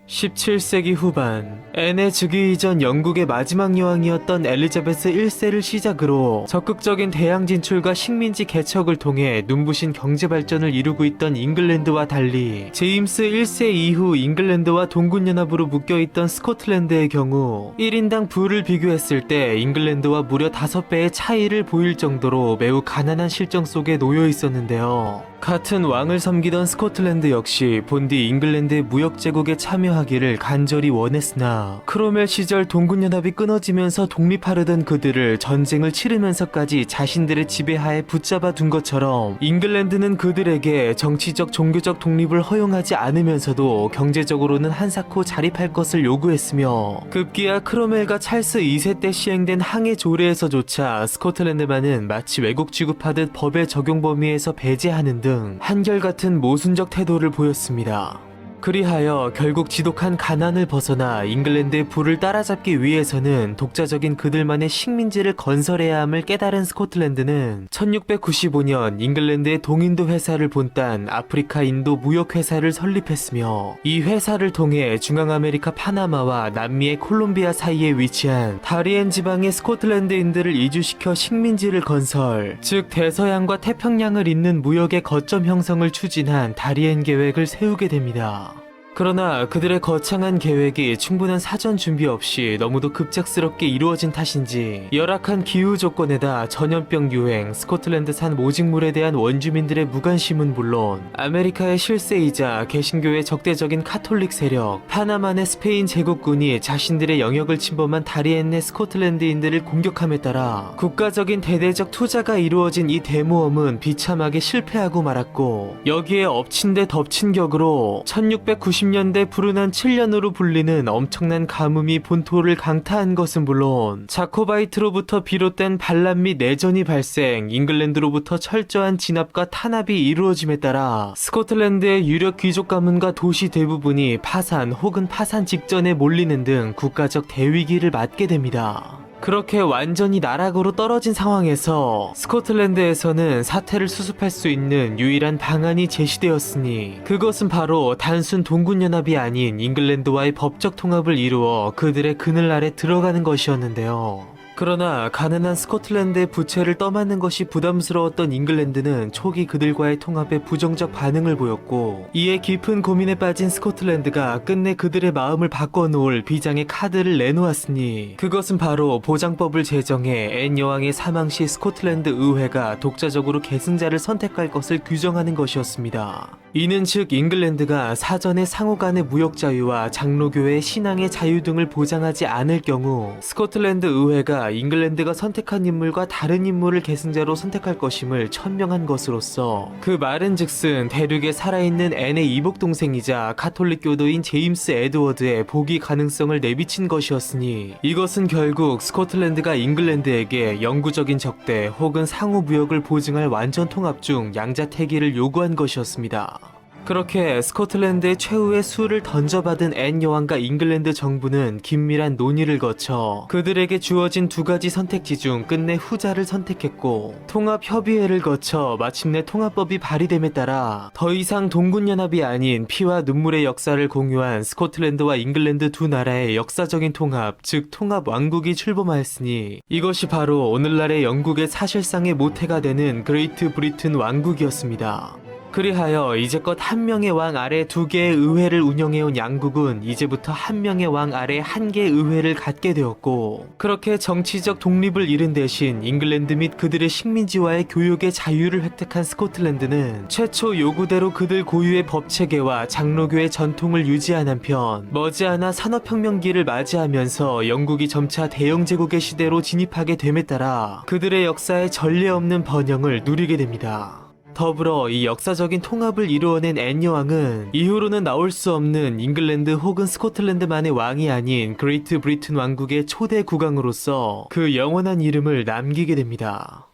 17세기 후반, 앤의 즉위 이전 영국의 마지막 여왕이었던 엘리자베스 1세를 시작으로 적극적인 대양 진출과 식민지 개척을 통해 눈부신 경제 발전을 이루고 있던 잉글랜드와 달리 제임스 1세 이후 잉글랜드와 동군연합으로 묶여있던 스코틀랜드의 경우 1인당 부를 비교했을 때 잉글랜드와 무려 5배의 차이를 보일 정도로 매우 가난한 실정 속에 놓여 있었는데요. 같은 왕을 섬기던 스코틀랜드 역시 본디 잉글랜드의 무역제국에 참여하기를 간절히 원했으나 크로멜 시절 동군연합이 끊어지면서 독립하려던 그들을 전쟁을 치르면서까지 자신들의 지배하에 붙잡아 둔 것처럼 잉글랜드는 그들에게 정치적 종교적 독립을 허용하지 않으면서도 경제적으로는 한사코 자립할 것을 요구했으며, 급기야 크로멜과 찰스 2세 때 시행된 항해 조례에서조차 스코틀랜드만은 마치 외국 취급하듯 법의 적용 범위에서 배제하는 듯 등 한결같은 모순적 태도를 보였습니다. 그리하여 결국 지독한 가난을 벗어나 잉글랜드의 부를 따라잡기 위해서는 독자적인 그들만의 식민지를 건설해야 함을 깨달은 스코틀랜드는 1695년 잉글랜드의 동인도 회사를 본딴 아프리카 인도 무역회사를 설립했으며 이 회사를 통해 중앙아메리카 파나마와 남미의 콜롬비아 사이에 위치한 다리엔 지방의 스코틀랜드인들을 이주시켜 식민지를 건설, 즉 대서양과 태평양을 잇는 무역의 거점 형성을 추진한 다리엔 계획을 세우게 됩니다. 그러나 그들의 거창한 계획이 충분한 사전 준비 없이 너무도 급작스럽게 이루어진 탓인지 열악한 기후 조건에다 전염병 유행, 스코틀랜드산 모직물에 대한 원주민들의 무관심은 물론 아메리카의 실세이자 개신교의 적대적인 카톨릭 세력, 파나마 내 스페인 제국군이 자신들의 영역을 침범한 다리엔 내 스코틀랜드인들을 공격함에 따라 국가적인 대대적 투자가 이루어진 이 대모험은 비참하게 실패하고 말았고, 여기에 엎친 데 덮친 격으로 1690년대 불운한 7년으로 불리는 엄청난 가뭄이 본토를 강타한 것은 물론 자코바이트로부터 비롯된 반란 및 내전이 발생, 잉글랜드로부터 철저한 진압과 탄압이 이루어짐에 따라 스코틀랜드의 유력 귀족 가문과 도시 대부분이 파산 혹은 파산 직전에 몰리는 등 국가적 대위기를 맞게 됩니다. 그렇게 완전히 나락으로 떨어진 상황에서 스코틀랜드에서는 사태를 수습할 수 있는 유일한 방안이 제시되었으니 그것은 바로 단순 동군연합이 아닌 잉글랜드와의 법적 통합을 이루어 그들의 그늘 아래 들어가는 것이었는데요. 그러나 가난한 스코틀랜드의 부채를 떠맡는 것이 부담스러웠던 잉글랜드는 초기 그들과의 통합에 부정적 반응을 보였고, 이에 깊은 고민에 빠진 스코틀랜드가 끝내 그들의 마음을 바꿔놓을 비장의 카드를 내놓았으니 그것은 바로 보장법을 제정해 앤 여왕의 사망 시 스코틀랜드 의회가 독자적으로 계승자를 선택할 것을 규정하는 것이었습니다. 이는 즉 잉글랜드가 사전에 상호 간의 무역 자유와 장로교의 신앙의 자유 등을 보장하지 않을 경우 스코틀랜드 의회가 잉글랜드가 선택한 인물과 다른 인물을 계승자로 선택할 것임을 천명한 것으로서, 그 말은즉슨 대륙에 살아있는 앤의 이복 동생이자 가톨릭 교도인 제임스 에드워드의 복위 가능성을 내비친 것이었으니 이것은 결국 스코틀랜드가 잉글랜드에게 영구적인 적대 혹은 상호 무역을 보증할 완전 통합 중 양자택일을 요구한 것이었습니다. 그렇게 스코틀랜드의 최후의 수를 던져받은 앤 여왕과 잉글랜드 정부는 긴밀한 논의를 거쳐 그들에게 주어진 두 가지 선택지 중 끝내 후자를 선택했고, 통합협의회를 거쳐 마침내 통합법이 발의됨에 따라 더 이상 동군연합이 아닌 피와 눈물의 역사를 공유한 스코틀랜드와 잉글랜드 두 나라의 역사적인 통합, 즉 통합왕국이 출범하였으니 이것이 바로 오늘날의 영국의 사실상의 모태가 되는 그레이트 브리튼 왕국이었습니다. 그리하여 이제껏 한 명의 왕 아래 두 개의 의회를 운영해온 양국은 이제부터 한 명의 왕 아래 한 개의 의회를 갖게 되었고, 그렇게 정치적 독립을 잃은 대신 잉글랜드 및 그들의 식민지와의 교역의 자유를 획득한 스코틀랜드는 최초 요구대로 그들 고유의 법체계와 장로교의 전통을 유지한 한편 머지않아 산업혁명기를 맞이하면서 영국이 점차 대영제국의 시대로 진입하게 됨에 따라 그들의 역사에 전례 없는 번영을 누리게 됩니다. 더불어 이 역사적인 통합을 이루어낸 앤 여왕은 이후로는 나올 수 없는 잉글랜드 혹은 스코틀랜드만의 왕이 아닌 그레이트 브리튼 왕국의 초대 국왕으로서 그 영원한 이름을 남기게 됩니다.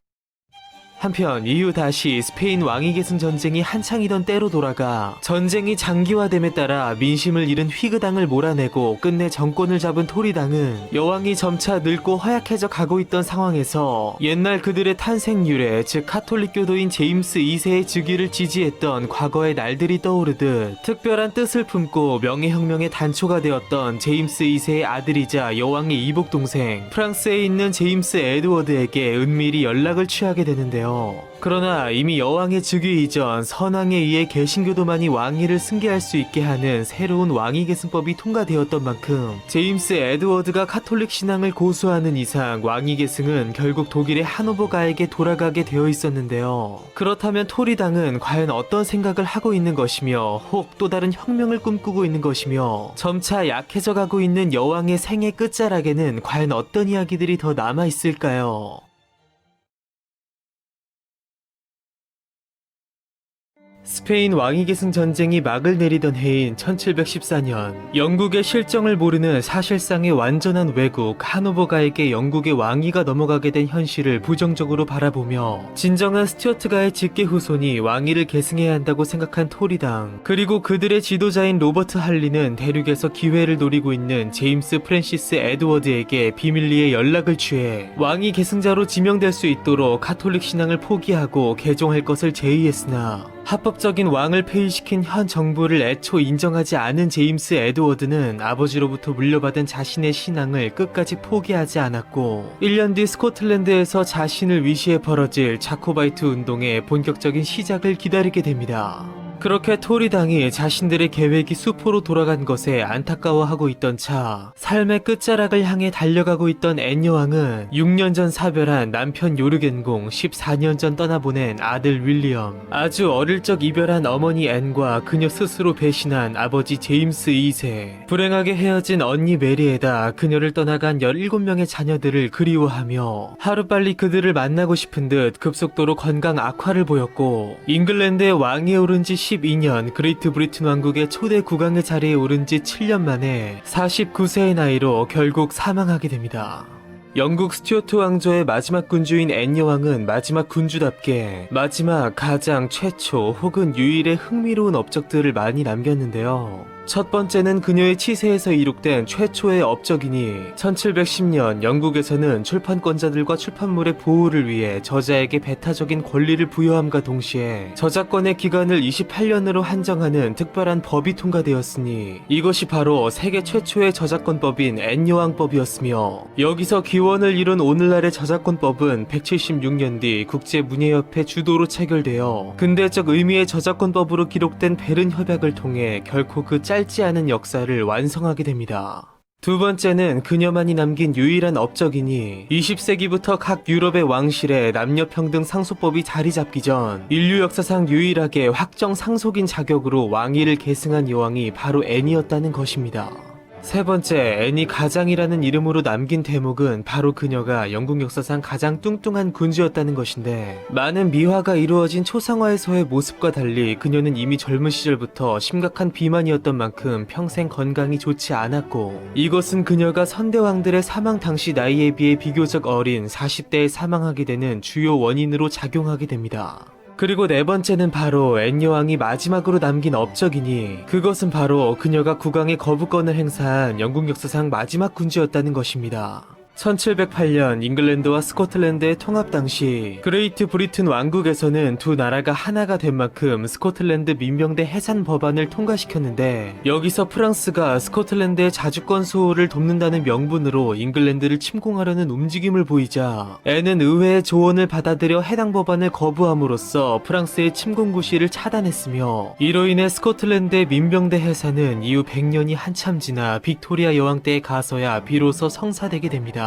한편 이후 다시 스페인 왕위계승 전쟁이 한창이던 때로 돌아가 전쟁이 장기화됨에 따라 민심을 잃은 휘그당을 몰아내고 끝내 정권을 잡은 토리당은 여왕이 점차 늙고 허약해져 가고 있던 상황에서 옛날 그들의 탄생 유래, 즉 카톨릭 교도인 제임스 2세의 즉위를 지지했던 과거의 날들이 떠오르듯 특별한 뜻을 품고 명예혁명의 단초가 되었던 제임스 2세의 아들이자 여왕의 이복 동생 프랑스에 있는 제임스 에드워드에게 은밀히 연락을 취하게 되는데요. 그러나 이미 여왕의 즉위 이전 선왕에 의해 개신교도만이 왕위를 승계할 수 있게 하는 새로운 왕위계승법이 통과되었던 만큼 제임스 에드워드가 카톨릭 신앙을 고수하는 이상 왕위계승은 결국 독일의 하노버가에게 돌아가게 되어 있었는데요. 그렇다면 토리당은 과연 어떤 생각을 하고 있는 것이며 혹 또 다른 혁명을 꿈꾸고 있는 것이며 점차 약해져 가고 있는 여왕의 생애 끝자락에는 과연 어떤 이야기들이 더 남아 있을까요? 스페인 왕위계승 전쟁이 막을 내리던 해인 1714년, 영국의 실정을 모르는 사실상의 완전한 왜국 하노버가에게 영국의 왕위가 넘어가게 된 현실을 부정적으로 바라보며 진정한 스튜어트가의 직계 후손이 왕위를 계승해야 한다고 생각한 토리당, 그리고 그들의 지도자인 로버트 할리는 대륙에서 기회를 노리고 있는 제임스 프랜시스 에드워드에게 비밀리에 연락을 취해 왕위 계승자로 지명될 수 있도록 가톨릭 신앙을 포기하고 개종할 것을 제의했으나, 합법적인 왕을 폐위시킨 현 정부를 애초 인정하지 않은 제임스 에드워드는 아버지로부터 물려받은 자신의 신앙을 끝까지 포기하지 않았고, 1년 뒤 스코틀랜드에서 자신을 위시해 벌어질 자코바이트 운동의 본격적인 시작을 기다리게 됩니다. 그렇게 토리당이 자신들의 계획이 수포로 돌아간 것에 안타까워하고 있던 차, 삶의 끝자락을 향해 달려가고 있던 앤 여왕은 6년 전 사별한 남편 요르겐공, 14년 전 떠나보낸 아들 윌리엄, 아주 어릴 적 이별한 어머니 앤과 그녀 스스로 배신한 아버지 제임스 2세, 불행하게 헤어진 언니 메리에다 그녀를 떠나간 17명의 자녀들을 그리워하며 하루빨리 그들을 만나고 싶은 듯 급속도로 건강 악화를 보였고, 잉글랜드의 왕위에 오른 지 12년, 그레이트 브리튼 왕국의 초대 국왕의 자리에 오른 지 7년 만에 49세의 나이로 결국 사망하게 됩니다. 영국 스튜어트 왕조의 마지막 군주인 앤 여왕은 마지막 군주답게 마지막 가장 최초 혹은 유일의 흥미로운 업적들을 많이 남겼는데요. 첫 번째는 그녀의 치세에서 이룩된 최초의 업적이니 1710년 영국에서는 출판권자들과 출판물의 보호를 위해 저자에게 배타적인 권리를 부여함과 동시에 저작권의 기간을 28년으로 한정하는 특별한 법이 통과되었으니 이것이 바로 세계 최초의 저작권법인 앤여왕법이었으며, 여기서 기원을 이룬 오늘날의 저작권법은 176년 뒤 국제문예협회 주도로 체결되어 근대적 의미의 저작권법으로 기록된 베른 협약을 통해 결코 그 짧지 않은 역사를 완성하게 됩니다. 두 번째는 그녀만이 남긴 유일한 업적이니 20세기부터 각 유럽의 왕실에 남녀평등 상속법이 자리 잡기 전 인류 역사상 유일하게 확정 상속인 자격으로 왕위를 계승한 여왕이 바로 앤이었다는 것입니다. 세 번째, 앤이 가장이라는 이름으로 남긴 대목은 바로 그녀가 영국 역사상 가장 뚱뚱한 군주였다는 것인데, 많은 미화가 이루어진 초상화에서의 모습과 달리 그녀는 이미 젊은 시절부터 심각한 비만이었던 만큼 평생 건강이 좋지 않았고, 이것은 그녀가 선대왕들의 사망 당시 나이에 비해 비교적 어린 40대에 사망하게 되는 주요 원인으로 작용하게 됩니다. 그리고 네 번째는 바로 앤 여왕이 마지막으로 남긴 업적이니 그것은 바로 그녀가 국왕의 거부권을 행사한 영국 역사상 마지막 군주였다는 것입니다. 1708년 잉글랜드와 스코틀랜드의 통합 당시 그레이트 브리튼 왕국에서는 두 나라가 하나가 된 만큼 스코틀랜드 민병대 해산 법안을 통과시켰는데, 여기서 프랑스가 스코틀랜드의 자주권 수호를 돕는다는 명분으로 잉글랜드를 침공하려는 움직임을 보이자 앤은 의회의 조언을 받아들여 해당 법안을 거부함으로써 프랑스의 침공 구실을 차단했으며, 이로 인해 스코틀랜드의 민병대 해산은 이후 100년이 한참 지나 빅토리아 여왕 때에 가서야 비로소 성사되게 됩니다.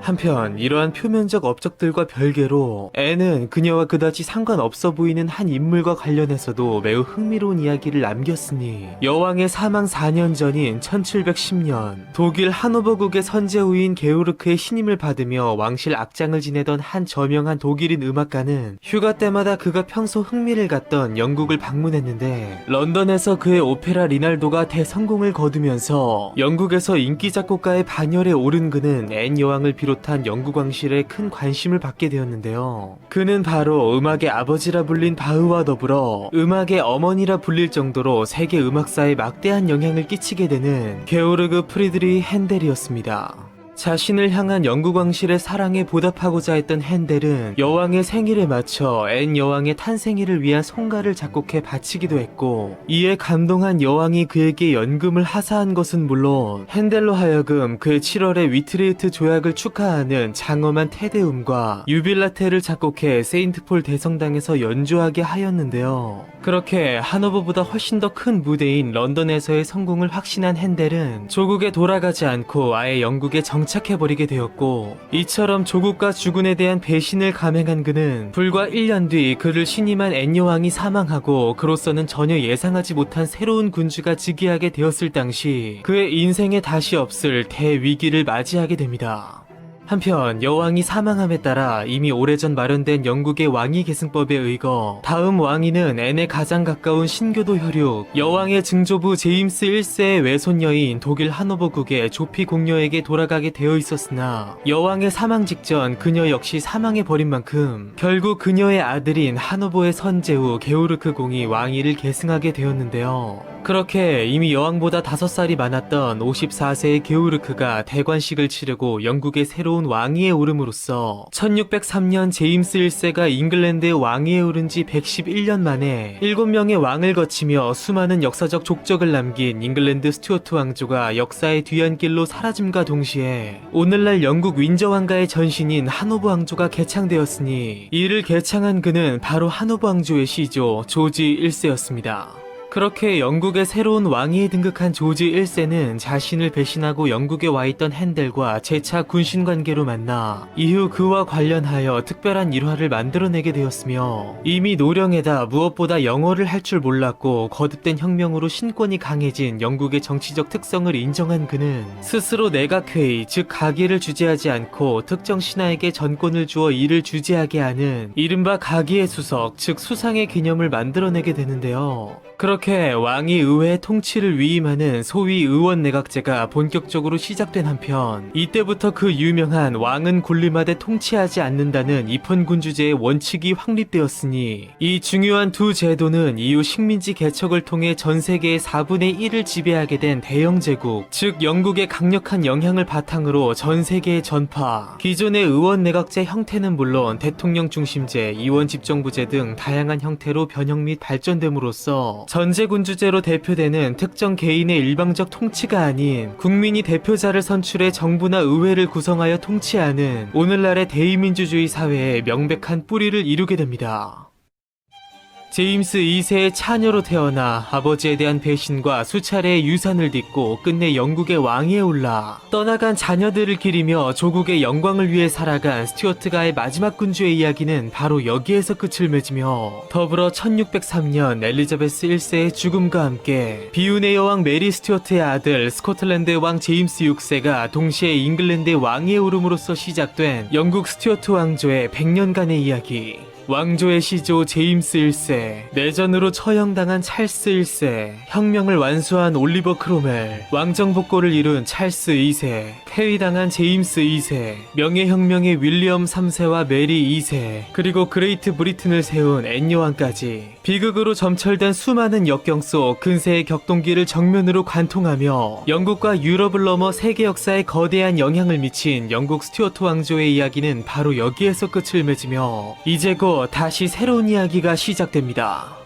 한편 이러한 표면적 업적들과 별개로 앤은 그녀와 그다지 상관없어 보이는 한 인물과 관련해서도 매우 흥미로운 이야기를 남겼으니, 여왕의 사망 4년 전인 1710년 독일 하노버국의 선제후인 게오르크의 신임을 받으며 왕실 악장을 지내던 한 저명한 독일인 음악가는 휴가 때마다 그가 평소 흥미를 갖던 영국을 방문했는데, 런던에서 그의 오페라 리날도가 대성공을 거두면서 영국에서 인기 작곡가의 반열에 오른 그는 앤 여왕을 비롯한 영국 왕실에 큰 관심을 받게 되었는데요. 그는 바로 음악의 아버지라 불린 바흐와 더불어 음악의 어머니라 불릴 정도로 세계 음악사에 막대한 영향을 끼치게 되는 게오르그 프리드리히 핸델이었습니다. 자신을 향한 영국 왕실의 사랑에 보답하고자 했던 핸델은 여왕의 생일에 맞춰 앤 여왕의 탄생일을 위한 송가를 작곡해 바치기도 했고, 이에 감동한 여왕이 그에게 연금을 하사한 것은 물론 핸델로 하여금 그의 7월의 위트리흐트 조약을 축하하는 장엄한 테데움과 유빌라테를 작곡해 세인트폴 대성당에서 연주하게 하였는데요. 그렇게 하노버보다 훨씬 더 큰 무대인 런던에서의 성공을 확신한 핸델은 조국에 돌아가지 않고 아예 영국에 정착해버리게 되었고, 이처럼 조국과 주군에 대한 배신을 감행한 그는 불과 1년 뒤 그를 신임한 앤 여왕이 사망하고, 그로서는 전혀 예상하지 못한 새로운 군주가 즉위하게 되었을 당시 그의 인생에 다시 없을 대위기를 맞이하게 됩니다. 한편 여왕이 사망함에 따라 이미 오래전 마련된 영국의 왕위 계승법에 의거 다음 왕위는 앤에 가장 가까운 신교도 혈육 여왕의 증조부 제임스 1세의 외손녀인 독일 하노버국의 조피 공녀에게 돌아가게 되어 있었으나 여왕의 사망 직전 그녀 역시 사망해 버린 만큼 결국 그녀의 아들인 하노버의 선제후 게오르크 공이 왕위를 계승하게 되었는데요. 그렇게 이미 여왕보다 5살이 많았던 54세의 게오르크가 대관식을 치르고 영국의 새로운 왕위에 오름으로써 1603년 제임스 1세가 잉글랜드의 왕위에 오른 지 111년 만에 7명의 왕을 거치며 수많은 역사적 족적을 남긴 잉글랜드 스튜어트 왕조가 역사의 뒤안길로 사라짐과 동시에 오늘날 영국 윈저 왕가의 전신인 하노버 왕조가 개창되었으니 이를 개창한 그는 바로 하노버 왕조의 시조 조지 1세였습니다. 그렇게 영국의 새로운 왕위에 등극한 조지 1세는 자신을 배신하고 영국에 와있던 핸델과 재차 군신관계로 만나 이후 그와 관련하여 특별한 일화를 만들어내게 되었으며 이미 노령에다 무엇보다 영어를 할 줄 몰랐고 거듭된 혁명으로 신권이 강해진 영국의 정치적 특성을 인정한 그는 스스로 내각회의 즉 가기를 주재하지 않고 특정 신하에게 전권을 주어 이를 주재하게 하는 이른바 가기의 수석 즉 수상의 개념을 만들어내게 되는데요. 그렇게 왕이 의회의 통치를 위임하는 소위 의원 내각제가 본격적으로 시작된 한편 이때부터 그 유명한 왕은 군림하되 통치하지 않는다는 입헌군주제의 원칙이 확립되었으니 이 중요한 두 제도는 이후 식민지 개척을 통해 전 세계의 4분의 1을 지배하게 된 대영 제국 즉 영국의 강력한 영향을 바탕으로 전 세계에 전파 기존의 의원 내각제 형태는 물론 대통령 중심제, 이원 집정부제 등 다양한 형태로 변형 및 발전됨으로써 전제군주제로 대표되는 특정 개인의 일방적 통치가 아닌 국민이 대표자를 선출해 정부나 의회를 구성하여 통치하는 오늘날의 대의민주주의 사회의 명백한 뿌리를 이루게 됩니다. 제임스 2세의 차녀로 태어나 아버지에 대한 배신과 수차례의 유산을 딛고 끝내 영국의 왕위에 올라 떠나간 자녀들을 기리며 조국의 영광을 위해 살아간 스튜어트가의 마지막 군주의 이야기는 바로 여기에서 끝을 맺으며 더불어 1603년 엘리자베스 1세의 죽음과 함께 비운의 여왕 메리 스튜어트의 아들 스코틀랜드의 왕 제임스 6세가 동시에 잉글랜드의 왕위에 오름으로써 시작된 영국 스튜어트 왕조의 100년간의 이야기 왕조의 시조 제임스 1세, 내전으로 처형당한 찰스 1세, 혁명을 완수한 올리버 크로멜, 왕정복고를 이룬 찰스 2세, 폐위당한 제임스 2세, 명예혁명의 윌리엄 3세와 메리 2세, 그리고 그레이트 브리튼을 세운 앤 여왕까지 비극으로 점철된 수많은 역경 속 근세의 격동기를 정면으로 관통하며 영국과 유럽을 넘어 세계 역사에 거대한 영향을 미친 영국 스튜어트 왕조의 이야기는 바로 여기에서 끝을 맺으며 이제 곧 다시 새로운 이야기가 시작됩니다.